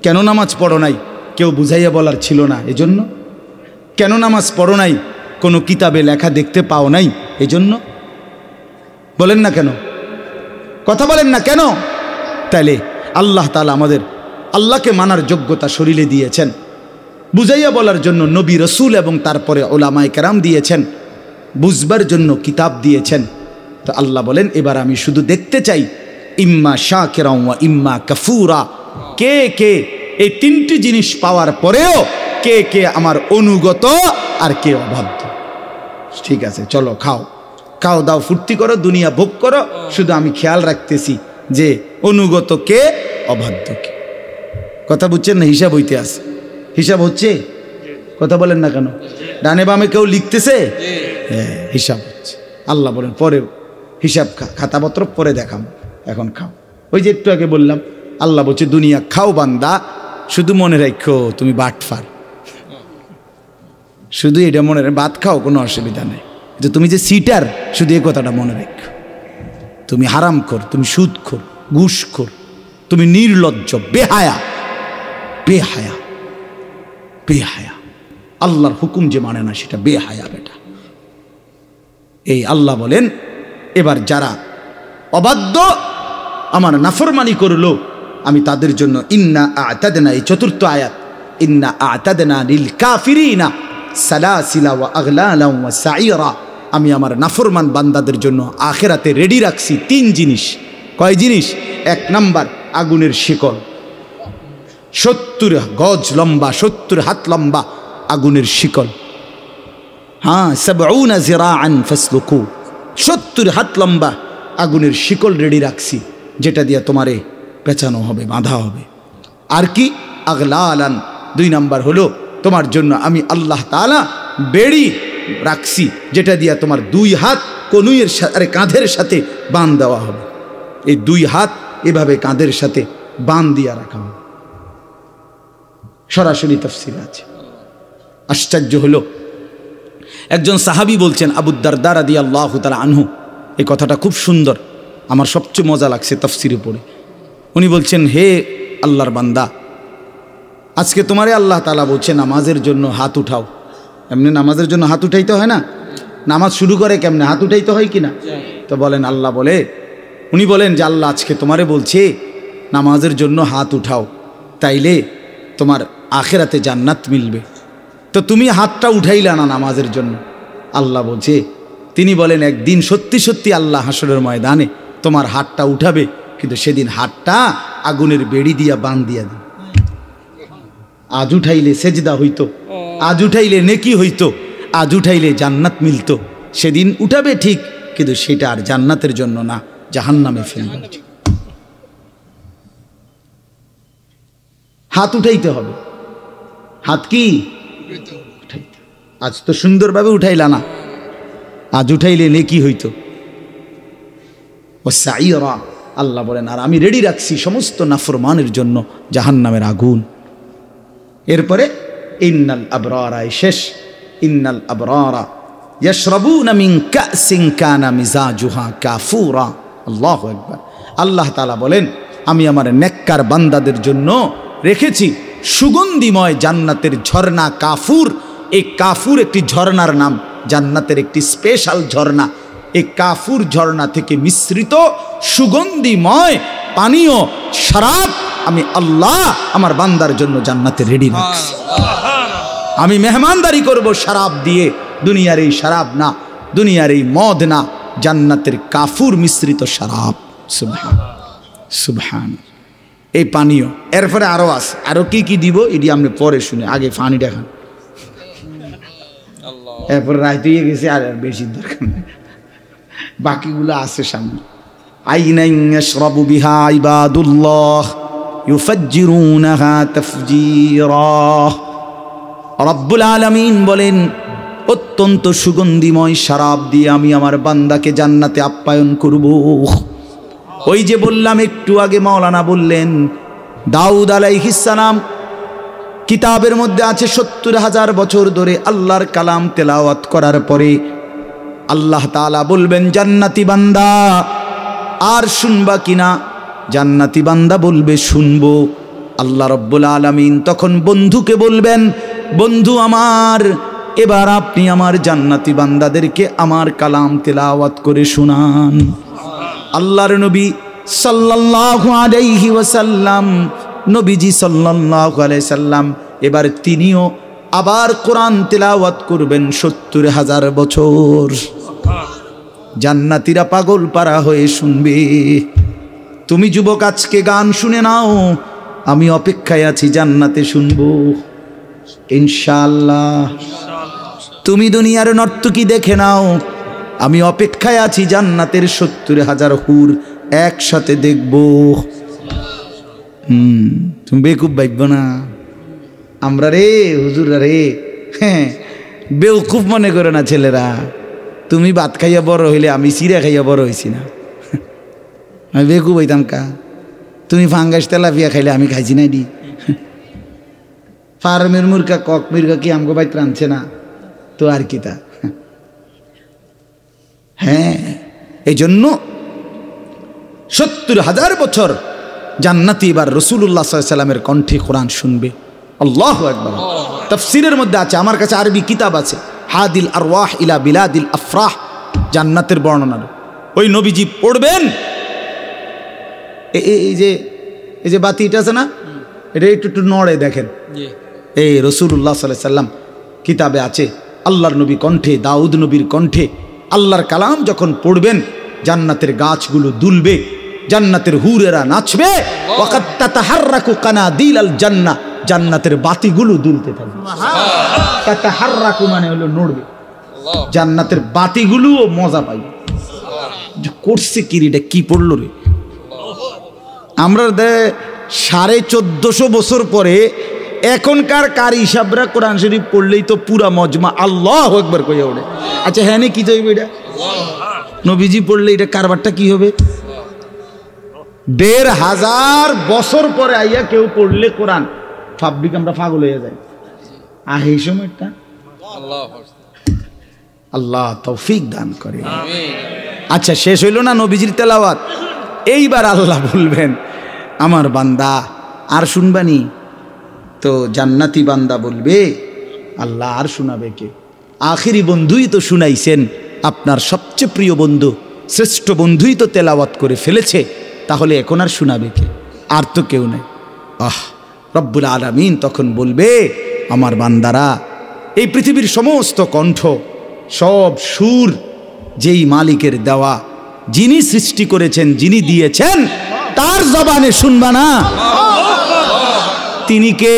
কেন নামাজ পড়ো নাই? কেউ বুঝাইয়া বলার ছিল না এজন্য? কেন নামাজ পড়ো নাই? কোনো কিতাবে লেখা দেখতে পাও নাই, এজন্য বলেন না কেন? কথা বলেন না কেন? তাইলে আল্লাহ তাআলা আমাদের আল্লাহকে মানার যোগ্যতা শরীরে দিয়েছেন, বুঝাইয়া বলার জন্য নবী রসুল এবং তারপরে ওলামায়ে কেরাম দিয়েছেন, বুঝবার জন্য কিতাব দিয়েছেন। তো আল্লাহ বলেন এবার আমি শুধু দেখতে চাই ইম্মা শাকিরা ওয়া ইম্মা কাফুরা, কে কে এই তিনটি জিনিস পাওয়ার পরেও কে কে আমার অনুগত আর কে অবাধ্য। ঠিক আছে, চলো খাও, খাও দাও, ফুর্তি করো, দুনিয়া ভোগ করো, শুধু আমি খেয়াল রাখতেছি যে অনুগত কে, অবাধ্য কে। কথা বুঝছেন না? হিসাব হইতে আছে, হিসাব হচ্ছে। কথা বলেন না কেন? ডানে বামে কেউ লিখতেছে? হ্যাঁ, হিসাব হচ্ছে। আল্লাহ বলেন পরে হিসাব খাতাপত্র পরে দেখাম, এখন খাও। ওই যে একটু আগে বললাম, আল্লাহ বলছে দুনিয়া খাও বান্দা, শুধু মনে রাখো তুমি বাটফার। শুধু এটা মনে রাখ, ভাত খাও কোনো অসুবিধা নেই, যে তুমি যে সিটার, শুধু এই কথাটা মনে রাখো। তুমি হারামখোর, তুমি সুদখোর, ঘুষখোর, তুমি নির্লজ্জ, বেহায়া, বেহায়া, বেহায়া। আল্লাহর হুকুম যে মানে না সেটা বেহায়া বেটা। এই আল্লাহ বলেন এবার যারা অবাধ্য, আমার নাফরমানি করলো, আমি তাদের জন্য ইন্না আ'তাদনা, এই চতুর্থ আয়াত, ইন্না আ'তাদনা লিল কাফিরিনা সালাসিলা ওয়া আগলালা ওয়া সাইরা, আমি আমার নাফরমান বান্দাদের জন্য আখিরাতে রেডি রাখছি তিন জিনিস। কয় জিনিস? এক নাম্বার আগুনের শিকল, 70 গজ লম্বা, 70 হাত লম্বা আগুনের শিকল। হ্যাঁ, 70 জিরাআন ফাসলুকু, 70 হাত লম্বা আগুনের শিকল রেডি রাখছি, যেটা দিয়ে তোমারে পেঁচানো হবে, বাঁধা হবে। আর কি? আগলালান, 2 নাম্বার হলো তোমার জন্য আমি আল্লাহ তাআলা বেড়ি রাখছি, যেটা দিয়া তোমার 2 হাত কনুইয়ের সাথে, কাঁধের সাথে বাঁধ দেওয়া হবে। এই 2 হাত এভাবে কাঁধের সাথে বাঁধ দিয়া রাখা হবে। সরাসরি তাফসীরে আছে। আশ্চর্য হলো, একজন সাহাবী বলছেন, আবু দারদা রাদিয়াল্লাহু তাআলা আনহু, এই কথাটা খুব সুন্দর, আমার সবচেয়ে মজা লাগছে তাফসীরে পড়ে। উনি বলছেন, হে আল্লাহর বান্দা, আজকে তোমারে আল্লাহ তাআলা বলছে নামাজের জন্য হাত উঠাও। এমনি নামাজের জন্য হাত উঠাইতে হয় না? নামাজ শুরু করে কেমনে? হাত উঠাইতে হয় কিনা? তো বলেন আল্লাহ বলে, উনি বলেন যে আল্লাহ আজকে তোমারে বলছে নামাজের জন্য হাত উঠাও, তাইলে তোমার আখিরাতে জান্নাত মিলবে। তো তুমি হাতটা উঠাইলা না নামাজের জন্য। আল্লাহ বলছে, তিনি বলেন একদিন সত্যি সত্যি আল্লাহ হাসরের ময়দানে তোমার হাতটা উঠাবে, কিন্তু সেদিন হাতটা আগুনের বেড়ি দিয়া বাঁধ দিয়া দিবে। আজ উঠাইলে সেজদা হইতো, আজ উঠাইলে নেকি হইতো, আজ উঠাইলে জান্নাত মিলতো। সেদিন উঠাবে ঠিক, কিন্তু সেটা আর জান্নাতের জন্য না, জাহান্নামে ফেলবে। হাত উঠাইতে হবে। হাত কি উঠাইতে? আজ তো সুন্দরভাবে উঠাইলা না, আজ উঠাইলে নেকি হইতো। ও সাইরা, আল্লাহ বলেন আর আমি রেডি রাখছি সমস্ত নাফরমানের জন্য জাহান্নামের আগুন। এরপরে ইন্নাল আবরারা, শেষ, ইন্নাল আবরারা ইয়াশরাবুনা মিন কাসিন কানা মিজাজুহা কাফুরা। আল্লাহু আকবার। আল্লাহ তাআলা বলেন আমি আমার নেককার বান্দাদের জন্য রেখেছি সুগন্ধিময় জান্নাতের ঝর্ণা কাফুর। এই কাফুর একটি ঝর্ণার নাম, জান্নাতের একটি স্পেশাল ঝর্ণা। এই কাফুর ঝর্ণা থেকে মিশ্রিত সুগন্ধিময় পানীয় শরাব আমি আল্লাহ আমার বান্দার জন্য জান্নাতে রেডি রাখছি। আমি মেহমানদারি করব শরাব দিয়ে, দুনিয়ার এই শরাব না, দুনিয়ার এই মদ না, জান্নাতের কাফুর মিশ্রিত শরাব। সুবহান সুবহান। এই পানীয় এরপরে আরো আছে, আরো কি কি দিব এটি আমরা পরে শুনে, আগে পানি দেখান। এরপরে রাত হয়ে গেছে, আর বেশি দরকার নেই, বাকিগুলো আছে সামনে। আইনান ইয়াশরাবু বিহা ইবাদুল্লাহ ইউফাজ্জিরুনাহা তাফজীরা। রব্বুল আলামিন বলেন অত্যন্ত সুগন্ধিময় শরাব দিয়ে আমি আমার বান্দাকে জান্নাতে আপ্যায়ন করব। ওই যে বললাম একটু আগে, মাওলানা বললেন দাউদ আলাইহিস সালাম কিতাবের মধ্যে আছে 70,000 বছর ধরে আল্লাহর কালাম তেলাওয়াত করার পরে আল্লাহ তাআলা বলবেন জান্নাতি বান্দা আর শুনবা কিনা? জান্নাতি বান্দা বলবে শুনবো। আল্লাহ রব্বুল আলামিন তখন বন্ধুকে বলবেন বন্ধু আমার, এবার আপনি আমার জান্নাতি বান্দাদেরকে আমার কালাম তেলাওয়াত করে শোনান। আল্লাহর নবী সাল্লাল্লাহু আলাইহি ওয়াসাল্লাম, নবীজি সাল্লাল্লাহু আলাইহি সাল্লাম এবার তিনিও আবার কোরআন তেলাওয়াত করবেন ৭০,০০০ বছর। জান্নাতীরা পাগল পারা হয়ে শুনবে। তুমি যুবক আজকে গান শুনে নাও, আমি অপেক্ষায় আছি জান্নাতে শুনবো ইনশাআল্লাহ। তুমি দুনিয়ার নর্তকী দেখে নাও, আমি অপেক্ষায় আছি জান্নাতের ৭০,০০০ হুর একসাথে দেখব। তুমি বেকুব ভাবব না আমরা রে হুজুররা রে, হ্যাঁ বেউকুফ মনে করে না ছেলেরা। তুমি ভাত খাইয়া বড় হইলে আমি চিড়া খাইয়া বড় হয়েছি না, আমি বেকুব হইতাম কা? তুমি ফাঙ্গাস তেলাপিয়া খাইলে আমি খাইছি না দি। ফার্মের মুরগা কক মুরগা কি আমগো বাইত রাঁধছে না তো আর কি তা। হ্যাঁ, এই জন্য ৭০,০০০ বছর জান্নাতি এবার রাসূলুল্লাহ সাল্লাল্লাহু আলাইহি ওয়াসাল্লামের কণ্ঠে কোরআন শুনবে। আল্লাহু আকবার। তাফসীরের মধ্যে আছে, আমার কাছে আরবি কিতাব আছে, হাদিল আরওয়াহ ইলা বিলাদিল আফরাহ, জান্নাতের বর্ণনা। ওই নবীজি পড়বেন, এই যে বাতিটা আছে না, এটা একটু নড়ে দেখেন। এই রাসূলুল্লাহ সাল্লাল্লাহু আলাইহি ওয়াসাল্লাম কিতাবে আছে, আল্লাহর নবী কণ্ঠে, দাউদ নবীর কণ্ঠে আল্লাহর কালাম যখন পড়বেন, জান্নাতের গাছগুলো দুলবে, জান্নাতের হুরেরা নাচবে। ওয়াকাত তাতাহাররাকু কানাদিলাল জান্নাহ, জান্নাতের বাতিগুলো দুলতে থাকবে। তাতাহাররাকু মানে হলো নড়বে, জান্নাতের বাতিগুলোও মজা পাইবে। করছে কি রে, কি পড়লো রে? আমরা 1450 বছর পরে এখনকার কারি সাহেবরা কোরআন শরীফ পড়লেই তো পুরা মজমা আল্লাহু আকবার কইয়া ওঠে। আচ্ছা হ্যাঁ কি হইবে এটা? নবীজি পড়লে এটা কারবারটা কি হবে? ১৫০০ বছর পরে আইয়া কেউ পড়লে কোরআন ফাবলিক আমরা পাগল হয়ে যাই। এই সময়টা আল্লাহ তৌফিক দান করে। আচ্ছা শেষ হইল না নবীজির তেলাওয়াত? এইবার আল্লাহ বলবেন আমার বান্দা আর শুনবানি? তো জান্নাতি বান্দা বলবে আল্লাহ আর শোনাবে কে? আখিরি বন্ধুই তো শুনাইছেন, আপনার সবচেয়ে প্রিয় বন্ধু, শ্রেষ্ঠ বন্ধুই তো তেলাওয়াত করে ফেলেছে, তাহলে এখন আর শোনাবে কে? আর তো কেউ নেই। রব্বুল আলামিন তখন বলবে আমার বান্দারা, এই পৃথিবীর সমস্ত কণ্ঠ, সব সুর যেই মালিকের দেওয়া, যিনি সৃষ্টি করেছেন, যিনি দিয়েছেন, তার জবানে শুনবা না? তিনি কে?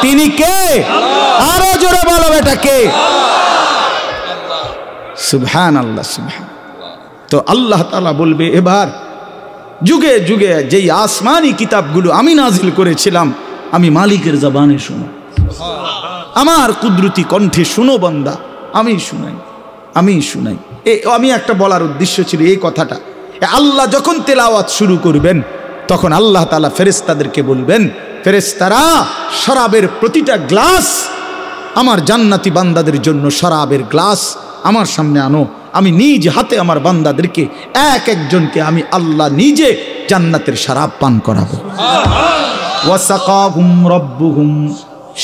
তিনি কে? আরো জোরে বলো বেটা কে? সুবহানাল্লাহ, সুবহান। তো আল্লাহ তাআলা বলবে এবার যুগে যুগে যেই আসমানি কিতাবগুলো আমি নাজিল করেছিলাম, আমি মালিকের জবানে শুনো, আমার কুদরতি কণ্ঠে শুনো বান্দা, আমি শুনাই, আমি শুনাই। আমি একটা বলার উদ্দেশ্য ছিল এই কথাটা। আল্লাহ যখন তেলাওয়াত শুরু করবেন, তখন আল্লাহ তাআলা ফেরেশতাদেরকে বলবেন, ফেরেশতারা শরাবের প্রতিটা গ্লাস, আমার জান্নাতি বান্দাদের জন্য শরাবের গ্লাস আমার সামনে আনো। আমি নিজ হাতে আমার বান্দাদেরকে এক একজনকে আমি আল্লাহ নিজে জান্নাতের শরাব পান করাবো। ওয়াসাকাহুম রাব্বুহুম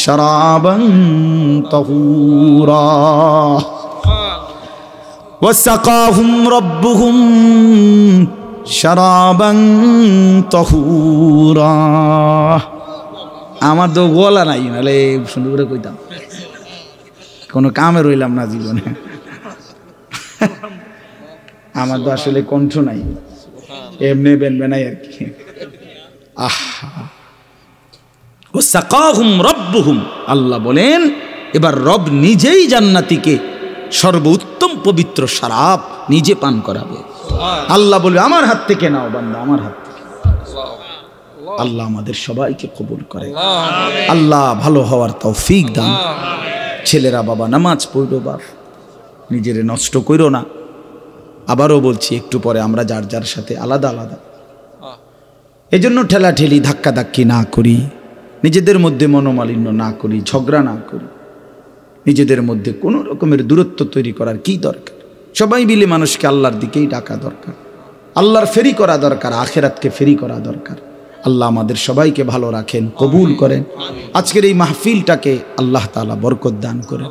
শরাবান তাহুরা, ওয়াসাকাহুম রাব্বুহুম শরাবান তাহুরা। আমার তো গলা নাই, নাহলে সুন্দর করে কইতাম, কোনো কামে রইলাম না জীবনে। আমার তো আসলে কণ্ঠ নাই, এমনি বেনবে নাই আর কি। ওয়াসাকাহুম রাব্বুহুম, আল্লাহ বলেন এবার রব নিজেই জান্নাতীকে সর্বোত্তম পবিত্র শরাব নিজে পান করাবে। আল্লাহ বলবে আমার হাত থেকে নাও বান্দা, আমার হাত থেকে। আল্লাহ আমাদের সবাইকে কবুল করে, আল্লাহ ভালো হওয়ার তৌফিক দান। ছেলেরা বাবা নামাজ পড়ো, বাপ নিজেরে নষ্ট করো না। আবারও বলছি, একটু পরে আমরা যার যার সাথে আলাদা আলাদা, এজন্য ঠেলাঠেলি ধাক্কাধাক্কি না করি, নিজেদের মধ্যে মনোমালিন্য না করি, ঝগড়া না করি, নিজেদের মধ্যে কোনো রকমের দূরত্ব তৈরি করার কি দরকার? সবাই মিলে মানুষকে আল্লাহর দিকেই ডাকা দরকার, আল্লাহর ফেরি করা দরকার, আখেরাতকে ফেরি করা দরকার। আল্লাহ আমাদের সবাইকে ভালো রাখেন, কবুল করেন। আজকের এই মাহফিলটাকে আল্লাহ তাআলা বরকত দান করেন।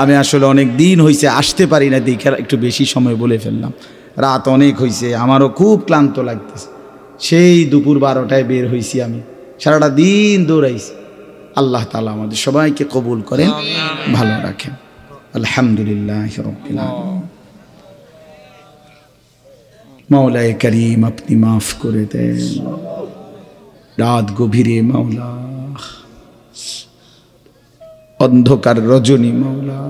আমি আসলে অনেক দিন হয়েছে আসতে পারি না, দেখে একটু বেশি সময় বলে ফেললাম। রাত অনেক হয়েছে, আমারও খুব ক্লান্ত লাগতেছে। সেই দুপুর 12টায় বের হয়েছি, আমি সারাটা দিন দৌড়াইছি। আল্লাহ তাআলা আমাদের সবাইকে কবুল করেন, ভালো রাখেন। আলহামদুলিল্লাহ রাব্বিল আলামিন। মাওলায়ে করিম আপনি মাফ করে দেন। রাত গভীরে মাওলা, অন্ধকার রজনী মাওলা,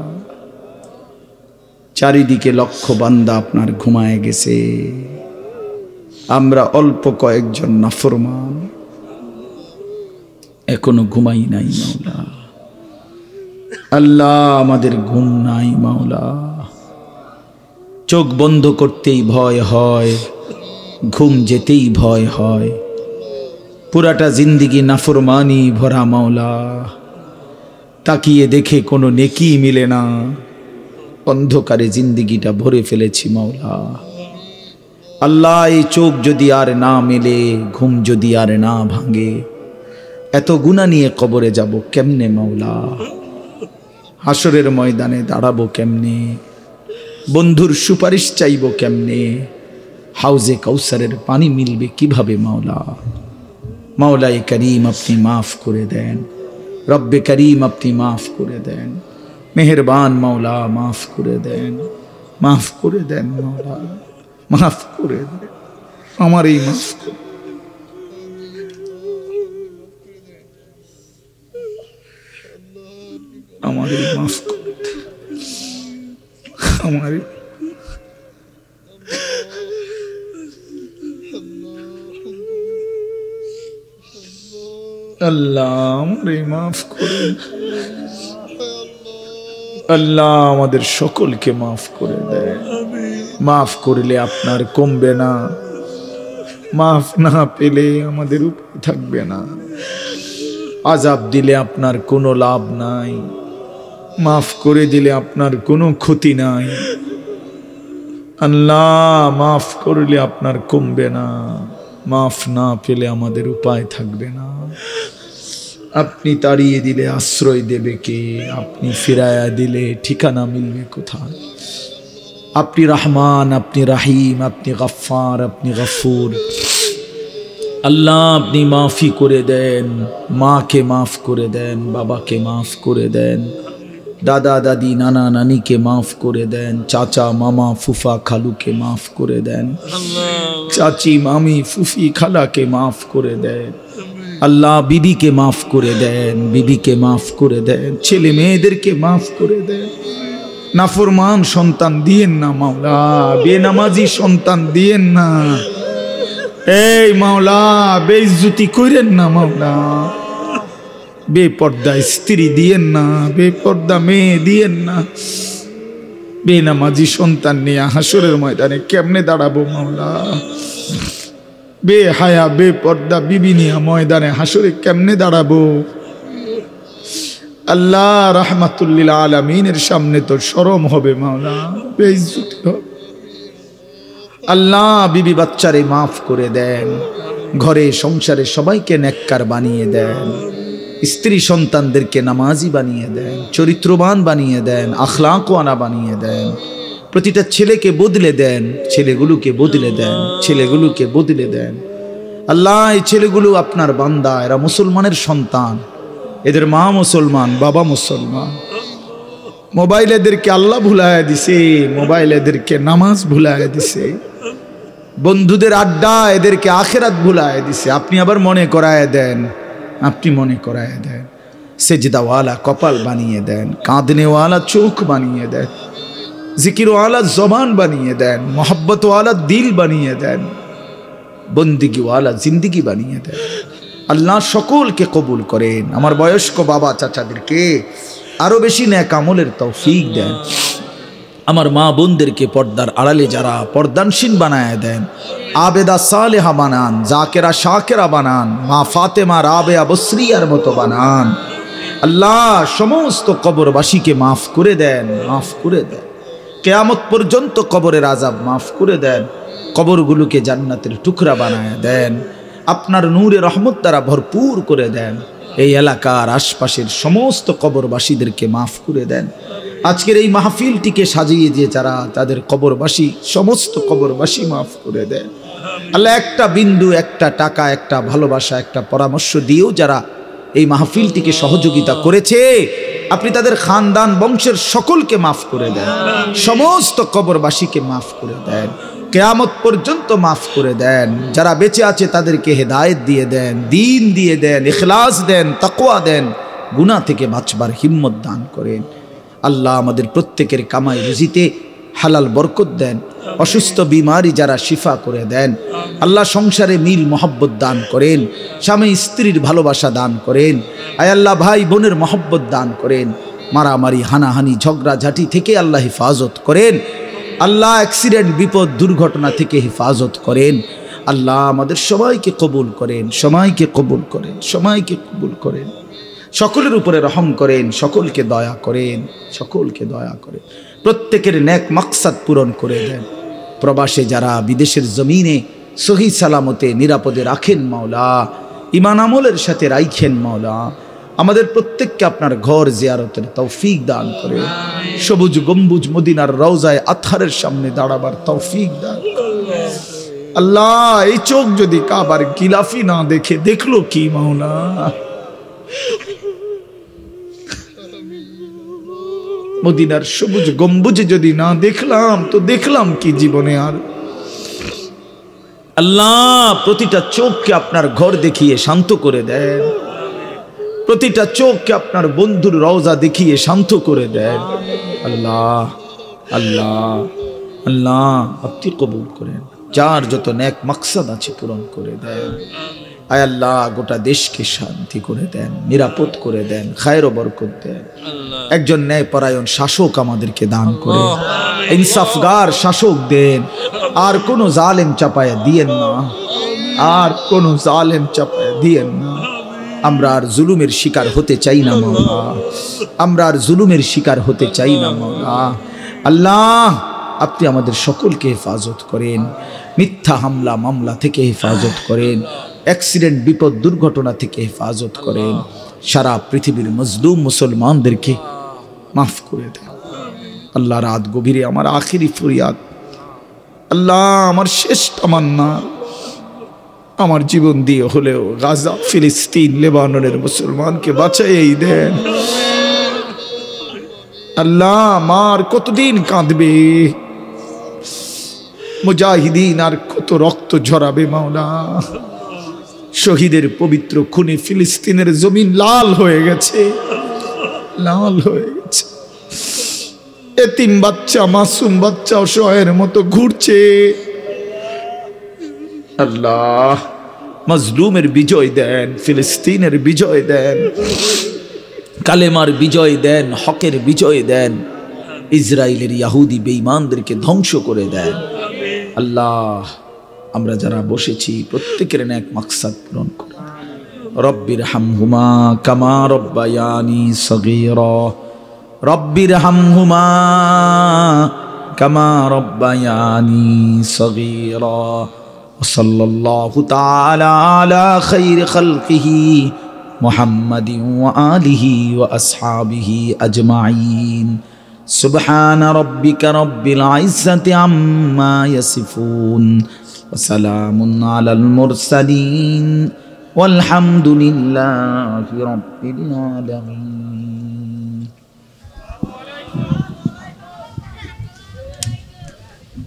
চারিদিকে লক্ষ বান্দা আপনার ঘুমায় গেছে, আমরা অল্প কয়েকজন নাফরমান এখনো ঘুমাই নাই মাওলা। আল্লাহ আমাদের ঘুম নাই মাওলা, চোখ বন্ধ করতেই ভয় হয়, ঘুম যেতেই ভয় হয়। পুরাটা জিন্দিগি নাফরমানি ভরা মাওলা, তাকিয়ে দেখে কোনো নেকি মিলে না, অন্ধকারে জিন্দিগিটা ভরে ফেলেছি মাওলা। আল্লাহ এই চোখ যদি আর না মেলে, ঘুম যদি আর না ভাঙে, এত গুনাহ নিয়ে কবরে যাব কেমনে মাওলা? হাসরের ময়দানে দাঁড়াবো কেমনে? বন্ধুর সুপারিশ চাইব কেমনে? হাউজে কাউসারের পানি মিলবে কিভাবে মাওলা? মাওলায়ে করিম আপনি মাফ করে দেন, রব্বে করিম আপনি মাফ করে দেন, মেহেরবান মাওলা মাফ করে দেন, মাফ করে দেন মাওলা, মাফ করে দেন, আমারই মাফ করে, আমারই মাফ করে দেন, আমারই। আল্লাহ আমারই মাফ করুন, আল্লাহ আমাদের সকলকে মাফ করে দেন। মাফ করলে আপনার কমবে না, মাফ না পেলে আমাদের উপায় থাকবে না। আযাব দিলে আপনার কোনো লাভ নাই, মাফ করে দিলে আপনার কোনো ক্ষতি নাই। আল্লাহ মাফ করলে আপনার কমবে না, মাফ না পেলে আমাদের উপায় থাকবে না। আপনি তাড়িয়ে দিলে আশ্রয় দেবে কে? আপনি ফিরায়া দিলে ঠিকানা মিলবে কোথায়? আপনি রহমান, আপনি রাহিম, আপনি গফফার, আপনি গফুর। আল্লাহ আপনি মাফি করে দেন, মাকে মাফ করে দেন, বাবাকে মাফ করে দেন, দাদা দাদি নানা নানিকে মাফ করে দেন, চাচা মামা ফুফা খালুকে মাফ করে দেন, চাচি মামি ফুফি খালাকে মাফ করে দেন। আল্লাহ বিবিকে মাফ করে দেন, বিবিকে মাফ করে দেন, ছেলে মেয়েদেরকে মাফ করে দেন। নাফরমান সন্তান দিয়েন না মাওলা, বেনামাজি সন্তান দিয়েন না। এই মাওলা বেইজ্জতি করেন না মাওলা, বেপর্দা স্ত্রী দিয়েন না, বেপর্দা মেয়ে দিয়েন না। বেনামাজি সন্তান নিয়ে হাসরের ময়দানে কেমনে দাঁড়াবো মাওলা? বেহায়া বেপর্দা বিবি নিয়ে ময়দানে হাসরে কেমনে দাঁড়াবো? আল্লাহ রাহমাতুল লিল আলামিনের সামনে তো শরম হবে মাওলা, বেইজ্জতি হবে। আল্লাহ বিবি বাচ্চারে মাফ করে দেন, ঘরে সংসারে সবাইকে নেককার বানিয়ে দেন, স্ত্রী সন্তানদেরকে নামাজি বানিয়ে দেন, চরিত্রবান বানিয়ে দেন, আখলাকওয়ালা বানিয়ে দেন। প্রতিটা ছেলেকে বদলে দেন, ছেলেগুলোকে বদলে দেন, ছেলেগুলোকে বদলে দেন। আল্লাহ এই ছেলেগুলো আপনার বান্দা, এরা মুসলমানের সন্তান, এদের মা মুসলমান, বাবা মুসলমান। মোবাইল এদেরকে আল্লাহ ভুলায় দিছে, মোবাইল এদেরকে নামাজ ভুলায় দিছে, বন্ধুদের আড্ডা এদেরকে আখেরাত ভুলায় দিছে। আপনি আবার মনে করায় দেন, আপনি মনে করায় দেন। সেজদাওয়ালা কপাল বানিয়ে দেন, কাঁদনেওয়ালা চোখ বানিয়ে দেন, জিকিরওয়ালা জবান বানিয়ে দেন, মোহব্বতওয়ালা দিল বানিয়ে দেন, বন্দিগিওয়ালা জিন্দিগি বানিয়ে দেন। আল্লাহ সকলকে কবুল করেন। আমার বয়স্ক বাবা চাচাদেরকে আরো বেশি নেক আমলের তৌফিক দেন। আমার মা বোনদেরকে পর্দার আড়ালে যারা পর্দানশীল বানায় দেন, আবেদা সালেহা বানান, জাকেরা শাকেরা বানান, মা ফাতেমা রাবেয়া বসরিয়ার মতো বানান। আল্লাহ সমস্ত কবরবাসীকে মাফ করে দেন, মাফ করে দেন। কিয়ামত পর্যন্ত কবরের আযাব মাফ করে দেন, কবরগুলোকে জান্নাতের টুকরা বানায় দেন। আপনার নূরে রহমত দ্বারা ভরপুর করে দেন। এই এলাকার আশপাশের সমস্ত কবরবাসীদেরকে মাফ করে দেন। আজকের এই মাহফিলটিকে সাজিয়ে দিয়ে যারা তাদের কবরবাসী, সমস্ত কবরবাসী মাফ করে দেন আল্লাহ। একটা বিন্দু, একটা টাকা, একটা ভালোবাসা, একটা পরামর্শ দিয়েও যারা এই মাহফিলটিকে সহযোগিতা করেছে, আপনি তাদের খানদান বংশের সকলকে মাফ করে দেন, সমস্ত কবরবাসীকে মাফ করে দেন, কিয়ামত পর্যন্ত মাফ করে দেন। যারা বেঁচে আছে তাদেরকে হেদায়েত দিয়ে দেন, দ্বীন দিয়ে দেন, ইখলাস দেন, তাকওয়া দেন, গুনাহ থেকে বাঁচবার হিম্মত দান করেন। আল্লাহ আমাদের প্রত্যেকের কামাই রুজিতে হালাল বরকত দেন, অসুস্থ বিমারি যারা শিফা করে দেন। আল্লাহ সংসারে মিল মহব্বত দান করেন, স্বামী স্ত্রীর ভালোবাসা দান করেন। আয় আল্লাহ ভাই বোনের মহব্বত দান করেন। মারামারি, হানাহানি, ঝগড়াঝাটি থেকে আল্লাহ হেফাজত করেন। আল্লাহ অ্যাক্সিডেন্ট, বিপদ, দুর্ঘটনা থেকে হেফাজত করেন। আল্লাহ আমাদের সবাইকে কবুল করেন, সবাইকে কবুল করেন, সবাইকে কবুল করেন। সকলের উপরে রহম করেন, সকলকে দয়া করেন, সকলকে দয়া করেন। প্রত্যেকের নেক মাকসাদ পূরণ করে দেন। প্রবাসে যারা বিদেশের জমিনে সহি সালামতে নিরাপদে রাখেন মাওলা, ঈমান আমলের সাথে রাইখেন মাওলা। আমাদের প্রত্যেককে আপনার ঘর জিয়ারতের তৌফিক দান করে, সবুজ গম্বুজ মদিনার রওজায়ে আতহারের সামনে দাঁড়াবার তৌফিক দান করে। আল্লাহ এই চোখ যদি কাবার গিলাফি না দেখে, দেখলো কি মাওলা? মদিনার সবুজ গম্বুজে যদি না দেখলাম তো দেখলাম কি জীবনে? আর আল্লাহ প্রতিটা চোখকে আপনার ঘর দেখিয়ে শান্ত করে দেন, প্রতিটা চোখকে আপনার বন্ধুর রওজা দেখিয়ে শান্ত করে দেন। আল্লাহ আল্লাহ আল্লাহ আপনি কবুল করেন, যার যত নেক মাকসাদ আছে পূরণ করে দেন। আয় আল্লাহ গোটা দেশকে শান্তি করে দেন, নিরাপদ করে দেন, খায়ের ও বরকত দেন। একজন ন্যায়পরায়ণ শাসক আমাদেরকে দান করে, ইনসাফগার শাসক দেন। আর কোনো জালেম চাপায়া দিয়েন না, আর কোনো জালেম চাপায়া দিয়েন না। আমরা আর জুলুমের শিকার হতে চাই না মাওলা, আমরা আর জুলুমের শিকার হতে চাই না মাওলা। আল্লাহ আপনি আমাদের সকলকে হেফাজত করেন, মিথ্যা হামলা মামলা থেকে হেফাজত করেন, অ্যাক্সিডেন্ট, বিপদ, দুর্ঘটনা থেকে হেফাজত করেন। সারা পৃথিবীর মজলুম মুসলমানদেরকে মাফ করে দেন। আল্লাহ রাত গভীরে আমার আখিরি ফরিয়াদ, আল্লাহ আমার শেষ তামান্না, আমার জীবন দিয়ে হলেও গাজা, ফিলিস্তিন, লেবাননের মুসলমানকে বাঁচাই দেন। আল্লাহ আমার কতদিন কাঁদবে মুজাহিদিন, আর কত রক্ত ঝরাবে মাওলা। শহীদের পবিত্র খুনে ফিলিস্তিনের জমিন লাল হয়ে গেছে, লাল হয়ে গেছে। এতিম বাচ্চা, মাসুম বাচ্চা অসহায়ের মতো ঘুরছে। আল্লাহ মজলুমের বিজয় দেন, ফিলিস্তিনের বিজয় দেন, কালেমার বিজয় দেন, হকের বিজয় দেন। ইসরায়েলের ইহুদি বেঈমানদেরকে ধ্বংস করে দেন। আল্লাহ আমরা যারা বসেছি প্রত্যেকের নেক মাকসাদ পূরণ করুন। রব্বির হামহুমা কামা রব্বায়ানি সগীরা, রব্বির হামহুমা কামা রব্বায়ানি সগীরা। সাল্লাল্লাহু তাআলা আলা খায়রি খালকিহি মুহাম্মাদিন ওয়া আলিহি ওয়া আসহাবিহি আজমাইন। সুবহান রাব্বিকা রাব্বিল ইজ্জাতি আম্মা ইয়াসিফুন ওয়া সালামুন আলাল মুরসালিন ওয়ালহামদুলিল্লাহি রাব্বিল আলামিন।